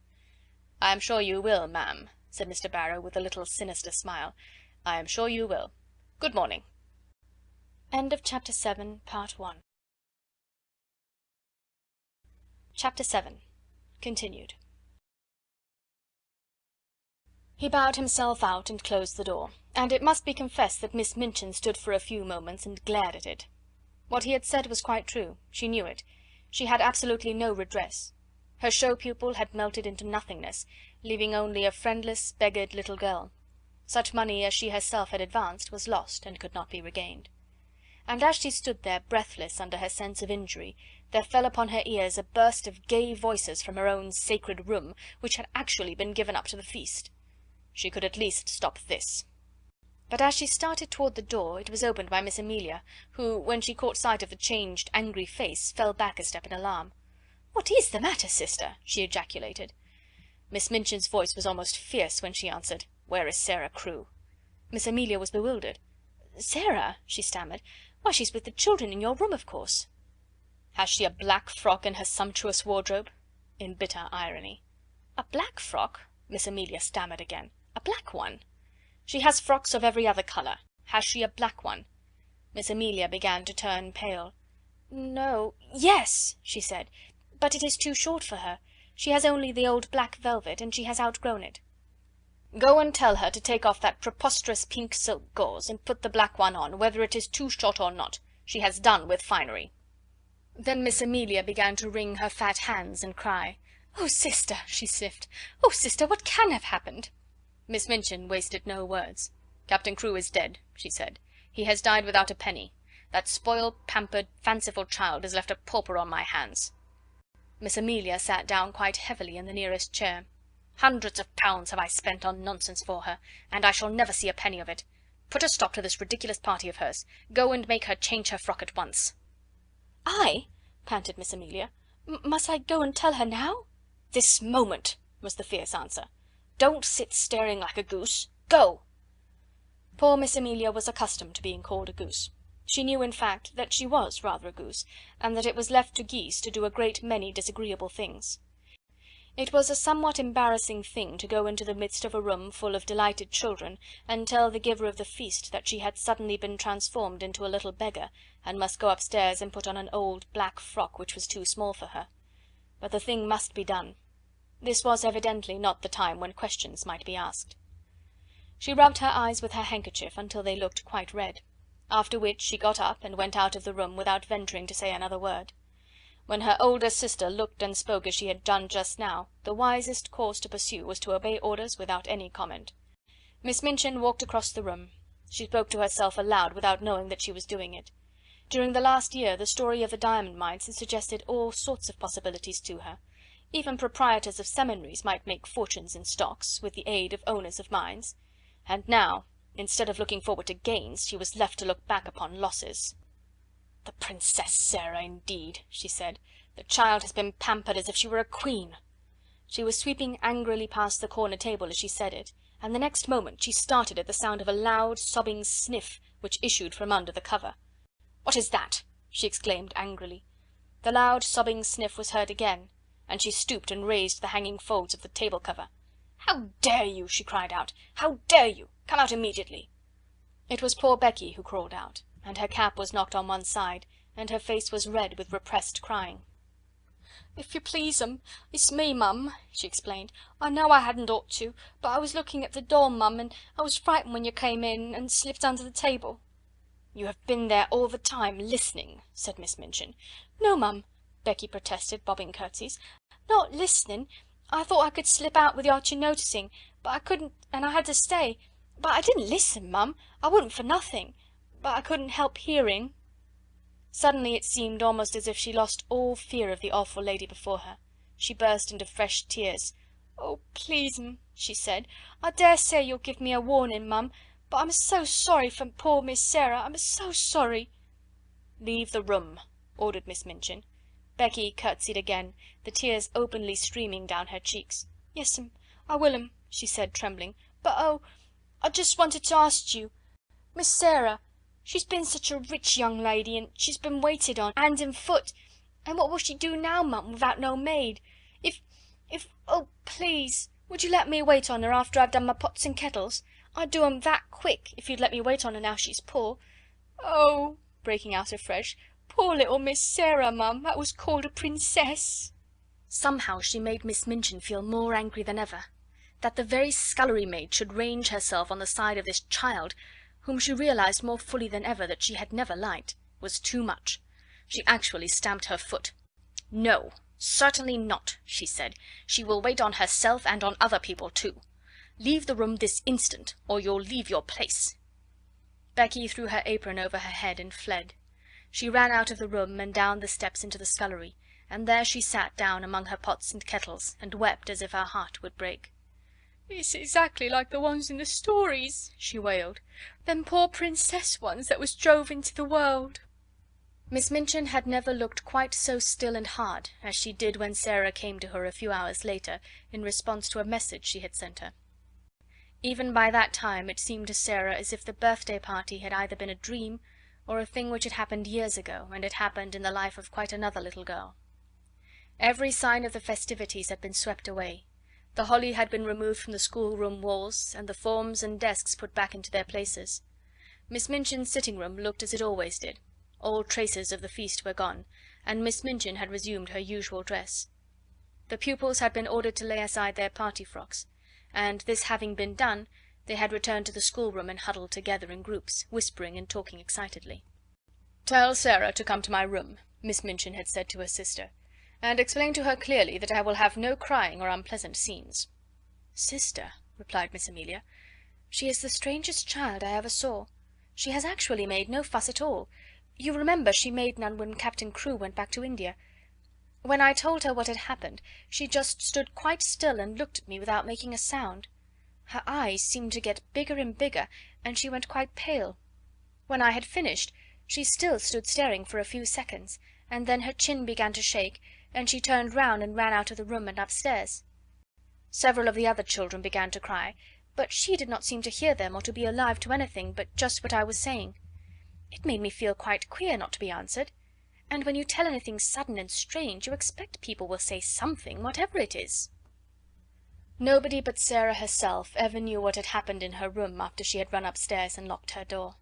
"I am sure you will, ma'am," said Mr. Barrow with a little sinister smile. "I am sure you will. Good morning." Chapter 7. Chapter 7. Continued. He bowed himself out and closed the door, and it must be confessed that Miss Minchin stood for a few moments and glared at it. What he had said was quite true. She knew it. She had absolutely no redress. Her show pupil had melted into nothingness, leaving only a friendless, beggared little girl. Such money as she herself had advanced was lost and could not be regained. And as she stood there breathless under her sense of injury, there fell upon her ears a burst of gay voices from her own sacred room, which had actually been given up to the feast. She could at least stop this. But as she started toward the door, it was opened by Miss Amelia, who, when she caught sight of the changed, angry face, fell back a step in alarm. "What is the matter, sister?" she ejaculated. Miss Minchin's voice was almost fierce when she answered, "Where is Sarah Crewe?" Miss Amelia was bewildered. "Sarah?" she stammered. "Why, she's with the children in your room, of course." "Has she a black frock in her sumptuous wardrobe?" in bitter irony. "A black frock?" Miss Amelia stammered again. "A black one?" "She has frocks of every other colour. Has she a black one?" Miss Amelia began to turn pale. "No, yes," she said, "but it is too short for her. She has only the old black velvet, and she has outgrown it." "Go and tell her to take off that preposterous pink silk gauze, and put the black one on, whether it is too short or not. She has done with finery." Then Miss Amelia began to wring her fat hands and cry. "Oh, sister!" she sniffed. "Oh, sister, what can have happened?" Miss Minchin wasted no words. "Captain Crewe is dead," she said. "He has died without a penny. That spoiled, pampered, fanciful child is left a pauper on my hands." Miss Amelia sat down quite heavily in the nearest chair. "Hundreds of pounds have I spent on nonsense for her, and I shall never see a penny of it. Put a stop to this ridiculous party of hers. Go and make her change her frock at once." "I?" panted Miss Amelia. "Must I go and tell her now?" "This moment," was the fierce answer. "Don't sit staring like a goose. Go!" Poor Miss Amelia was accustomed to being called a goose. She knew, in fact, that she was rather a goose, and that it was left to geese to do a great many disagreeable things. It was a somewhat embarrassing thing to go into the midst of a room full of delighted children and tell the giver of the feast that she had suddenly been transformed into a little beggar, and must go upstairs and put on an old black frock which was too small for her. But the thing must be done. This was evidently not the time when questions might be asked. She rubbed her eyes with her handkerchief until they looked quite red, after which she got up and went out of the room without venturing to say another word. When her older sister looked and spoke as she had done just now, the wisest course to pursue was to obey orders without any comment. Miss Minchin walked across the room. She spoke to herself aloud without knowing that she was doing it. During the last year the story of the diamond mines had suggested all sorts of possibilities to her. Even proprietors of seminaries might make fortunes in stocks, with the aid of owners of mines. And now, instead of looking forward to gains, she was left to look back upon losses. "The Princess Sarah, indeed," she said. "The child has been pampered as if she were a queen." She was sweeping angrily past the corner table as she said it, and the next moment she started at the sound of a loud, sobbing sniff which issued from under the cover. "What is that?" she exclaimed angrily. The loud sobbing sniff was heard again, and she stooped and raised the hanging folds of the table cover. "How dare you?" she cried out. "How dare you? Come out immediately!" It was poor Becky who crawled out, and her cap was knocked on one side, and her face was red with repressed crying. "If you please, it's me, mum," she explained. "I know I hadn't ought to, but I was looking at the door, mum, and I was frightened when you came in, and slipped under the table." "You have been there all the time, listening," said Miss Minchin. "No, mum," Becky protested, bobbing curtsies. "Not listening. I thought I could slip out without you noticing, but I couldn't, and I had to stay. But I didn't listen, mum, I wouldn't for nothing, but I couldn't help hearing." Suddenly it seemed almost as if she lost all fear of the awful lady before her. She burst into fresh tears. "Oh, please, she said, "I dare say you'll give me a warning, mum, but I'm so sorry for poor Miss Sarah, I'm so sorry." "Leave the room," ordered Miss Minchin. Becky curtsied again, the tears openly streaming down her cheeks. "Yes, I will, she said, trembling. "But oh, I just wanted to ask you, Miss Sarah, she's been such a rich young lady, and she's been waited on, hand and foot, and what will she do now, mum, without no maid? If oh, please, would you let me wait on her after I've done my pots and kettles? I'd do 'em that quick, if you'd let me wait on her now she's poor. Oh," breaking out afresh, "poor little Miss Sarah, mum, that was called a princess." Somehow she made Miss Minchin feel more angry than ever. That the very scullery maid should range herself on the side of this child, whom she realised more fully than ever that she had never liked, was too much. She actually stamped her foot. "No, certainly not," she said. "She will wait on herself and on other people too. Leave the room this instant, or you'll leave your place." Becky threw her apron over her head and fled. She ran out of the room and down the steps into the scullery, and there she sat down among her pots and kettles, and wept as if her heart would break. "It's exactly like the ones in the stories," she wailed. "Them poor princess ones that was drove into the world." Miss Minchin had never looked quite so still and hard as she did when Sarah came to her a few hours later in response to a message she had sent her. Even by that time it seemed to Sarah as if the birthday party had either been a dream or a thing which had happened years ago, and had happened in the life of quite another little girl. Every sign of the festivities had been swept away. The holly had been removed from the schoolroom walls, and the forms and desks put back into their places. Miss Minchin's sitting room looked as it always did. All traces of the feast were gone, and Miss Minchin had resumed her usual dress. The pupils had been ordered to lay aside their party frocks, and this having been done, they had returned to the schoolroom and huddled together in groups, whispering and talking excitedly. "Tell Sarah to come to my room," Miss Minchin had said to her sister, "and explain to her clearly that I will have no crying or unpleasant scenes." "Sister," replied Miss Amelia, "she is the strangest child I ever saw. She has actually made no fuss at all. You remember she made none when Captain Crewe went back to India. When I told her what had happened, she just stood quite still and looked at me without making a sound. Her eyes seemed to get bigger and bigger, and she went quite pale. When I had finished, she still stood staring for a few seconds, and then her chin began to shake, and she turned round and ran out of the room and upstairs. Several of the other children began to cry, but she did not seem to hear them or to be alive to anything but just what I was saying. It made me feel quite queer not to be answered, and when you tell anything sudden and strange, you expect people will say something, whatever it is." Nobody but Sarah herself ever knew what had happened in her room after she had run upstairs and locked her door.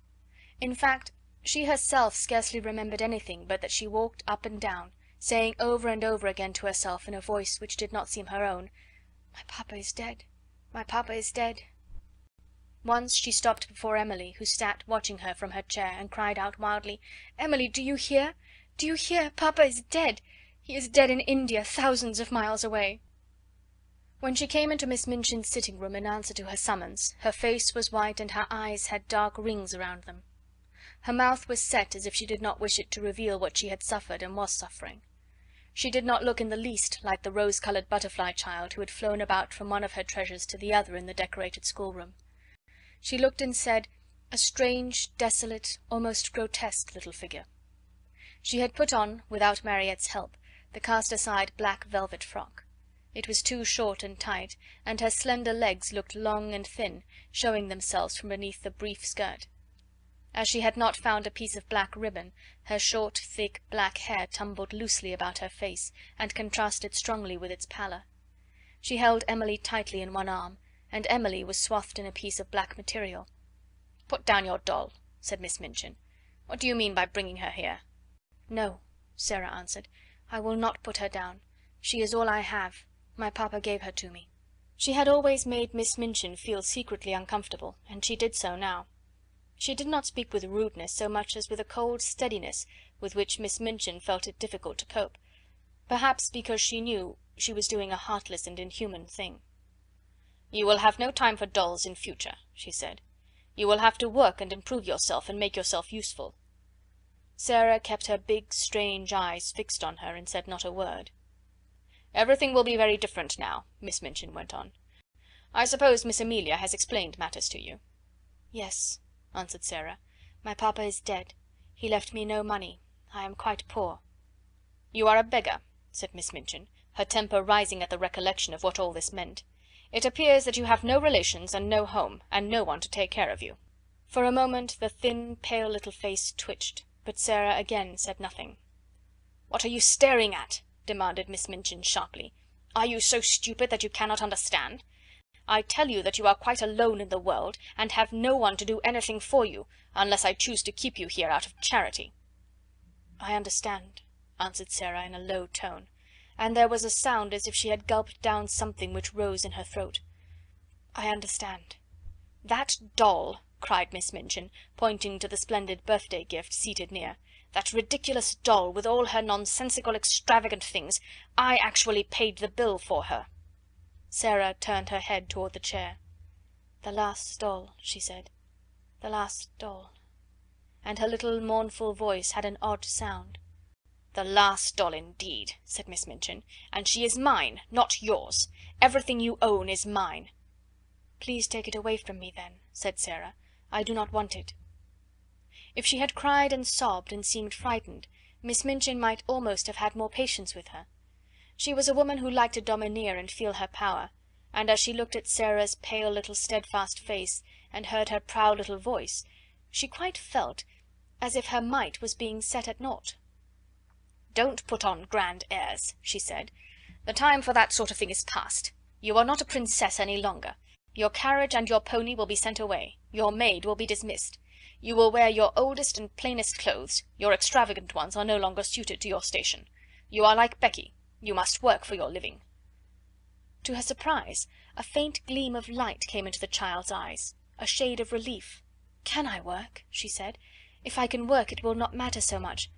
In fact, she herself scarcely remembered anything but that she walked up and down, saying over and over again to herself in a voice which did not seem her own, "My papa is dead, my papa is dead." Once she stopped before Emily, who sat watching her from her chair, and cried out wildly, "Emily, do you hear? Do you hear? Papa is dead. He is dead in India, thousands of miles away." When she came into Miss Minchin's sitting room in answer to her summons, her face was white and her eyes had dark rings around them. Her mouth was set as if she did not wish it to reveal what she had suffered and was suffering. She did not look in the least like the rose-coloured butterfly child who had flown about from one of her treasures to the other in the decorated schoolroom. She looked and said, a strange, desolate, almost grotesque little figure. She had put on, without Mariette's help, the cast-aside black velvet frock. It was too short and tight, and her slender legs looked long and thin, showing themselves from beneath the brief skirt. As she had not found a piece of black ribbon, her short, thick, black hair tumbled loosely about her face, and contrasted strongly with its pallor. She held Emily tightly in one arm, and Emily was swathed in a piece of black material. "Put down your doll," said Miss Minchin. "What do you mean by bringing her here?" "No," Sarah answered, "I will not put her down. She is all I have. My papa gave her to me." She had always made Miss Minchin feel secretly uncomfortable, and she did so now. She did not speak with rudeness so much as with a cold steadiness with which Miss Minchin felt it difficult to cope, perhaps because she knew she was doing a heartless and inhuman thing. "You will have no time for dolls in future," she said. "You will have to work and improve yourself and make yourself useful." Sarah kept her big, strange eyes fixed on her and said not a word. "Everything will be very different now," Miss Minchin went on. "I suppose Miss Amelia has explained matters to you?" "Yes," answered Sarah. "My papa is dead. He left me no money. I am quite poor." "You are a beggar," said Miss Minchin, her temper rising at the recollection of what all this meant. "It appears that you have no relations and no home, and no one to take care of you." For a moment the thin, pale little face twitched, but Sarah again said nothing. "What are you staring at?" demanded Miss Minchin sharply. "Are you so stupid that you cannot understand? I tell you that you are quite alone in the world, and have no one to do anything for you, unless I choose to keep you here out of charity." "I understand," answered Sarah in a low tone, and there was a sound as if she had gulped down something which rose in her throat. "I understand." "That doll," cried Miss Minchin, pointing to the splendid birthday gift seated near, "that ridiculous doll, with all her nonsensical, extravagant things, I actually paid the bill for her." Sarah turned her head toward the chair. "The last doll," she said. "The last doll." And her little mournful voice had an odd sound. "The last doll, indeed," said Miss Minchin, "and she is mine, not yours. Everything you own is mine." "Please take it away from me, then," said Sarah. "I do not want it." If she had cried and sobbed and seemed frightened, Miss Minchin might almost have had more patience with her. She was a woman who liked to domineer and feel her power, and as she looked at Sarah's pale little steadfast face and heard her proud little voice, she quite felt as if her might was being set at naught. "Don't put on grand airs," she said. "The time for that sort of thing is past. You are not a princess any longer. Your carriage and your pony will be sent away. Your maid will be dismissed. You will wear your oldest and plainest clothes. Your extravagant ones are no longer suited to your station. You are like Becky. You must work for your living." To her surprise, a faint gleam of light came into the child's eyes, a shade of relief. "Can I work?" she said. "If I can work it will not matter so much.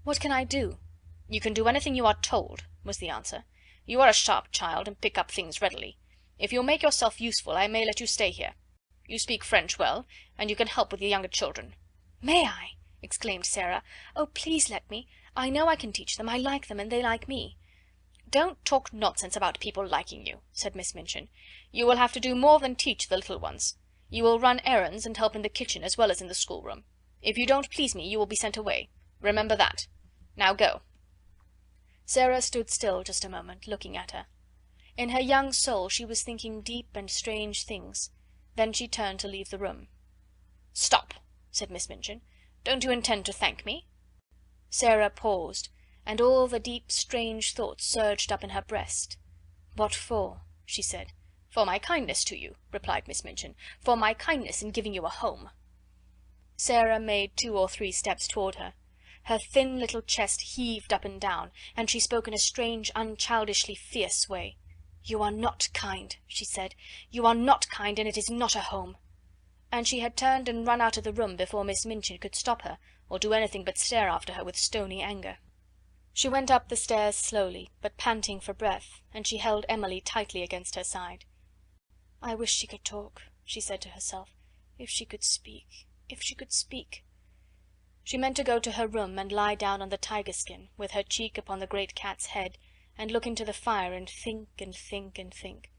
What can I do?" "You can do anything you are told," was the answer. "You are a sharp child, and pick up things readily. If you'll make yourself useful I may let you stay here. You speak French well, and you can help with the younger children." "May I?" exclaimed Sarah. "Oh, please let me. I know I can teach them. I like them, and they like me." "Don't talk nonsense about people liking you," said Miss Minchin. "You will have to do more than teach the little ones. You will run errands and help in the kitchen as well as in the schoolroom. If you don't please me you will be sent away. Remember that. Now go." Sarah stood still just a moment, looking at her. In her young soul she was thinking deep and strange things. Then she turned to leave the room. "Stop," said Miss Minchin. "Don't you intend to thank me?" Sarah paused, and all the deep strange thoughts surged up in her breast. "What for?" she said. "For my kindness to you," replied Miss Minchin. "For my kindness in giving you a home." Sarah made 2 or 3 steps toward her. Her thin little chest heaved up and down, and she spoke in a strange, unchildishly fierce way. "You are not kind," she said. "You are not kind, and it is not a home." And she had turned and run out of the room before Miss Minchin could stop her, or do anything but stare after her with stony anger. She went up the stairs slowly, but panting for breath, and she held Emily tightly against her side. "I wish she could talk," she said to herself. "If she could speak, if she could speak." She meant to go to her room and lie down on the tiger skin, with her cheek upon the great cat's head, and look into the fire and think and think and think.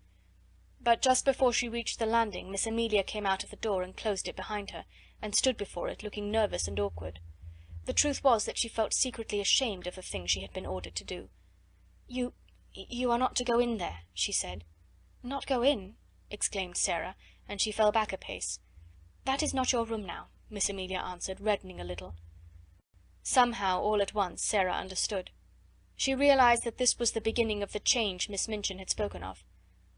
But just before she reached the landing Miss Amelia came out of the door and closed it behind her, and stood before it looking nervous and awkward. The truth was that she felt secretly ashamed of the thing she had been ordered to do. You are not to go in there," she said. "Not go in?" exclaimed Sarah, and she fell back a pace. "That is not your room now. Miss Amelia answered, reddening a little. Somehow, all at once, Sarah understood. She realized that this was the beginning of the change Miss Minchin had spoken of.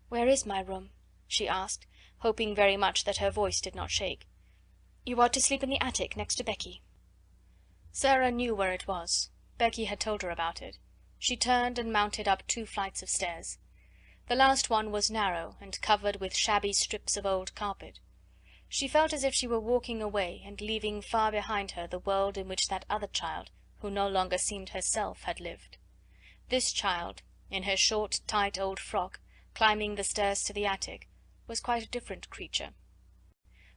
"Where is my room?" she asked, hoping very much that her voice did not shake. "You are to sleep in the attic, next to Becky." Sarah knew where it was. Becky had told her about it. She turned and mounted up 2 flights of stairs. The last one was narrow, and covered with shabby strips of old carpet. She felt as if she were walking away, and leaving far behind her the world in which that other child, who no longer seemed herself, had lived. This child, in her short, tight old frock, climbing the stairs to the attic, was quite a different creature.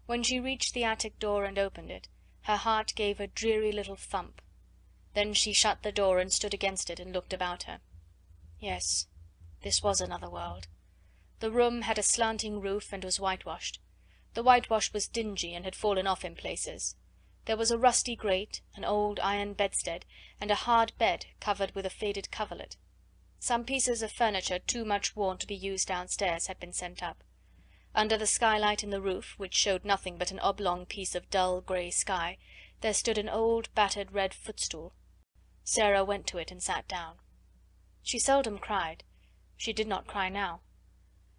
When she reached the attic door and opened it, her heart gave a dreary little thump. Then she shut the door and stood against it and looked about her. Yes, this was another world. The room had a slanting roof and was whitewashed. The whitewash was dingy and had fallen off in places. There was a rusty grate, an old iron bedstead, and a hard bed covered with a faded coverlet. Some pieces of furniture too much worn to be used downstairs had been sent up. Under the skylight in the roof, which showed nothing but an oblong piece of dull grey sky, there stood an old battered red footstool. Sarah went to it and sat down. She seldom cried. She did not cry now.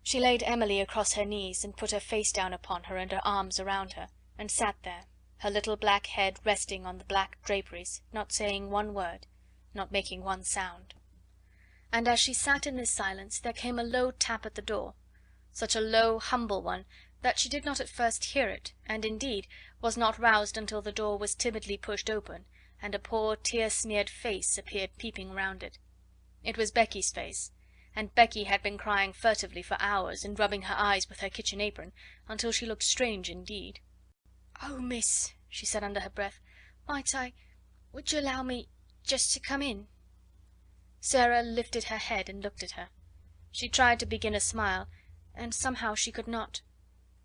She laid Emily across her knees, and put her face down upon her and her arms around her, and sat there, her little black head resting on the black draperies, not saying one word, not making one sound. And as she sat in this silence there came a low tap at the door, such a low, humble one that she did not at first hear it, and indeed was not roused until the door was timidly pushed open, and a poor tear-smeared face appeared peeping round it. It was Becky's face, and Becky had been crying furtively for hours, and rubbing her eyes with her kitchen apron, until she looked strange indeed. "Oh, miss," she said under her breath, would you allow me just to come in?" Sarah lifted her head and looked at her. She tried to begin a smile, and somehow she could not.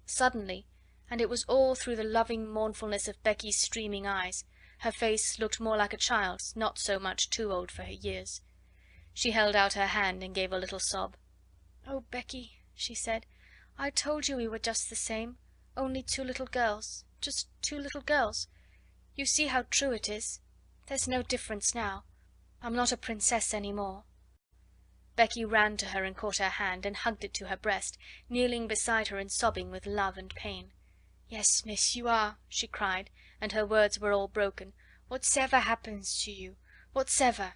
Suddenly, and it was all through the loving mournfulness of Becky's streaming eyes, her face looked more like a child's, not so much too old for her years. She held out her hand and gave a little sob. "Oh, Becky," she said, "I told you we were just the same, only 2 little girls, just 2 little girls. You see how true it is. There's no difference now. I'm not a princess any more." Becky ran to her and caught her hand, and hugged it to her breast, kneeling beside her and sobbing with love and pain. "Yes, miss, you are," she cried, and her words were all broken. "Whatever happens to you, whatever,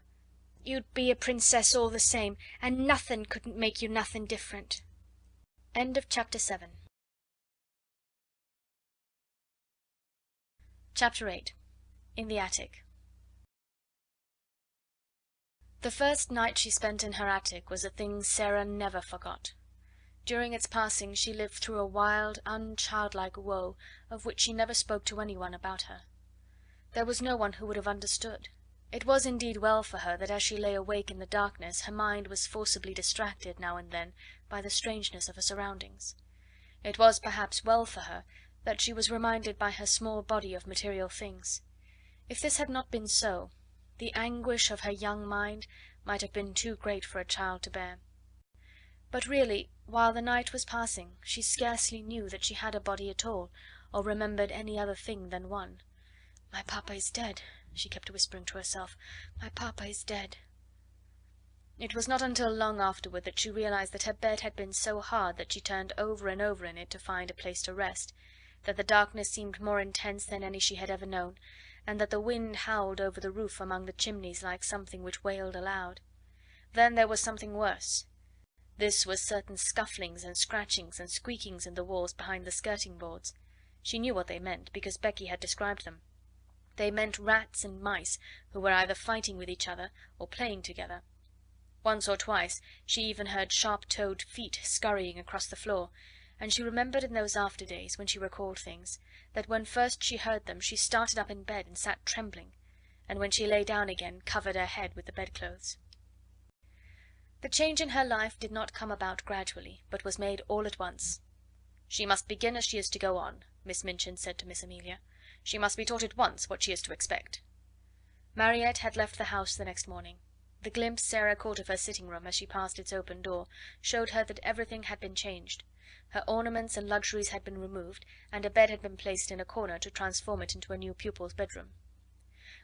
you'd be a princess all the same, and nothin' couldn't make you nothin' different." End of chapter 7. Chapter 8. In the Attic. The first night she spent in her attic was a thing Sarah never forgot. During its passing she lived through a wild, unchildlike woe, of which she never spoke to anyone about her. There was no one who would have understood. It was indeed well for her that as she lay awake in the darkness her mind was forcibly distracted now and then by the strangeness of her surroundings. It was perhaps well for her that she was reminded by her small body of material things. If this had not been so, the anguish of her young mind might have been too great for a child to bear. But really, while the night was passing, she scarcely knew that she had a body at all, or remembered any other thing than one. "My papa is dead," she kept whispering to herself. "My papa is dead." It was not until long afterward that she realized that her bed had been so hard that she turned over and over in it to find a place to rest, that the darkness seemed more intense than any she had ever known, and that the wind howled over the roof among the chimneys like something which wailed aloud. Then there was something worse. This was certain scufflings and scratchings and squeakings in the walls behind the skirting boards. She knew what they meant, because Becky had described them. They meant rats and mice who were either fighting with each other or playing together. Once or twice she even heard sharp-toed feet scurrying across the floor, and she remembered in those after days, when she recalled things, that when first she heard them she started up in bed and sat trembling, and when she lay down again covered her head with the bedclothes. The change in her life did not come about gradually, but was made all at once. "She must begin as she is to go on," Miss Minchin said to Miss Amelia. "She must be taught at once what she is to expect." Mariette had left the house the next morning. The glimpse Sarah caught of her sitting room as she passed its open door showed her that everything had been changed. Her ornaments and luxuries had been removed, and a bed had been placed in a corner to transform it into a new pupil's bedroom.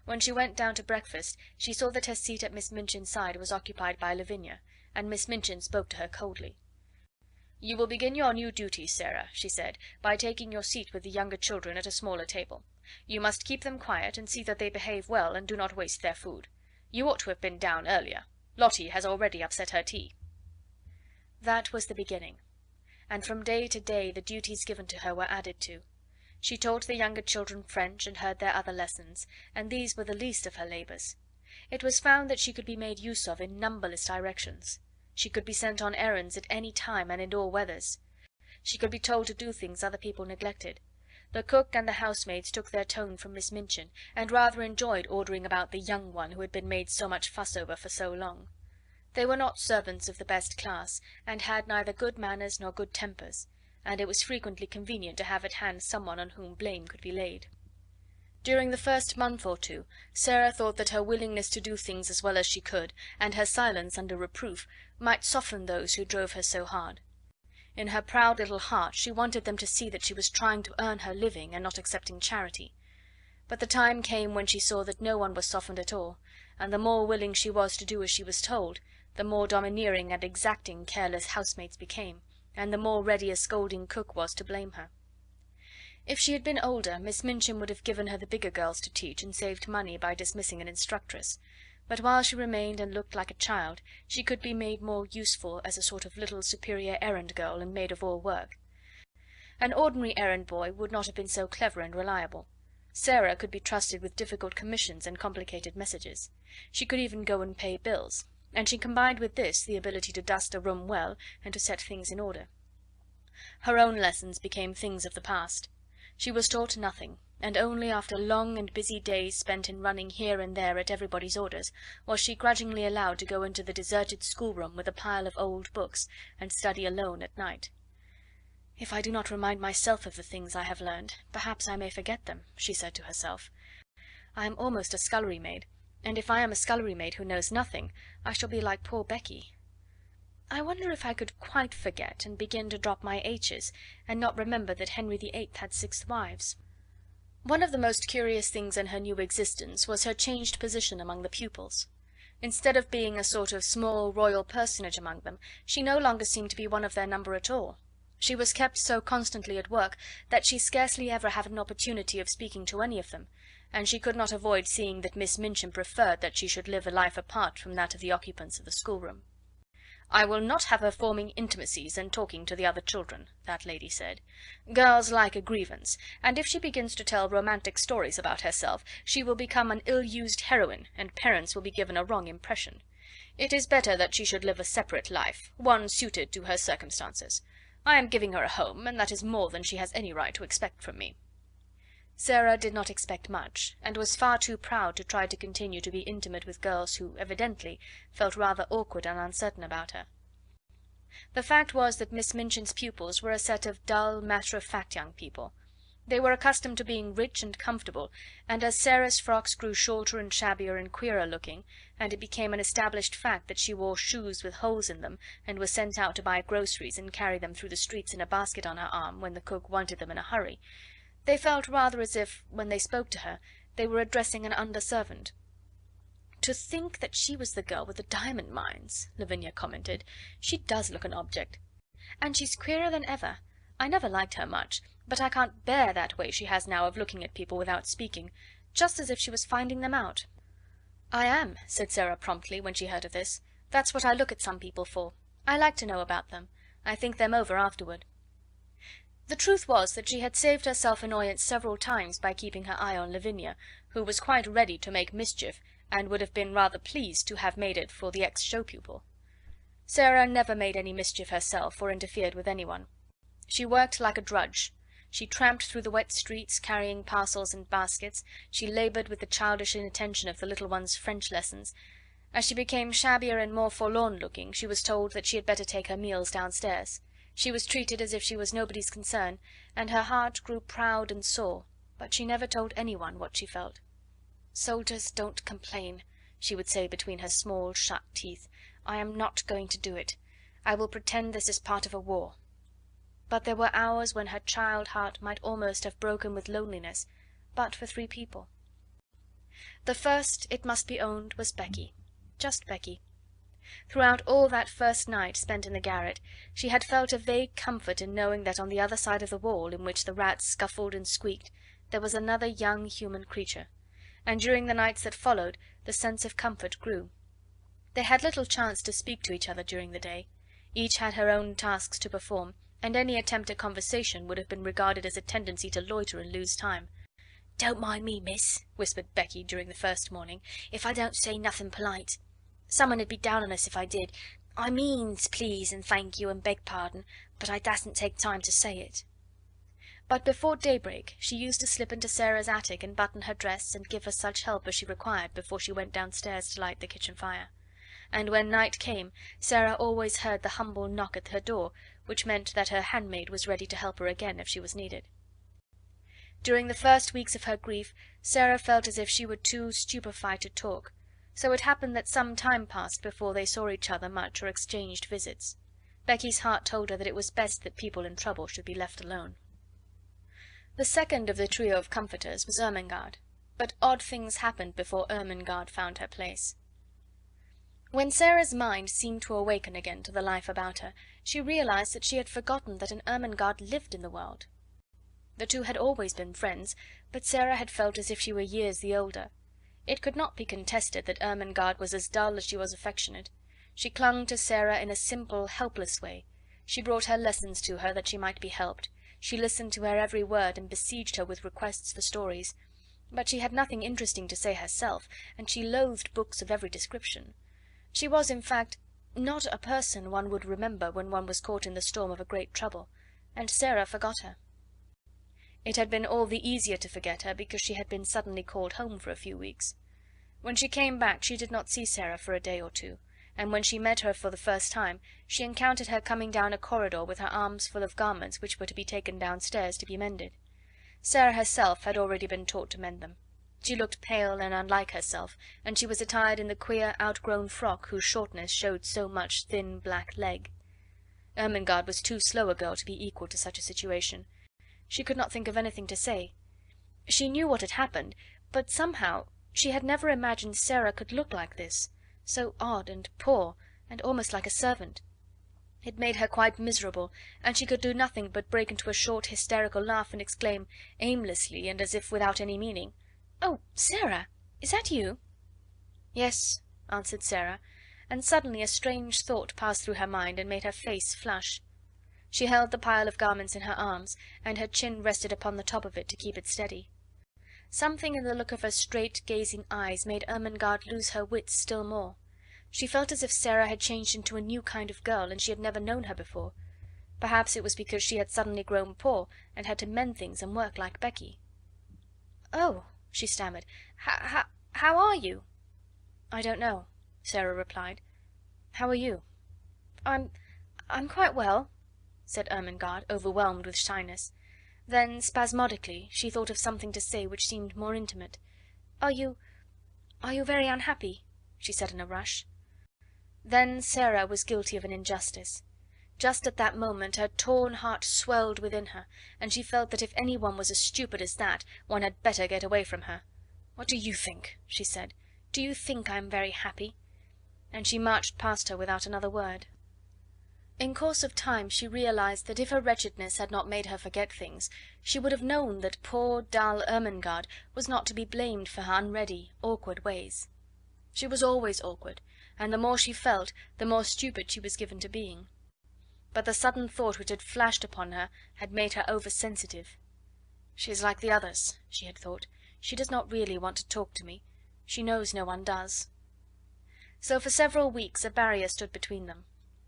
When she went down to breakfast she saw that her seat at Miss Minchin's side was occupied by Lavinia, and Miss Minchin spoke to her coldly. "You will begin your new duties, Sarah," she said, "by taking your seat with the younger children at a smaller table. You must keep them quiet, and see that they behave well and do not waste their food. You ought to have been down earlier. Lottie has already upset her tea." That was the beginning, and from day to day the duties given to her were added to. She taught the younger children French and heard their other lessons, and these were the least of her labours. It was found that she could be made use of in numberless directions. She could be sent on errands at any time and in all weathers. She could be told to do things other people neglected. The cook and the housemaids took their tone from Miss Minchin, and rather enjoyed ordering about the young one who had been made so much fuss over for so long. They were not servants of the best class, and had neither good manners nor good tempers, and it was frequently convenient to have at hand someone on whom blame could be laid. During the first month or two Sarah thought that her willingness to do things as well as she could, and her silence under reproof, might soften those who drove her so hard. In her proud little heart she wanted them to see that she was trying to earn her living and not accepting charity. But the time came when she saw that no one was softened at all, and the more willing she was to do as she was told, the more domineering and exacting careless housemaids became, and the more ready a scolding cook was to blame her. If she had been older, Miss Minchin would have given her the bigger girls to teach, and saved money by dismissing an instructress; but while she remained and looked like a child, she could be made more useful as a sort of little superior errand girl and maid of all work. An ordinary errand boy would not have been so clever and reliable. Sarah could be trusted with difficult commissions and complicated messages. She could even go and pay bills, and she combined with this the ability to dust a room well and to set things in order. Her own lessons became things of the past. She was taught nothing, and only after long and busy days spent in running here and there at everybody's orders was she grudgingly allowed to go into the deserted schoolroom with a pile of old books and study alone at night. "If I do not remind myself of the things I have learned, perhaps I may forget them," she said to herself. "I am almost a scullery maid, and if I am a scullery maid who knows nothing, I shall be like poor Becky. I wonder if I could quite forget, and begin to drop my H's, and not remember that Henry VIII had 6 wives." One of the most curious things in her new existence was her changed position among the pupils. Instead of being a sort of small royal personage among them, she no longer seemed to be one of their number at all. She was kept so constantly at work that she scarcely ever had an opportunity of speaking to any of them, and she could not avoid seeing that Miss Minchin preferred that she should live a life apart from that of the occupants of the schoolroom. "I will not have her forming intimacies and talking to the other children," that lady said. "Girls like a grievance, and if she begins to tell romantic stories about herself, she will become an ill-used heroine, and parents will be given a wrong impression. It is better that she should live a separate life, one suited to her circumstances. I am giving her a home, and that is more than she has any right to expect from me." Sarah did not expect much, and was far too proud to try to continue to be intimate with girls who, evidently, felt rather awkward and uncertain about her. The fact was that Miss Minchin's pupils were a set of dull, matter-of-fact young people. They were accustomed to being rich and comfortable, and as Sarah's frocks grew shorter and shabbier and queerer looking, and it became an established fact that she wore shoes with holes in them, and was sent out to buy groceries and carry them through the streets in a basket on her arm when the cook wanted them in a hurry, they felt rather as if, when they spoke to her, they were addressing an under-servant. "To think that she was the girl with the diamond mines," Lavinia commented. "She does look an object. And she's queerer than ever. I never liked her much, but I can't bear that way she has now of looking at people without speaking, just as if she was finding them out." "I am," said Sarah promptly, when she heard of this. "That's what I look at some people for. I like to know about them. I think them over afterward." The truth was that she had saved herself annoyance several times by keeping her eye on Lavinia, who was quite ready to make mischief, and would have been rather pleased to have made it for the ex-show pupil. Sarah never made any mischief herself, or interfered with anyone. She worked like a drudge. She tramped through the wet streets, carrying parcels and baskets. She laboured with the childish inattention of the little ones' French lessons. As she became shabbier and more forlorn-looking, she was told that she had better take her meals downstairs. She was treated as if she was nobody's concern, and her heart grew proud and sore, but she never told anyone what she felt. "Soldiers don't complain," she would say between her small shut teeth. "I am not going to do it. I will pretend this is part of a war." But there were hours when her child heart might almost have broken with loneliness, but for three people. The first, it must be owned, was Becky. Just Becky. Throughout all that first night spent in the garret, she had felt a vague comfort in knowing that on the other side of the wall, in which the rats scuffled and squeaked, there was another young human creature, and during the nights that followed the sense of comfort grew. They had little chance to speak to each other during the day. Each had her own tasks to perform, and any attempt at conversation would have been regarded as a tendency to loiter and lose time. "Don't mind me, miss," whispered Becky during the first morning, "if I don't say nothing polite. Someone 'ud be down on us if I did. I means please and thank you and beg pardon, but I dasn't take time to say it." But before daybreak she used to slip into Sarah's attic and button her dress and give her such help as she required before she went downstairs to light the kitchen fire. And when night came, Sarah always heard the humble knock at her door, which meant that her handmaid was ready to help her again if she was needed. During the first weeks of her grief, Sarah felt as if she were too stupefied to talk, so it happened that some time passed before they saw each other much or exchanged visits. Becky's heart told her that it was best that people in trouble should be left alone. The second of the trio of comforters was Ermengarde, but odd things happened before Ermengarde found her place. When Sarah's mind seemed to awaken again to the life about her, she realized that she had forgotten that an Ermengarde lived in the world. The two had always been friends, but Sarah had felt as if she were years the older. It could not be contested that Ermengarde was as dull as she was affectionate. She clung to Sarah in a simple, helpless way. She brought her lessons to her that she might be helped. She listened to her every word and besieged her with requests for stories. But she had nothing interesting to say herself, and she loathed books of every description. She was, in fact, not a person one would remember when one was caught in the storm of a great trouble, and Sarah forgot her. It had been all the easier to forget her because she had been suddenly called home for a few weeks. When she came back she did not see Sarah for a day or two, and when she met her for the first time she encountered her coming down a corridor with her arms full of garments which were to be taken downstairs to be mended. Sarah herself had already been taught to mend them. She looked pale and unlike herself, and she was attired in the queer outgrown frock whose shortness showed so much thin black leg. Ermengarde was too slow a girl to be equal to such a situation. She could not think of anything to say. She knew what had happened, but somehow she had never imagined Sarah could look like this, so odd and poor, and almost like a servant. It made her quite miserable, and she could do nothing but break into a short hysterical laugh and exclaim, aimlessly and as if without any meaning, "Oh, Sarah, is that you?" "Yes," answered Sarah, and suddenly a strange thought passed through her mind and made her face flush. She held the pile of garments in her arms, and her chin rested upon the top of it to keep it steady. Something in the look of her straight, gazing eyes made Ermengarde lose her wits still more. She felt as if Sarah had changed into a new kind of girl, and she had never known her before. Perhaps it was because she had suddenly grown poor, and had to mend things and work like Becky. "Oh," she stammered, how are you?" "I don't know," Sarah replied. "How are you?" I'm quite well," said Ermengarde, overwhelmed with shyness. Then, spasmodically, she thought of something to say which seemed more intimate. Are you very unhappy?" she said in a rush. Then Sarah was guilty of an injustice. Just at that moment her torn heart swelled within her, and she felt that if any one was as stupid as that, one had better get away from her. "What do you think?" she said. "Do you think I am very happy?" And she marched past her without another word. In course of time she realized that if her wretchedness had not made her forget things, she would have known that poor, dull Ermengarde was not to be blamed for her unready, awkward ways. She was always awkward, and the more she felt, the more stupid she was given to being. But the sudden thought which had flashed upon her had made her over-sensitive. "She is like the others," she had thought. "She does not really want to talk to me. She knows no one does." So for several weeks a barrier stood between them.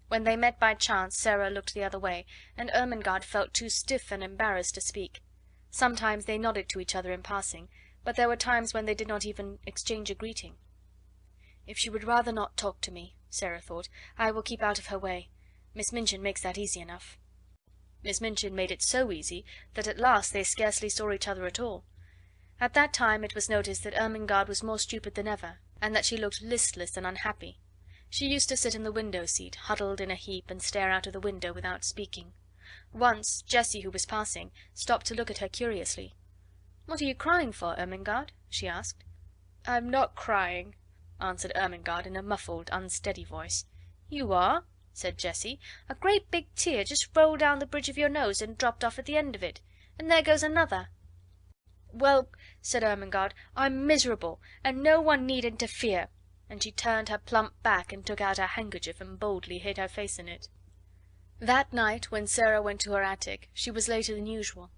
When they met by chance Sarah looked the other way, and Ermengarde felt too stiff and embarrassed to speak. Sometimes they nodded to each other in passing, but there were times when they did not even exchange a greeting. "If she would rather not talk to me," Sarah thought, "I will keep out of her way. Miss Minchin makes that easy enough." Miss Minchin made it so easy that at last they scarcely saw each other at all. At that time it was noticed that Ermengarde was more stupid than ever, and that she looked listless and unhappy. She used to sit in the window seat, huddled in a heap, and stare out of the window without speaking. Once Jessie, who was passing, stopped to look at her curiously. "What are you crying for, Ermengarde?" she asked. "I'm not crying," answered Ermengarde in a muffled, unsteady voice. "You are," said Jessie. "A great big tear just rolled down the bridge of your nose and dropped off at the end of it. And there goes another." "Well," said Ermengarde, "I'm miserable, and no one need interfere," and she turned her plump back and took out her handkerchief and boldly hid her face in it. That night, when Sarah went to her attic, she was later than usual.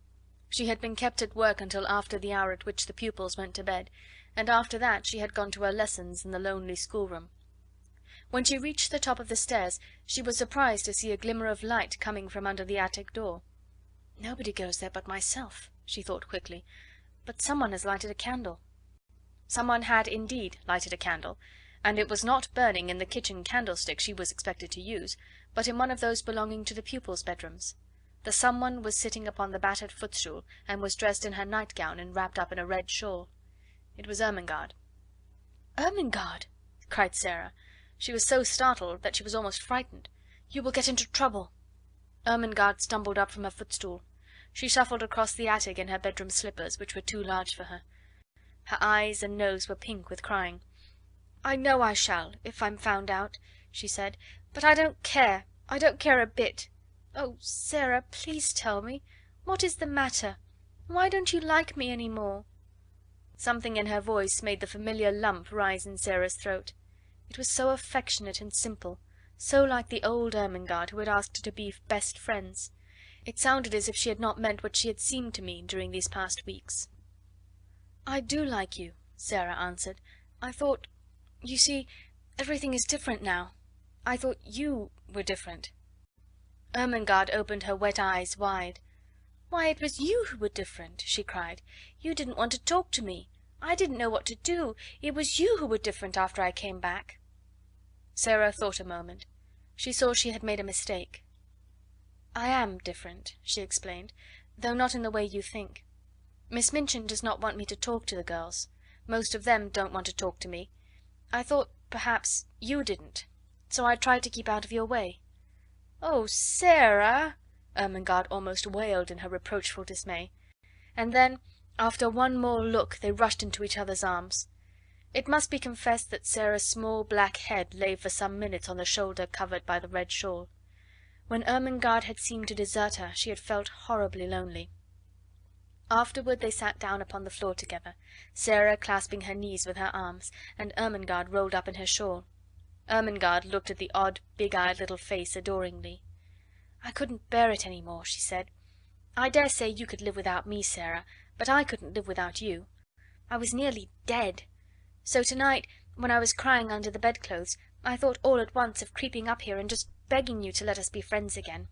She had been kept at work until after the hour at which the pupils went to bed, and after that she had gone to her lessons in the lonely schoolroom. When she reached the top of the stairs she was surprised to see a glimmer of light coming from under the attic door. "Nobody goes there but myself," she thought quickly, "but someone has lighted a candle." Someone had indeed lighted a candle, and it was not burning in the kitchen candlestick she was expected to use, but in one of those belonging to the pupils' bedrooms. The someone was sitting upon the battered footstool, and was dressed in her nightgown and wrapped up in a red shawl. It was Ermengarde. "Ermengarde!" cried Sarah. She was so startled that she was almost frightened. "You will get into trouble." Ermengarde stumbled up from her footstool. She shuffled across the attic in her bedroom slippers, which were too large for her. Her eyes and nose were pink with crying. "I know I shall, if I'm found out," she said, "but I don't care. I don't care a bit. Oh, Sarah, please tell me. What is the matter? Why don't you like me any more?" Something in her voice made the familiar lump rise in Sarah's throat. It was so affectionate and simple, so like the old Ermengarde who had asked her to be best friends. It sounded as if she had not meant what she had seemed to mean during these past weeks. "I do like you," Sarah answered. "I thought... You see, everything is different now. I thought you were different." Ermengarde opened her wet eyes wide. "Why, it was you who were different," she cried. "You didn't want to talk to me. I didn't know what to do. It was you who were different after I came back." Sarah thought a moment. She saw she had made a mistake. "I am different," she explained, "though not in the way you think. Miss Minchin does not want me to talk to the girls. Most of them don't want to talk to me. I thought perhaps you didn't, so I tried to keep out of your way." "Oh, Sarah!" Ermengarde almost wailed in her reproachful dismay. And then, after one more look, they rushed into each other's arms. It must be confessed that Sarah's small black head lay for some minutes on the shoulder covered by the red shawl. When Ermengarde had seemed to desert her, she had felt horribly lonely. Afterward they sat down upon the floor together, Sarah clasping her knees with her arms, and Ermengarde rolled up in her shawl. Ermengarde looked at the odd, big-eyed little face adoringly. "I couldn't bear it any more," she said. "I dare say you could live without me, Sarah, but I couldn't live without you. I was nearly dead. So tonight, when I was crying under the bedclothes, I thought all at once of creeping up here and just begging you to let us be friends again."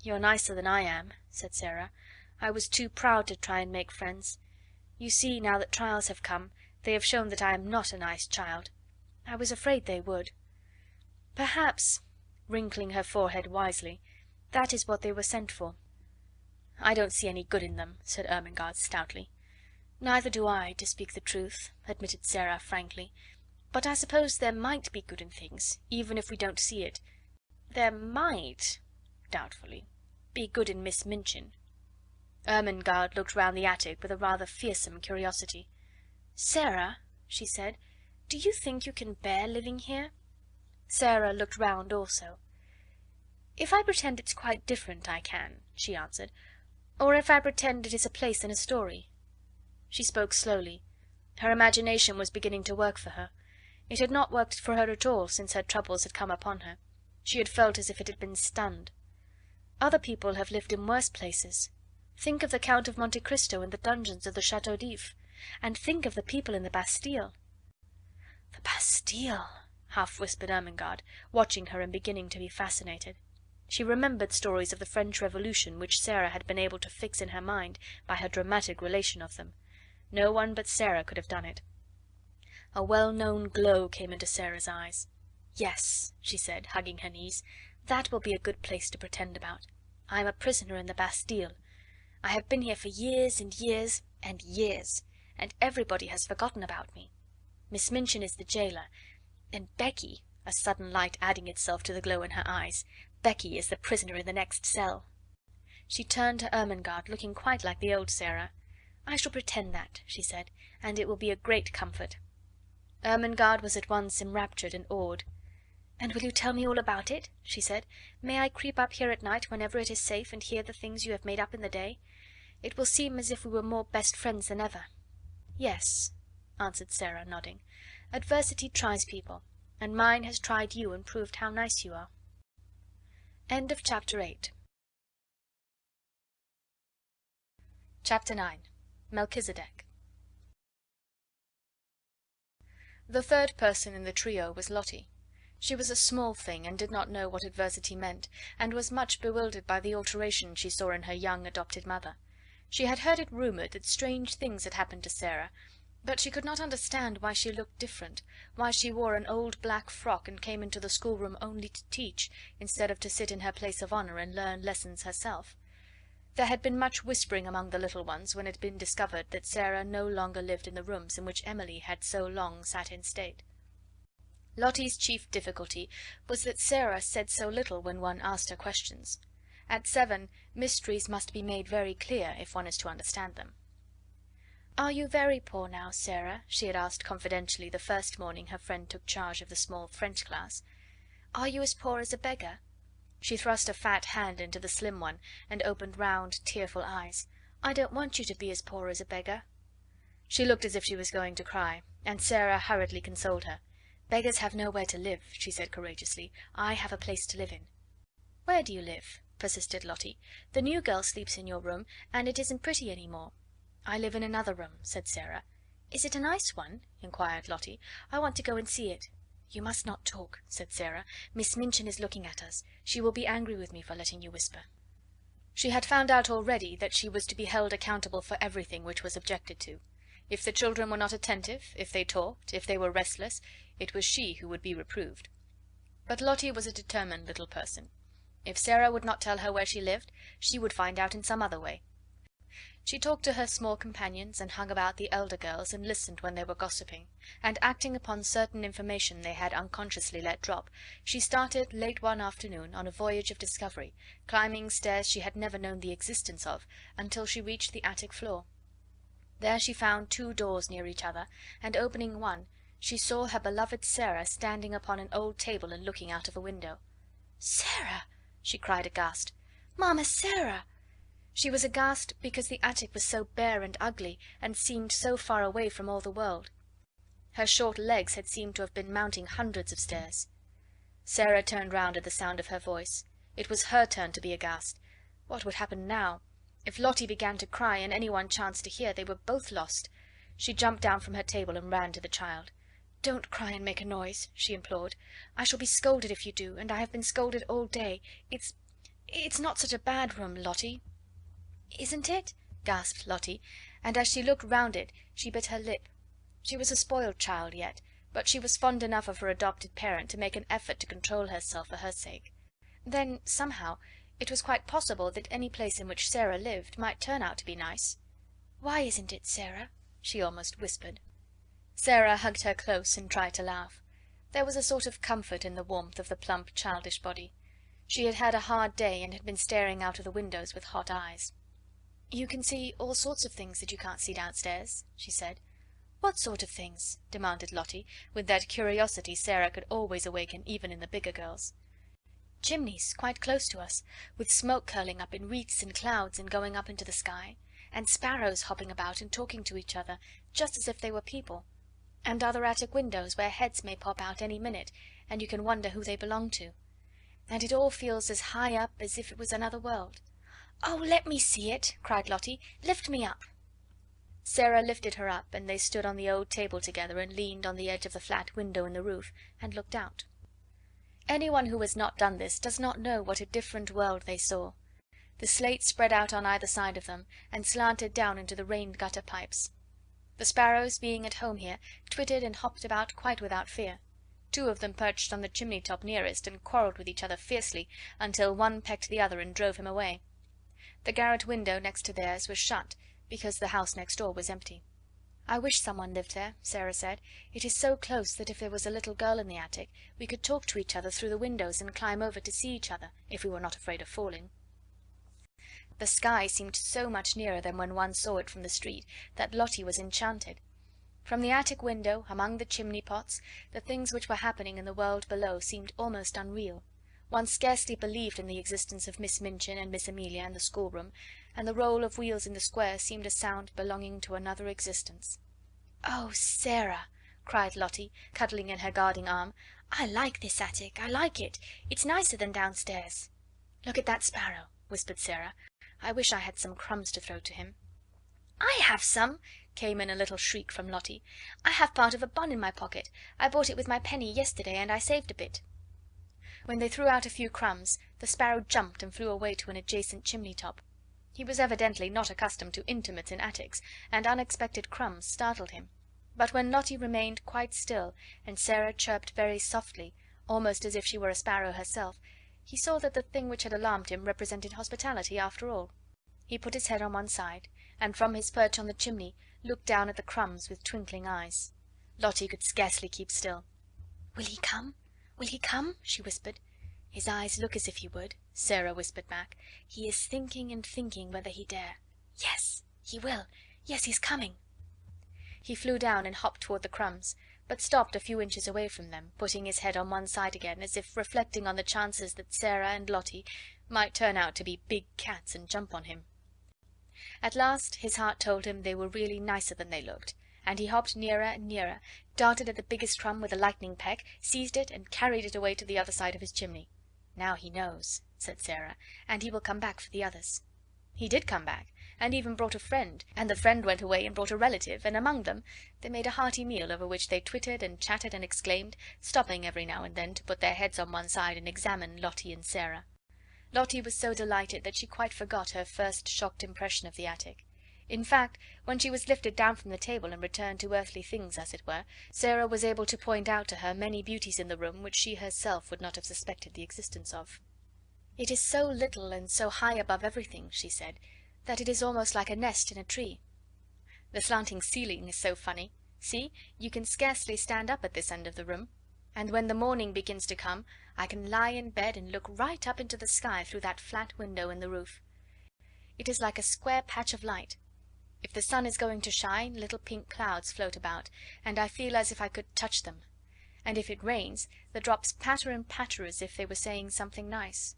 "You're nicer than I am," said Sarah. "I was too proud to try and make friends. You see, now that trials have come, they have shown that I am not a nice child. I was afraid they would. Perhaps," wrinkling her forehead wisely, "that is what they were sent for." "I don't see any good in them," said Ermengarde stoutly. "Neither do I, to speak the truth," admitted Sarah frankly. "But I suppose there might be good in things, even if we don't see it. There might," doubtfully, "be good in Miss Minchin." Ermengarde looked round the attic with a rather fearsome curiosity. "Sarah," she said, "do you think you can bear living here?" Sarah looked round also. "If I pretend it's quite different, I can," she answered. "Or if I pretend it is a place in a story." She spoke slowly. Her imagination was beginning to work for her. It had not worked for her at all since her troubles had come upon her. She had felt as if it had been stunned. "Other people have lived in worse places. Think of the Count of Monte Cristo in the dungeons of the Chateau d'If, and think of the people in the Bastille." "The Bastille!" half whispered Ermengarde, watching her and beginning to be fascinated. She remembered stories of the French Revolution which Sarah had been able to fix in her mind by her dramatic relation of them. No one but Sarah could have done it. A well-known glow came into Sarah's eyes. "Yes," she said, hugging her knees, "that will be a good place to pretend about. I am a prisoner in the Bastille. I have been here for years and years and years, and everybody has forgotten about me." Miss Minchin is the jailer, and Becky," a sudden light adding itself to the glow in her eyes, "Becky is the prisoner in the next cell." She turned to Ermengarde, looking quite like the old Sarah. "I shall pretend that," she said, "and it will be a great comfort." Ermengarde was at once enraptured and awed. "And will you tell me all about it?" she said. "May I creep up here at night whenever it is safe, and hear the things you have made up in the day? It will seem as if we were more best friends than ever." "Yes," answered Sarah, nodding. "Adversity tries people, and mine has tried you and proved how nice you are." End of chapter 8. Chapter 9. Melchisedec. The third person in the trio was Lottie. She was a small thing, and did not know what adversity meant, and was much bewildered by the alteration she saw in her young adopted mother. She had heard it rumoured that strange things had happened to Sarah, but she could not understand why she looked different, why she wore an old black frock and came into the schoolroom only to teach, instead of to sit in her place of honour and learn lessons herself. There had been much whispering among the little ones when it had been discovered that Sarah no longer lived in the rooms in which Emily had so long sat in state. Lottie's chief difficulty was that Sarah said so little when one asked her questions. At 7, mysteries must be made very clear if one is to understand them. "Are you very poor now, Sarah?" she had asked confidentially the first morning her friend took charge of the small French class. "Are you as poor as a beggar?" She thrust a fat hand into the slim one, and opened round, tearful eyes. "I don't want you to be as poor as a beggar." She looked as if she was going to cry, and Sarah hurriedly consoled her. "Beggars have nowhere to live," she said courageously. "I have a place to live in." "Where do you live?" persisted Lottie. "The new girl sleeps in your room, and it isn't pretty any more." "I live in another room," said Sarah. "Is it a nice one?" inquired Lottie. "I want to go and see it." "You must not talk," said Sarah. "Miss Minchin is looking at us. She will be angry with me for letting you whisper." She had found out already that she was to be held accountable for everything which was objected to. If the children were not attentive, if they talked, if they were restless, it was she who would be reproved. But Lottie was a determined little person. If Sarah would not tell her where she lived, she would find out in some other way. She talked to her small companions, and hung about the elder girls, and listened when they were gossiping, and acting upon certain information they had unconsciously let drop, she started late one afternoon on a voyage of discovery, climbing stairs she had never known the existence of, until she reached the attic floor. There she found 2 doors near each other, and opening one, she saw her beloved Sarah standing upon an old table and looking out of a window. "Sarah!" she cried aghast. "Mamma Sarah!" She was aghast because the attic was so bare and ugly, and seemed so far away from all the world. Her short legs had seemed to have been mounting hundreds of stairs. Sarah turned round at the sound of her voice. It was her turn to be aghast. What would happen now? If Lottie began to cry, and any one chanced to hear, they were both lost. She jumped down from her table and ran to the child. "Don't cry and make a noise," she implored. "I shall be scolded if you do, and I have been scolded all day. It's not such a bad room, Lottie." "Isn't it?" gasped Lottie, and as she looked round it she bit her lip. She was a spoiled child yet, but she was fond enough of her adopted parent to make an effort to control herself for her sake. Then, somehow, it was quite possible that any place in which Sarah lived might turn out to be nice. "Why isn't it, Sarah?" she almost whispered. Sarah hugged her close and tried to laugh. There was a sort of comfort in the warmth of the plump, childish body. She had had a hard day, and had been staring out of the windows with hot eyes. "You can see all sorts of things that you can't see downstairs," she said. "What sort of things?" demanded Lottie, with that curiosity Sarah could always awaken even in the bigger girls. "Chimneys quite close to us, with smoke curling up in wreaths and clouds and going up into the sky, and sparrows hopping about and talking to each other, just as if they were people, and other attic windows where heads may pop out any minute, and you can wonder who they belong to. And it all feels as high up as if it was another world." "Oh, let me see it!" cried Lottie. "Lift me up." Sarah lifted her up, and they stood on the old table together and leaned on the edge of the flat window in the roof, and looked out. Anyone who has not done this does not know what a different world they saw. The slate spread out on either side of them, and slanted down into the rain gutter pipes. The sparrows, being at home here, twittered and hopped about quite without fear. 2 of them perched on the chimney top nearest, and quarrelled with each other fiercely, until one pecked the other and drove him away. The garret window next to theirs was shut, because the house next door was empty. "I wish someone lived there," Sarah said. "It is so close that if there was a little girl in the attic we could talk to each other through the windows and climb over to see each other, if we were not afraid of falling." The sky seemed so much nearer than when one saw it from the street that Lottie was enchanted. From the attic window, among the chimney pots, the things which were happening in the world below seemed almost unreal. One scarcely believed in the existence of Miss Minchin and Miss Amelia and the schoolroom, and the roll of wheels in the square seemed a sound belonging to another existence. "Oh, Sarah!" cried Lottie, cuddling in her guarding arm, "I like this attic, I like it. It's nicer than downstairs." "Look at that sparrow," whispered Sarah. "I wish I had some crumbs to throw to him." "I have some," came in a little shriek from Lottie. "I have part of a bun in my pocket. I bought it with my penny yesterday, and I saved a bit." When they threw out a few crumbs, the sparrow jumped and flew away to an adjacent chimney top. He was evidently not accustomed to intimates in attics, and unexpected crumbs startled him. But when Lottie remained quite still, and Sarah chirped very softly, almost as if she were a sparrow herself, he saw that the thing which had alarmed him represented hospitality after all. He put his head on one side, and from his perch on the chimney looked down at the crumbs with twinkling eyes. Lottie could scarcely keep still. "Will he come? Will he come?" she whispered. "His eyes look as if he would," Sarah whispered back. "He is thinking and thinking whether he dare. Yes, he will. Yes, he's coming." He flew down and hopped toward the crumbs, but stopped a few inches away from them, putting his head on one side again, as if reflecting on the chances that Sarah and Lottie might turn out to be big cats and jump on him. At last his heart told him they were really nicer than they looked, and he hopped nearer and nearer, darted at the biggest crumb with a lightning peck, seized it, and carried it away to the other side of his chimney. "Now he knows," said Sarah, "and he will come back for the others." He did come back, and even brought a friend, and the friend went away and brought a relative, and among them they made a hearty meal, over which they twittered and chattered and exclaimed, stopping every now and then to put their heads on one side and examine Lottie and Sarah. Lottie was so delighted that she quite forgot her first shocked impression of the attic. In fact, when she was lifted down from the table and returned to earthly things, as it were, Sarah was able to point out to her many beauties in the room which she herself would not have suspected the existence of. "It is so little and so high above everything," she said, "that it is almost like a nest in a tree. The slanting ceiling is so funny. See, you can scarcely stand up at this end of the room, and when the morning begins to come I can lie in bed and look right up into the sky through that flat window in the roof. It is like a square patch of light. If the sun is going to shine, little pink clouds float about, and I feel as if I could touch them, and if it rains, the drops patter and patter as if they were saying something nice.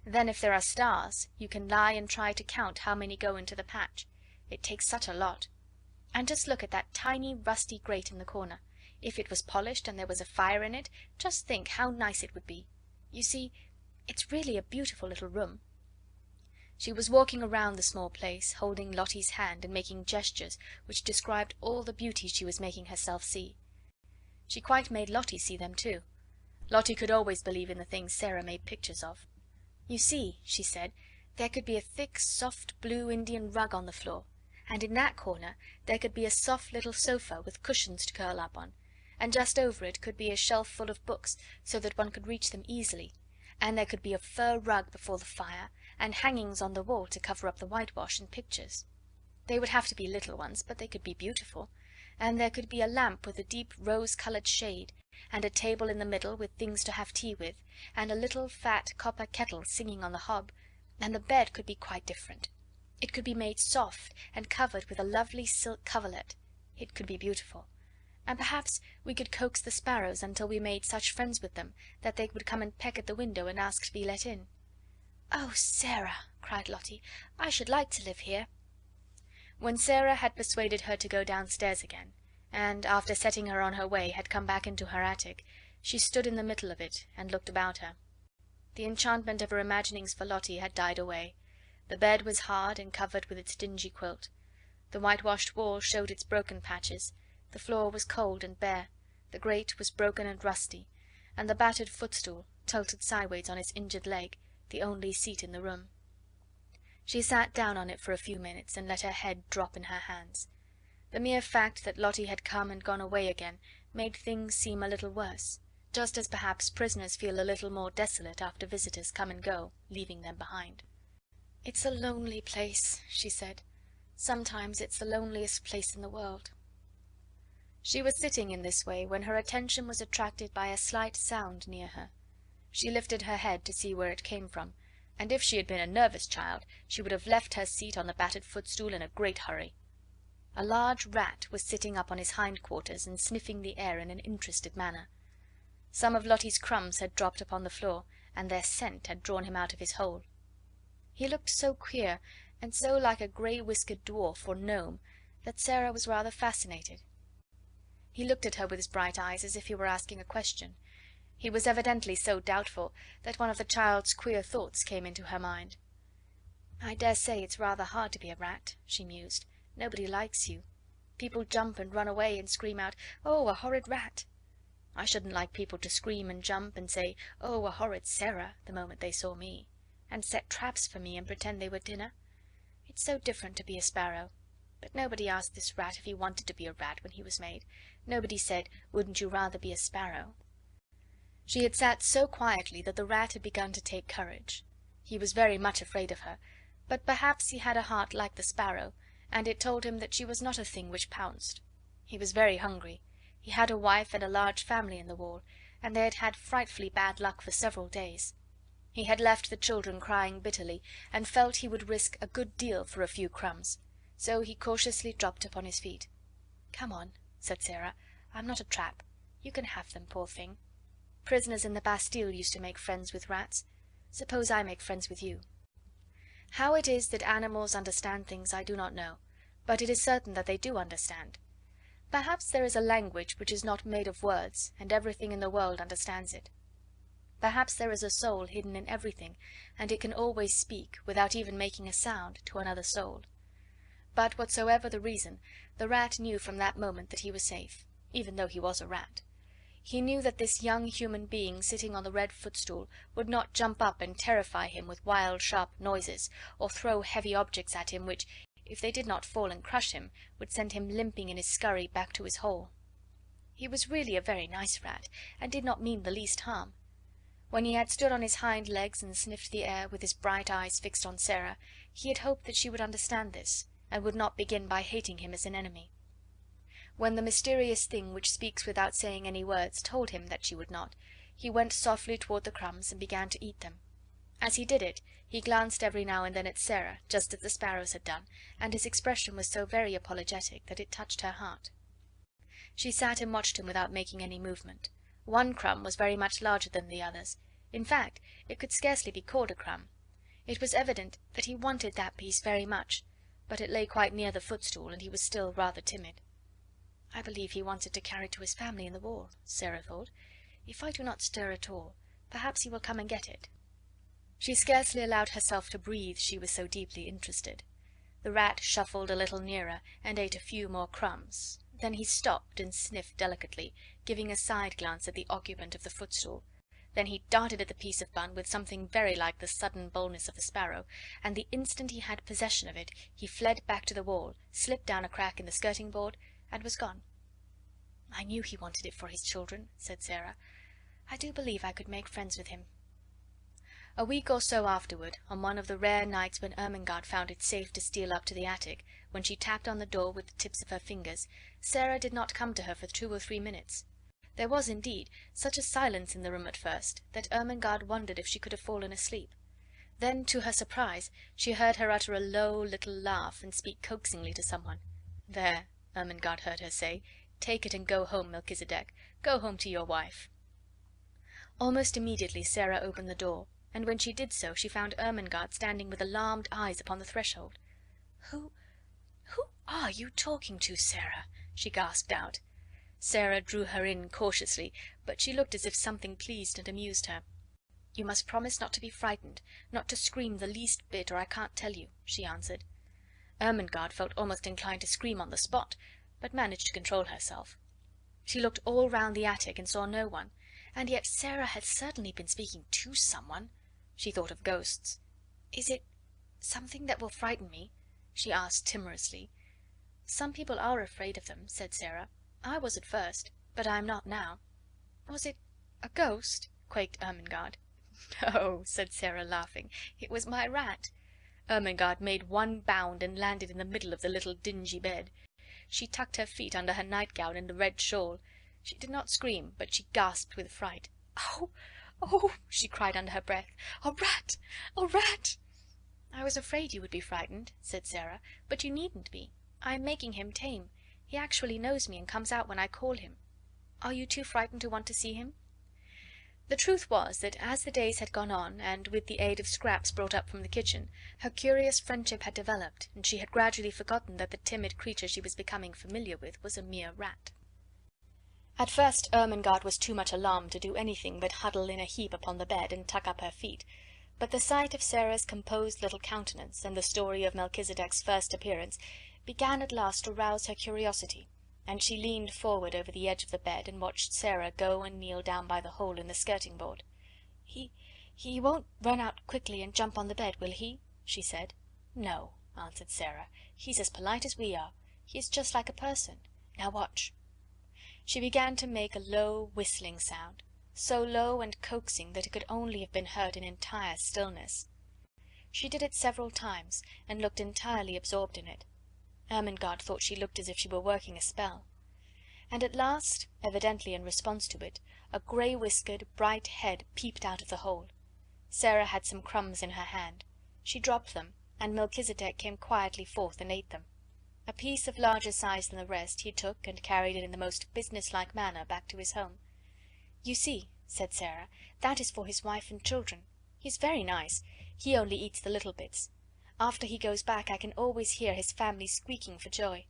Then if there are stars, you can lie and try to count how many go into the patch. It takes such a lot. And just look at that tiny rusty grate in the corner. If it was polished and there was a fire in it, just think how nice it would be. You see, it's really a beautiful little room." She was walking around the small place, holding Lottie's hand and making gestures which described all the beauties she was making herself see. She quite made Lottie see them too. Lottie could always believe in the things Sarah made pictures of. "You see," she said, "there could be a thick, soft blue Indian rug on the floor, and in that corner there could be a soft little sofa with cushions to curl up on, and just over it could be a shelf full of books, so that one could reach them easily, and there could be a fur rug before the fire, and hangings on the wall to cover up the whitewash and pictures. They would have to be little ones, but they could be beautiful, and there could be a lamp with a deep rose-coloured shade, and a table in the middle with things to have tea with, and a little fat copper kettle singing on the hob, and the bed could be quite different. It could be made soft and covered with a lovely silk coverlet. It could be beautiful. And perhaps we could coax the sparrows until we made such friends with them that they would come and peck at the window and ask to be let in." "Oh, Sarah!" cried Lottie, "I should like to live here." When Sarah had persuaded her to go downstairs again, and, after setting her on her way, had come back into her attic, she stood in the middle of it and looked about her. The enchantment of her imaginings for Lottie had died away. The bed was hard and covered with its dingy quilt. The whitewashed wall showed its broken patches, the floor was cold and bare, the grate was broken and rusty, and the battered footstool, tilted sideways on its injured leg, the only seat in the room. She sat down on it for a few minutes and let her head drop in her hands. The mere fact that Lottie had come and gone away again made things seem a little worse, just as perhaps prisoners feel a little more desolate after visitors come and go, leaving them behind. "It's a lonely place," she said. "Sometimes it's the loneliest place in the world." She was sitting in this way when her attention was attracted by a slight sound near her. She lifted her head to see where it came from, and if she had been a nervous child she would have left her seat on the battered footstool in a great hurry. A large rat was sitting up on his hind quarters and sniffing the air in an interested manner. Some of Lottie's crumbs had dropped upon the floor, and their scent had drawn him out of his hole. He looked so queer, and so like a grey-whiskered dwarf or gnome, that Sarah was rather fascinated. He looked at her with his bright eyes as if he were asking a question. He was evidently so doubtful that one of the child's queer thoughts came into her mind. "I dare say it's rather hard to be a rat," she mused. "Nobody likes you. People jump and run away and scream out, 'Oh, a horrid rat!' I shouldn't like people to scream and jump and say, 'Oh, a horrid Sarah!' the moment they saw me, and set traps for me and pretend they were dinner. It's so different to be a sparrow. But nobody asked this rat if he wanted to be a rat when he was made. Nobody said, 'Wouldn't you rather be a sparrow?'" She had sat so quietly that the rat had begun to take courage. He was very much afraid of her, but perhaps he had a heart like the sparrow, and it told him that she was not a thing which pounced. He was very hungry. He had a wife and a large family in the wall, and they had had frightfully bad luck for several days. He had left the children crying bitterly, and felt he would risk a good deal for a few crumbs, so he cautiously dropped upon his feet. "Come on," said Sarah. "I'm not a trap. You can have them, poor thing. Prisoners in the Bastille used to make friends with rats. Suppose I make friends with you." How it is that animals understand things I do not know, but it is certain that they do understand. Perhaps there is a language which is not made of words, and everything in the world understands it. Perhaps there is a soul hidden in everything, and it can always speak, without even making a sound, to another soul. But whatsoever the reason, the rat knew from that moment that he was safe, even though he was a rat. He knew that this young human being sitting on the red footstool would not jump up and terrify him with wild sharp noises, or throw heavy objects at him which, if they did not fall and crush him, would send him limping in his scurry back to his hole. He was really a very nice rat, and did not mean the least harm. When he had stood on his hind legs and sniffed the air, with his bright eyes fixed on Sarah, he had hoped that she would understand this, and would not begin by hating him as an enemy. When the mysterious thing which speaks without saying any words told him that she would not, he went softly toward the crumbs and began to eat them. As he did it, he glanced every now and then at Sarah, just as the sparrows had done, and his expression was so very apologetic that it touched her heart. She sat and watched him without making any movement. One crumb was very much larger than the others. In fact, it could scarcely be called a crumb. It was evident that he wanted that piece very much, but it lay quite near the footstool, and he was still rather timid. "I believe he wants it to carry to his family in the war," Sarah thought. "If I do not stir at all, perhaps he will come and get it." She scarcely allowed herself to breathe, she was so deeply interested. The rat shuffled a little nearer, and ate a few more crumbs. Then he stopped and sniffed delicately, giving a side glance at the occupant of the footstool. Then he darted at the piece of bun with something very like the sudden boldness of a sparrow, and the instant he had possession of it he fled back to the wall, slipped down a crack in the skirting board, and was gone. "I knew he wanted it for his children," said Sarah. "I do believe I could make friends with him." A week or so afterward, on one of the rare nights when Ermengarde found it safe to steal up to the attic, when she tapped on the door with the tips of her fingers, Sarah did not come to her for 2 or 3 minutes. There was, indeed, such a silence in the room at first that Ermengarde wondered if she could have fallen asleep. Then, to her surprise, she heard her utter a low little laugh and speak coaxingly to someone. "There," Ermengarde heard her say, "take it and go home, Melchisedec. Go home to your wife." Almost immediately Sarah opened the door, and when she did so she found Ermengarde standing with alarmed eyes upon the threshold. Who are you talking to, Sarah?" she gasped out. Sarah drew her in cautiously, but she looked as if something pleased and amused her. "You must promise not to be frightened, not to scream the least bit, or I can't tell you," she answered. Ermengarde felt almost inclined to scream on the spot, but managed to control herself. She looked all round the attic and saw no one, and yet Sarah had certainly been speaking to someone. She thought of ghosts. "Is it something that will frighten me?" she asked timorously. "Some people are afraid of them," said Sarah. "I was at first, but I am not now." "Was it a ghost?" quaked Ermengarde. "No," said Sarah, laughing. "It was my rat." Ermengarde made one bound and landed in the middle of the little dingy bed. She tucked her feet under her nightgown and the red shawl. She did not scream, but she gasped with fright. "Oh, oh!" she cried under her breath. "A rat! A rat!" "I was afraid you would be frightened," said Sarah, "but you needn't be. I am making him tame. He actually knows me and comes out when I call him. Are you too frightened to want to see him?" The truth was that as the days had gone on, and with the aid of scraps brought up from the kitchen, her curious friendship had developed, and she had gradually forgotten that the timid creature she was becoming familiar with was a mere rat. At first Ermengarde was too much alarmed to do anything but huddle in a heap upon the bed and tuck up her feet, but the sight of Sarah's composed little countenance, and the story of Melchisedec's first appearance, began at last to rouse her curiosity, and she leaned forward over the edge of the bed and watched Sarah go and kneel down by the hole in the skirting board. He won't run out quickly and jump on the bed, will he?" she said. "No," answered Sarah. "He's as polite as we are. He is just like a person. Now watch." She began to make a low whistling sound, so low and coaxing that it could only have been heard in entire stillness. She did it several times, and looked entirely absorbed in it. Ermengarde thought she looked as if she were working a spell. And at last, evidently in response to it, a grey-whiskered, bright head peeped out of the hole. Sarah had some crumbs in her hand. She dropped them, and Melchisedec came quietly forth and ate them. A piece of larger size than the rest he took and carried it in the most businesslike manner back to his home. "You see," said Sarah, "that is for his wife and children. He's very nice. He only eats the little bits. After he goes back I can always hear his family squeaking for joy.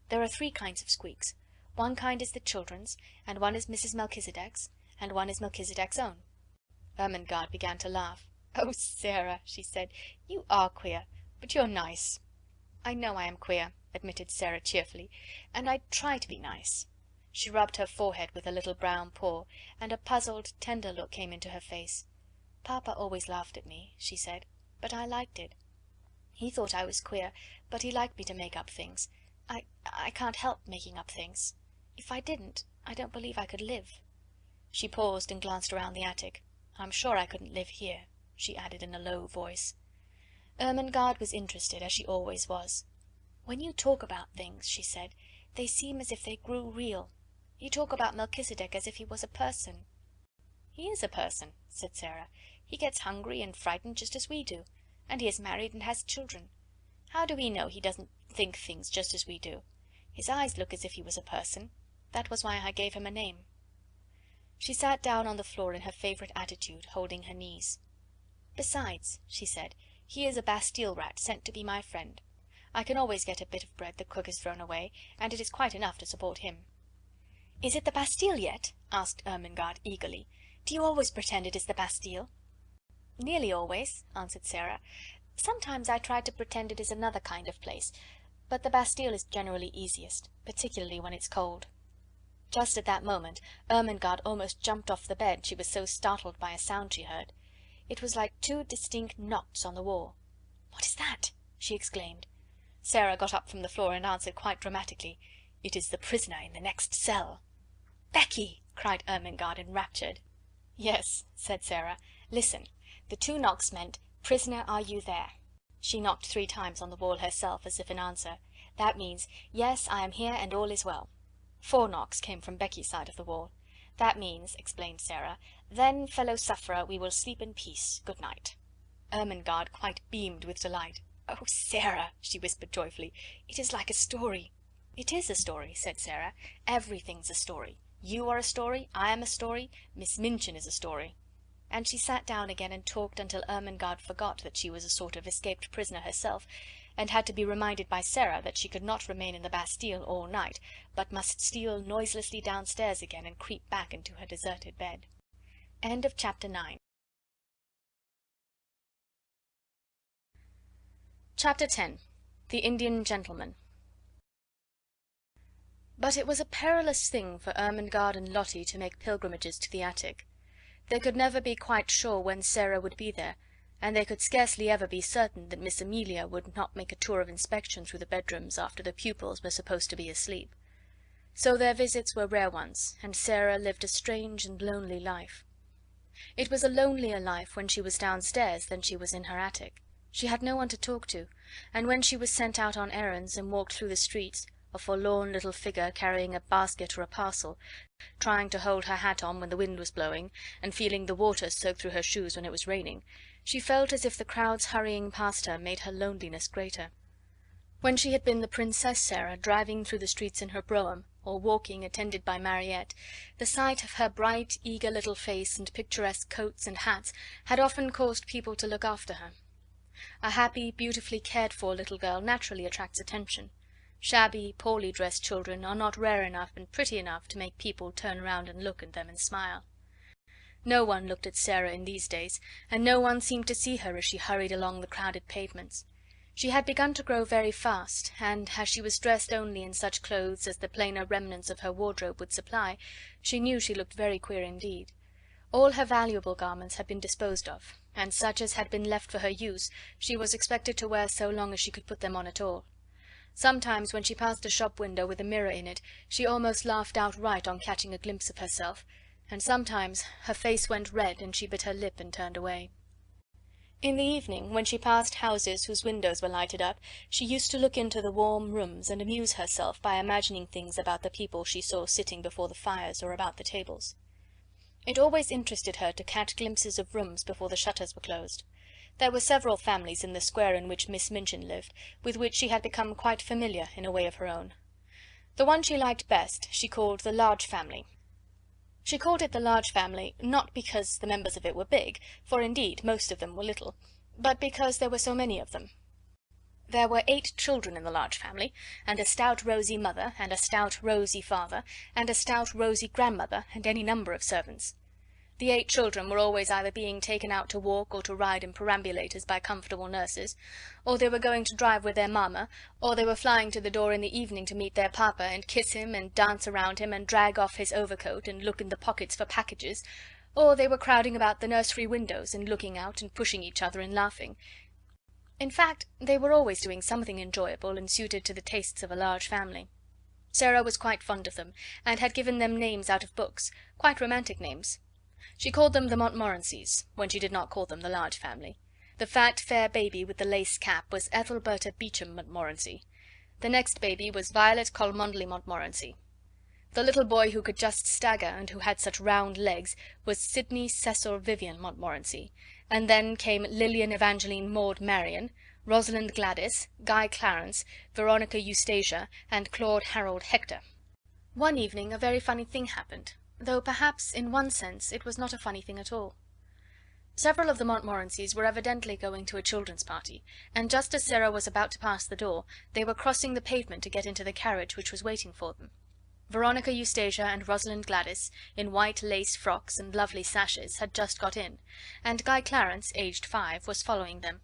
There are 3 kinds of squeaks. One kind is the children's, and one is Mrs. Melchisedec's, and one is Melchisedec's own." Ermengarde began to laugh. "Oh, Sarah," she said, "you are queer, but you're nice." "I know I am queer," admitted Sarah cheerfully, "and I try to be nice." She rubbed her forehead with her little brown paw, and a puzzled, tender look came into her face. "Papa always laughed at me," she said, "but I liked it. He thought I was queer, but he liked me to make up things. I can't help making up things. If I didn't, I don't believe I could live." She paused and glanced around the attic. "I'm sure I couldn't live here," she added in a low voice. Ermengarde was interested, as she always was. "When you talk about things," she said, "they seem as if they grew real. You talk about Melchisedec as if he was a person." "He is a person," said Sarah. "He gets hungry and frightened just as we do, and he is married and has children. How do we know he doesn't think things just as we do? His eyes look as if he was a person. That was why I gave him a name." She sat down on the floor in her favourite attitude, holding her knees. "Besides," she said, "he is a Bastille rat sent to be my friend. I can always get a bit of bread the cook has thrown away, and it is quite enough to support him." "Is it the Bastille yet?" asked Ermengarde eagerly. "Do you always pretend it is the Bastille?" "Nearly always," answered Sarah. "Sometimes I try to pretend it is another kind of place, but the Bastille is generally easiest, particularly when it's cold." Just at that moment Ermengarde almost jumped off the bed, she was so startled by a sound she heard. It was like 2 distinct knocks on the wall. "What is that?" she exclaimed. Sarah got up from the floor and answered quite dramatically, "It is the prisoner in the next cell." "Becky!" cried Ermengarde, enraptured. "Yes," said Sarah. "Listen. The 2 knocks meant, 'Prisoner, are you there?' She knocked 3 times on the wall herself, as if in answer. That means, 'Yes, I am here and all is well.' 4 knocks came from Becky's side of the wall. That means," explained Sarah, "'Then, fellow sufferer, we will sleep in peace. Good night.'" Ermengarde quite beamed with delight. "Oh, Sarah," she whispered joyfully, "it is like a story." "It is a story," said Sarah. "Everything's a story. You are a story, I am a story, Miss Minchin is a story." And she sat down again and talked until Ermengarde forgot that she was a sort of escaped prisoner herself, and had to be reminded by Sarah that she could not remain in the Bastille all night, but must steal noiselessly downstairs again and creep back into her deserted bed. End of chapter 9. Chapter 10. The Indian Gentleman. But it was a perilous thing for Ermengarde and Lottie to make pilgrimages to the attic. They could never be quite sure when Sarah would be there, and they could scarcely ever be certain that Miss Amelia would not make a tour of inspection through the bedrooms after the pupils were supposed to be asleep. So their visits were rare ones, and Sarah lived a strange and lonely life. It was a lonelier life when she was downstairs than she was in her attic. She had no one to talk to, and when she was sent out on errands and walked through the streets, a forlorn little figure carrying a basket or a parcel, trying to hold her hat on when the wind was blowing, and feeling the water soak through her shoes when it was raining, she felt as if the crowds hurrying past her made her loneliness greater. When she had been the Princess Sarah, driving through the streets in her brougham, or walking attended by Mariette, the sight of her bright, eager little face and picturesque coats and hats had often caused people to look after her. A happy, beautifully cared for little girl naturally attracts attention. Shabby, poorly dressed children are not rare enough and pretty enough to make people turn round and look at them and smile. No one looked at Sarah in these days, and no one seemed to see her as she hurried along the crowded pavements. She had begun to grow very fast, and as she was dressed only in such clothes as the plainer remnants of her wardrobe would supply, she knew she looked very queer indeed. All her valuable garments had been disposed of, and such as had been left for her use she was expected to wear so long as she could put them on at all. Sometimes when she passed a shop window with a mirror in it, she almost laughed outright on catching a glimpse of herself, and sometimes her face went red and she bit her lip and turned away. In the evening, when she passed houses whose windows were lighted up, she used to look into the warm rooms and amuse herself by imagining things about the people she saw sitting before the fires or about the tables. It always interested her to catch glimpses of rooms before the shutters were closed. There were several families in the square in which Miss Minchin lived, with which she had become quite familiar in a way of her own. The one she liked best she called the Large Family. She called it the Large Family, not because the members of it were big, for indeed most of them were little, but because there were so many of them. There were 8 children in the Large Family, and a stout rosy mother, and a stout rosy father, and a stout rosy grandmother, and any number of servants. The 8 children were always either being taken out to walk or to ride in perambulators by comfortable nurses, or they were going to drive with their mamma, or they were flying to the door in the evening to meet their papa and kiss him and dance around him and drag off his overcoat and look in the pockets for packages, or they were crowding about the nursery windows and looking out and pushing each other and laughing. In fact, they were always doing something enjoyable and suited to the tastes of a large family. Sarah was quite fond of them, and had given them names out of books, quite romantic names. She called them the Montmorencys, when she did not call them the Large Family. The fat, fair baby with the lace cap was Ethelberta Beauchamp Montmorency. The next baby was Violet Cholmondeley Montmorency. The little boy who could just stagger and who had such round legs was Sidney Cecil Vivian Montmorency, and then came Lilian Evangeline Maud Marian, Rosalind Gladys, Guy Clarence, Veronica Eustacia, and Claude Harold Hector. One evening a very funny thing happened, though perhaps in one sense it was not a funny thing at all. Several of the Montmorencys were evidently going to a children's party, and just as Sarah was about to pass the door, they were crossing the pavement to get into the carriage which was waiting for them. Veronica Eustacia and Rosalind Gladys, in white lace frocks and lovely sashes, had just got in, and Guy Clarence, aged 5, was following them.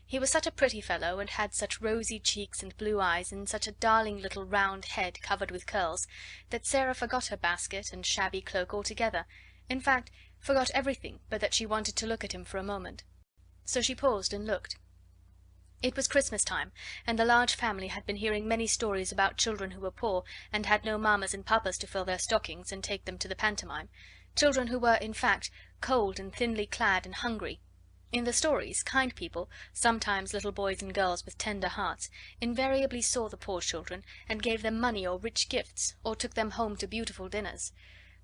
He was such a pretty fellow, and had such rosy cheeks and blue eyes, and such a darling little round head covered with curls, that Sarah forgot her basket and shabby cloak altogether, in fact, forgot everything but that she wanted to look at him for a moment. So she paused and looked. It was Christmas time, and the Large Family had been hearing many stories about children who were poor, and had no mammas and papas to fill their stockings and take them to the pantomime, children who were, in fact, cold and thinly clad and hungry. In the stories, kind people, sometimes little boys and girls with tender hearts, invariably saw the poor children, and gave them money or rich gifts, or took them home to beautiful dinners.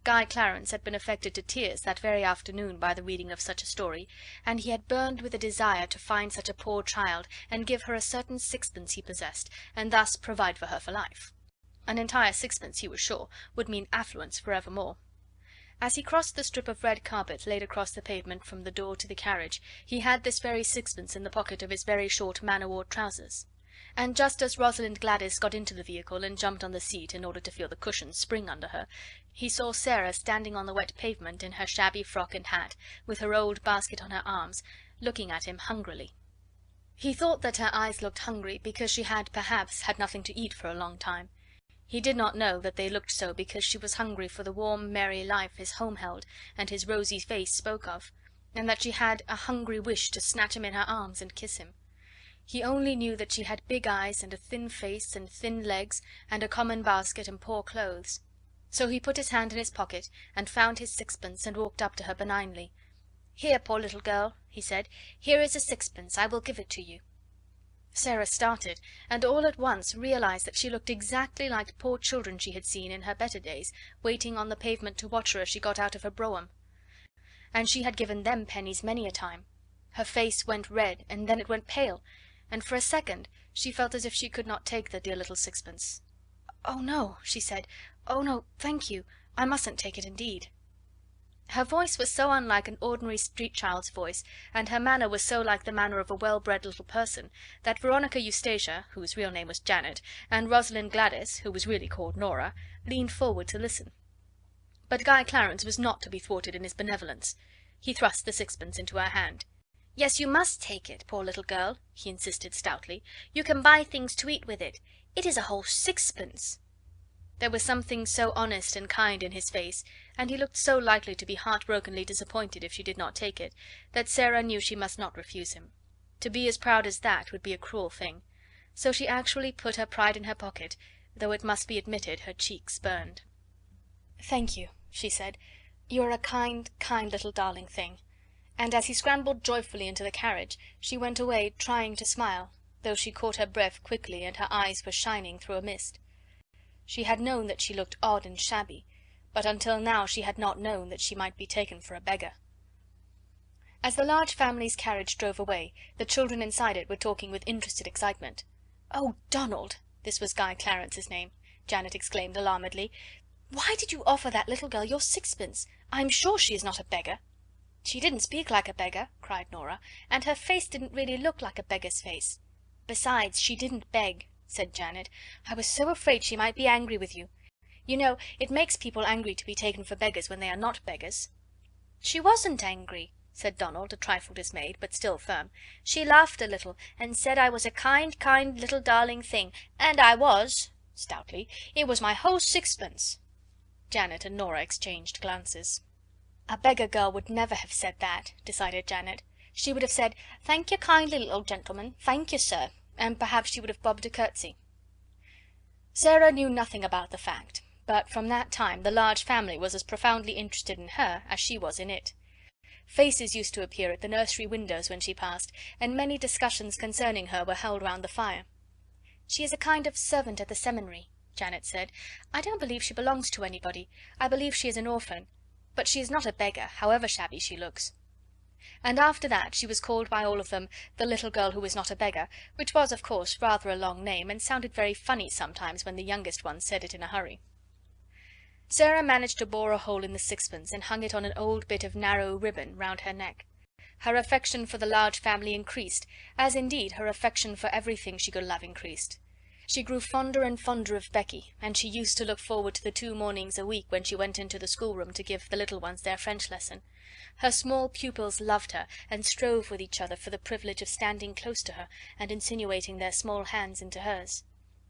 Guy Clarence had been affected to tears that very afternoon by the reading of such a story, and he had burned with a desire to find such a poor child, and give her a certain sixpence he possessed, and thus provide for her for life. An entire sixpence, he was sure, would mean affluence for evermore. As he crossed the strip of red carpet laid across the pavement from the door to the carriage, he had this very sixpence in the pocket of his very short man-o'-war trousers. And just as Rosalind Gladys got into the vehicle and jumped on the seat in order to feel the cushions spring under her, he saw Sarah standing on the wet pavement in her shabby frock and hat, with her old basket on her arms, looking at him hungrily. He thought that her eyes looked hungry because she had perhaps had nothing to eat for a long time. He did not know that they looked so because she was hungry for the warm, merry life his home held and his rosy face spoke of, and that she had a hungry wish to snatch him in her arms and kiss him. He only knew that she had big eyes and a thin face and thin legs and a common basket and poor clothes. So he put his hand in his pocket and found his sixpence and walked up to her benignly. "Here, poor little girl," he said, "here is a sixpence. I will give it to you." Sarah started, and all at once realized that she looked exactly like poor children she had seen in her better days, waiting on the pavement to watch her as she got out of her brougham. And she had given them pennies many a time. Her face went red, and then it went pale, and for a second she felt as if she could not take the dear little sixpence. "Oh, no," she said. "Oh, no, thank you. I mustn't take it, indeed." Her voice was so unlike an ordinary street child's voice, and her manner was so like the manner of a well-bred little person, that Veronica Eustacia, whose real name was Janet, and Rosalind Gladys, who was really called Nora, leaned forward to listen. But Guy Clarence was not to be thwarted in his benevolence. He thrust the sixpence into her hand. "Yes, you must take it, poor little girl," he insisted stoutly. "You can buy things to eat with it. It is a whole sixpence." There was something so honest and kind in his face, and he looked so likely to be heartbrokenly disappointed if she did not take it, that Sarah knew she must not refuse him. To be as proud as that would be a cruel thing. So she actually put her pride in her pocket, though it must be admitted her cheeks burned. "Thank you," she said. "You are a kind, kind little darling thing." And as he scrambled joyfully into the carriage, she went away trying to smile, though she caught her breath quickly and her eyes were shining through a mist. She had known that she looked odd and shabby, but until now she had not known that she might be taken for a beggar. As the large family's carriage drove away, the children inside it were talking with interested excitement. "Oh, Donald!" This was Guy Clarence's name. Janet exclaimed alarmedly. "Why did you offer that little girl your sixpence? I'm sure she is not a beggar." "She didn't speak like a beggar," cried Nora, "and her face didn't really look like a beggar's face." "Besides, she didn't beg," said Janet. "I was so afraid she might be angry with you. You know, it makes people angry to be taken for beggars when they are not beggars." "She wasn't angry," said Donald, a trifle dismayed, but still firm. "She laughed a little, and said I was a kind, kind little darling thing, and I was," stoutly. "It was my whole sixpence." Janet and Nora exchanged glances. "A beggar girl would never have said that," decided Janet. "She would have said, 'Thank you kindly, little gentleman, thank you, sir,' and perhaps she would have bobbed a curtsy." Sarah knew nothing about the fact, but from that time the large family was as profoundly interested in her as she was in it. Faces used to appear at the nursery windows when she passed, and many discussions concerning her were held round the fire. "She is a kind of servant at the seminary," Janet said. "I don't believe she belongs to anybody. I believe she is an orphan. But she is not a beggar, however shabby she looks." And after that she was called by all of them the little girl who was not a beggar, which was, of course, rather a long name, and sounded very funny sometimes when the youngest one said it in a hurry. Sarah managed to bore a hole in the sixpence, and hung it on an old bit of narrow ribbon round her neck. Her affection for the large family increased, as indeed her affection for everything she could love increased. She grew fonder and fonder of Becky, and she used to look forward to the 2 mornings a week when she went into the schoolroom to give the little ones their French lesson. Her small pupils loved her, and strove with each other for the privilege of standing close to her and insinuating their small hands into hers.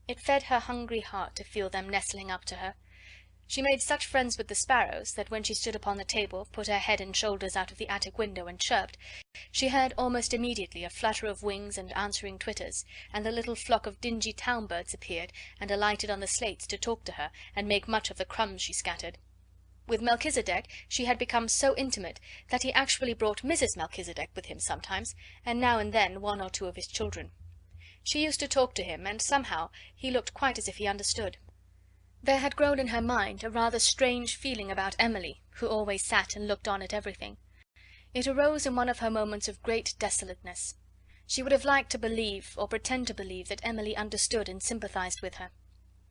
It fed her hungry heart to feel them nestling up to her. She made such friends with the sparrows that when she stood upon the table, put her head and shoulders out of the attic window, and chirped, she heard almost immediately a flutter of wings and answering twitters, and a little flock of dingy town birds appeared and alighted on the slates to talk to her and make much of the crumbs she scattered. With Melchisedec she had become so intimate that he actually brought Mrs. Melchisedec with him sometimes, and now and then 1 or 2 of his children. She used to talk to him, and somehow he looked quite as if he understood. There had grown in her mind a rather strange feeling about Emily, who always sat and looked on at everything. It arose in one of her moments of great desolateness. She would have liked to believe, or pretend to believe, that Emily understood and sympathized with her.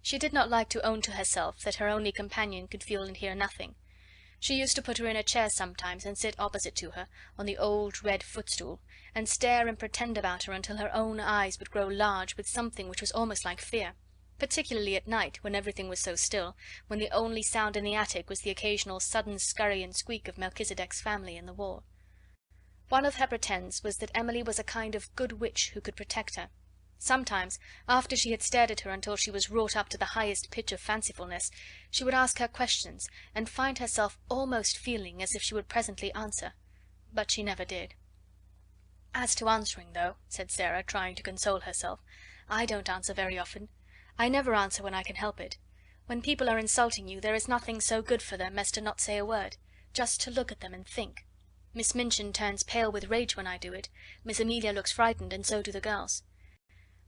She did not like to own to herself that her only companion could feel and hear nothing. She used to put her in a chair sometimes and sit opposite to her, on the old red footstool, and stare and pretend about her until her own eyes would grow large with something which was almost like fear, particularly at night, when everything was so still, when the only sound in the attic was the occasional sudden scurry and squeak of Melchisedec's family in the wall. One of her pretends was that Emily was a kind of good witch who could protect her. Sometimes, after she had stared at her until she was wrought up to the highest pitch of fancifulness, she would ask her questions, and find herself almost feeling as if she would presently answer. But she never did. "As to answering, though," said Sarah, trying to console herself, "I don't answer very often. I never answer when I can help it. When people are insulting you, there is nothing so good for them as to not say a word, just to look at them and think. Miss Minchin turns pale with rage when I do it. Miss Amelia looks frightened, and so do the girls.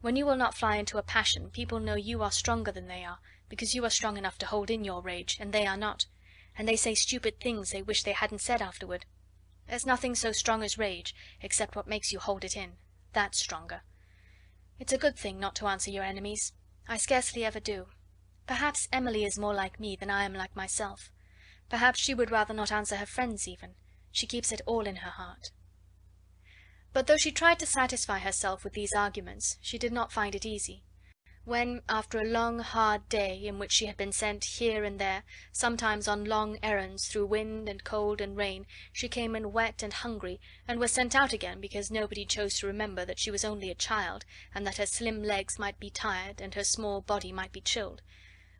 When you will not fly into a passion, people know you are stronger than they are, because you are strong enough to hold in your rage, and they are not, and they say stupid things they wish they hadn't said afterward. There's nothing so strong as rage, except what makes you hold it in. That's stronger. It's a good thing not to answer your enemies. I scarcely ever do. Perhaps Emily is more like me than I am like myself. Perhaps she would rather not answer her friends even. She keeps it all in her heart. But though she tried to satisfy herself with these arguments, she did not find it easy. When, after a long, hard day, in which she had been sent here and there, sometimes on long errands through wind and cold and rain, she came in wet and hungry, and was sent out again because nobody chose to remember that she was only a child, and that her slim legs might be tired and her small body might be chilled;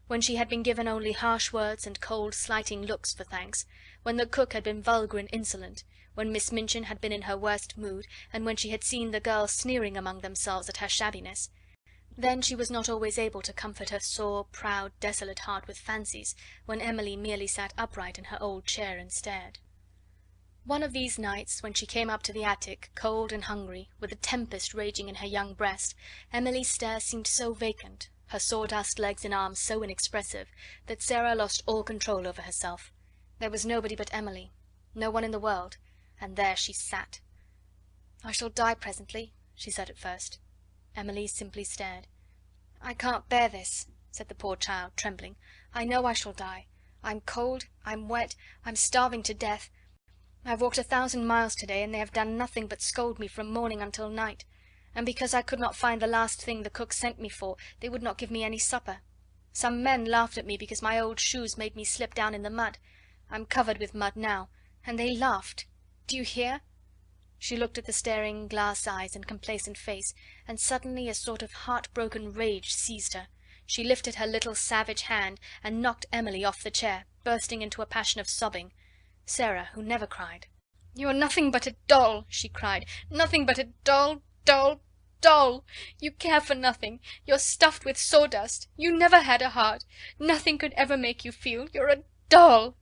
when she had been given only harsh words and cold slighting looks for thanks; when the cook had been vulgar and insolent; when Miss Minchin had been in her worst mood, and when she had seen the girls sneering among themselves at her shabbiness, then she was not always able to comfort her sore, proud, desolate heart with fancies, when Emily merely sat upright in her old chair and stared. One of these nights, when she came up to the attic, cold and hungry, with a tempest raging in her young breast, Emily's stare seemed so vacant, her sawdust legs and arms so inexpressive, that Sarah lost all control over herself. There was nobody but Emily, no one in the world, and there she sat. "I shall die presently," she said at first. Emily simply stared. "I can't bear this," said the poor child, trembling. "I know I shall die. I'm cold, I'm wet, I'm starving to death. I've walked 1,000 miles to-day, and they have done nothing but scold me from morning until night. And because I could not find the last thing the cook sent me for, they would not give me any supper. Some men laughed at me because my old shoes made me slip down in the mud. I'm covered with mud now, and they laughed. Do you hear?" She looked at the staring glass eyes and complacent face, and suddenly a sort of heart-broken rage seized her. She lifted her little savage hand and knocked Emily off the chair, bursting into a passion of sobbing. Sarah, who never cried— "You're nothing but a doll," she cried. "Nothing but a doll, doll, doll. You care for nothing. You're stuffed with sawdust. You never had a heart. Nothing could ever make you feel. You're a doll."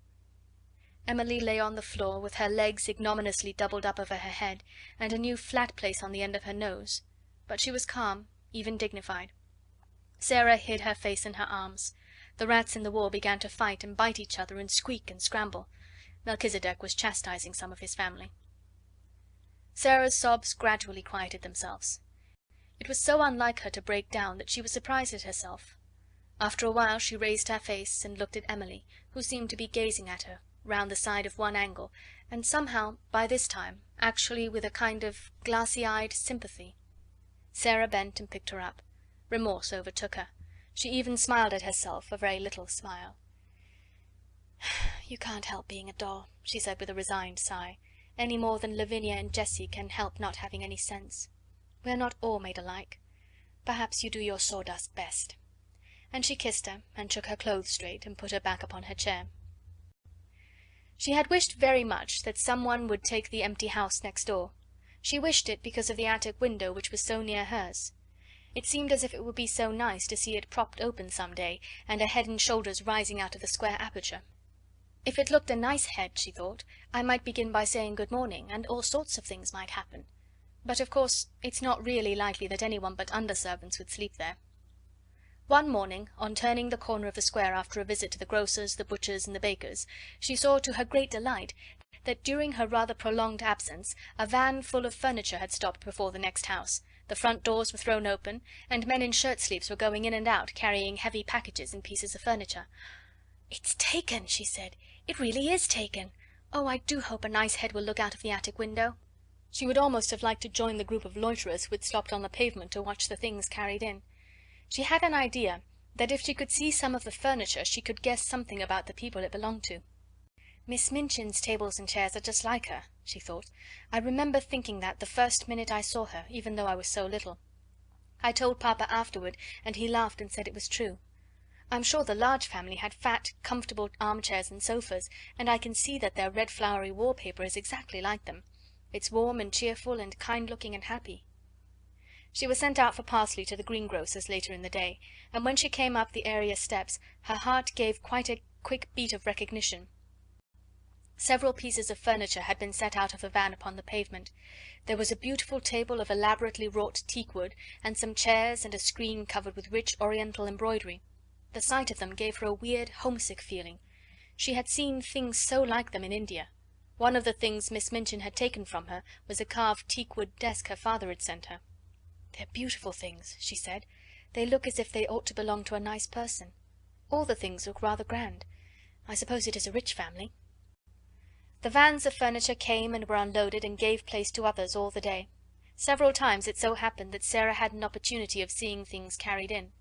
Emily lay on the floor, with her legs ignominiously doubled up over her head, and a new flat place on the end of her nose, but she was calm, even dignified. Sarah hid her face in her arms. The rats in the wall began to fight and bite each other and squeak and scramble. Melchisedec was chastising some of his family. Sarah's sobs gradually quieted themselves. It was so unlike her to break down that she was surprised at herself. After a while she raised her face and looked at Emily, who seemed to be gazing at her round the side of one angle, and somehow, by this time, actually with a kind of glassy-eyed sympathy. Sarah bent and picked her up. Remorse overtook her. She even smiled at herself, a very little smile. "You can't help being a doll," she said with a resigned sigh, "any more than Lavinia and Jessie can help not having any sense. We're not all made alike. Perhaps you do your sawdust best." And she kissed her, and shook her clothes straight, and put her back upon her chair. She had wished very much that some one would take the empty house next door. She wished it because of the attic window which was so near hers. It seemed as if it would be so nice to see it propped open some day, and a head and shoulders rising out of the square aperture. If it looked a nice head, she thought, I might begin by saying good morning, and all sorts of things might happen. But of course it's not really likely that anyone but under-servants would sleep there. One morning, on turning the corner of the square after a visit to the grocer's, the butcher's, and the baker's, she saw to her great delight that during her rather prolonged absence a van full of furniture had stopped before the next house, the front doors were thrown open, and men in shirt-sleeves were going in and out, carrying heavy packages and pieces of furniture. "It's taken," she said. "It really is taken. Oh, I do hope a nice head will look out of the attic window." She would almost have liked to join the group of loiterers who had stopped on the pavement to watch the things carried in. She had an idea that if she could see some of the furniture she could guess something about the people it belonged to. "Miss Minchin's tables and chairs are just like her," she thought. "I remember thinking that the first minute I saw her, even though I was so little. I told Papa afterward, and he laughed and said it was true. I'm sure the Large family had fat, comfortable armchairs and sofas, and I can see that their red flowery wallpaper is exactly like them. It's warm and cheerful and kind-looking and happy." She was sent out for parsley to the greengrocer's later in the day, and when she came up the area steps her heart gave quite a quick beat of recognition. Several pieces of furniture had been set out of the van upon the pavement. There was a beautiful table of elaborately wrought teakwood, and some chairs and a screen covered with rich Oriental embroidery. The sight of them gave her a weird, homesick feeling. She had seen things so like them in India. One of the things Miss Minchin had taken from her was a carved teakwood desk her father had sent her. "They're beautiful things," she said. "They look as if they ought to belong to a nice person. All the things look rather grand. I suppose it is a rich family." The vans of furniture came and were unloaded and gave place to others all the day. Several times it so happened that Sarah had an opportunity of seeing things carried in.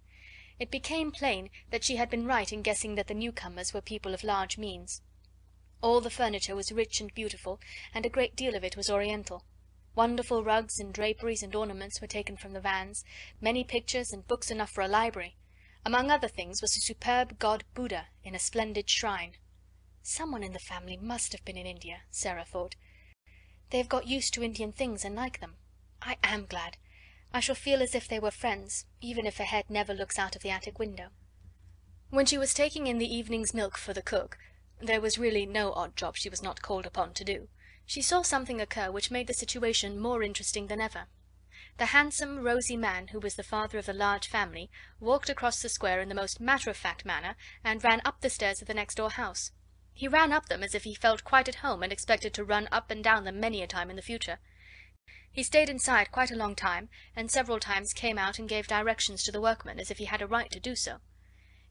It became plain that she had been right in guessing that the newcomers were people of large means. All the furniture was rich and beautiful, and a great deal of it was Oriental. Wonderful rugs and draperies and ornaments were taken from the vans, many pictures and books enough for a library. Among other things was a superb god Buddha in a splendid shrine. Someone in the family must have been in India, Sarah thought. They have got used to Indian things and like them. I am glad. I shall feel as if they were friends, even if a head never looks out of the attic window. When she was taking in the evening's milk for the cook, there was really no odd job she was not called upon to do, she saw something occur which made the situation more interesting than ever. The handsome, rosy man who was the father of the large family walked across the square in the most matter-of-fact manner, and ran up the stairs of the next-door house. He ran up them as if he felt quite at home, and expected to run up and down them many a time in the future. He stayed inside quite a long time, and several times came out and gave directions to the workmen, as if he had a right to do so.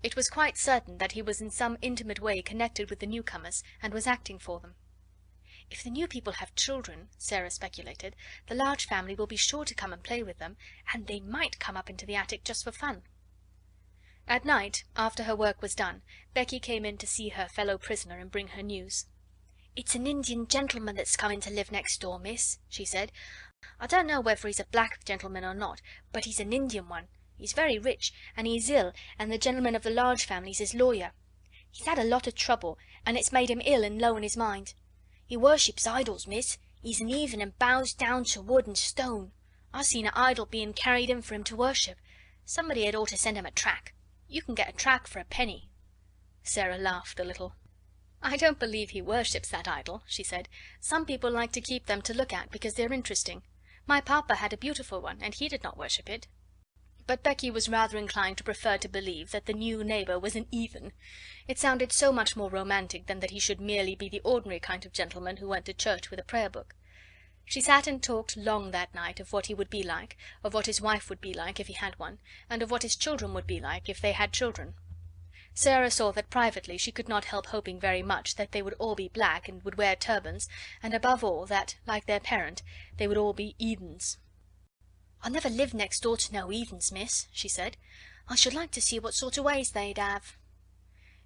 It was quite certain that he was in some intimate way connected with the newcomers, and was acting for them. "If the new people have children," Sarah speculated, "the large family will be sure to come and play with them, and they might come up into the attic just for fun." At night, after her work was done, Becky came in to see her fellow prisoner and bring her news. "It's an Indian gentleman that's coming to live next door, miss," she said. "I don't know whether he's a black gentleman or not, but he's an Indian one. He's very rich, and he's ill, and the gentleman of the large family's his lawyer. He's had a lot of trouble, and it's made him ill and low in his mind. He worships idols, miss. He's an heathen and bows down to wood and stone. I seen an idol being carried in for him to worship. Somebody had ought to send him a track. You can get a track for a penny." Sarah laughed a little. "I don't believe he worships that idol," she said. "Some people like to keep them to look at because they're interesting. My papa had a beautiful one, and he did not worship it." But Becky was rather inclined to prefer to believe that the new neighbour was an heathen. It sounded so much more romantic than that he should merely be the ordinary kind of gentleman who went to church with a prayer book. She sat and talked long that night of what he would be like, of what his wife would be like if he had one, and of what his children would be like if they had children. Sarah saw that privately she could not help hoping very much that they would all be black and would wear turbans, and above all that, like their parent, they would all be heathens. "I never lived next door to no heathens, miss," she said. "I should like to see what sort of ways they'd have."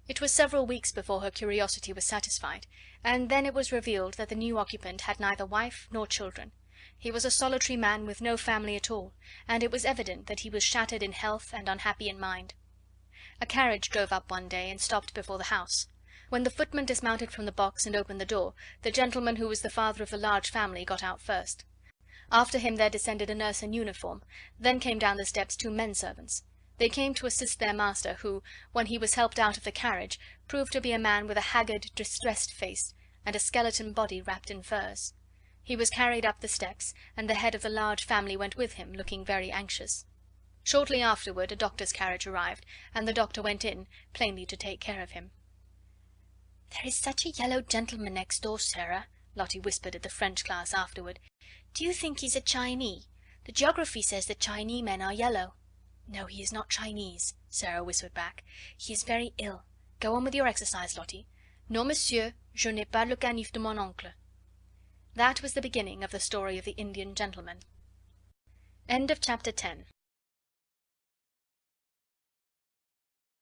It was several weeks before her curiosity was satisfied, and then it was revealed that the new occupant had neither wife nor children. He was a solitary man with no family at all, and it was evident that he was shattered in health and unhappy in mind. A carriage drove up one day and stopped before the house. When the footman dismounted from the box and opened the door, the gentleman who was the father of the large family got out first. After him there descended a nurse in uniform, then came down the steps two men servants. They came to assist their master, who, when he was helped out of the carriage, proved to be a man with a haggard, distressed face, and a skeleton body wrapped in furs. He was carried up the steps, and the head of the large family went with him, looking very anxious. Shortly afterward a doctor's carriage arrived, and the doctor went in, plainly to take care of him. "There is such a yellow gentleman next door, Sarah," Lottie whispered at the French class afterward. "Do you think he's a Chinese? The geography says that Chinese men are yellow." "No, he is not Chinese," Sarah whispered back. "He is very ill. Go on with your exercise, Lottie. Non, monsieur, je n'ai pas le canif de mon oncle." That was the beginning of the story of the Indian gentleman. End of chapter 10.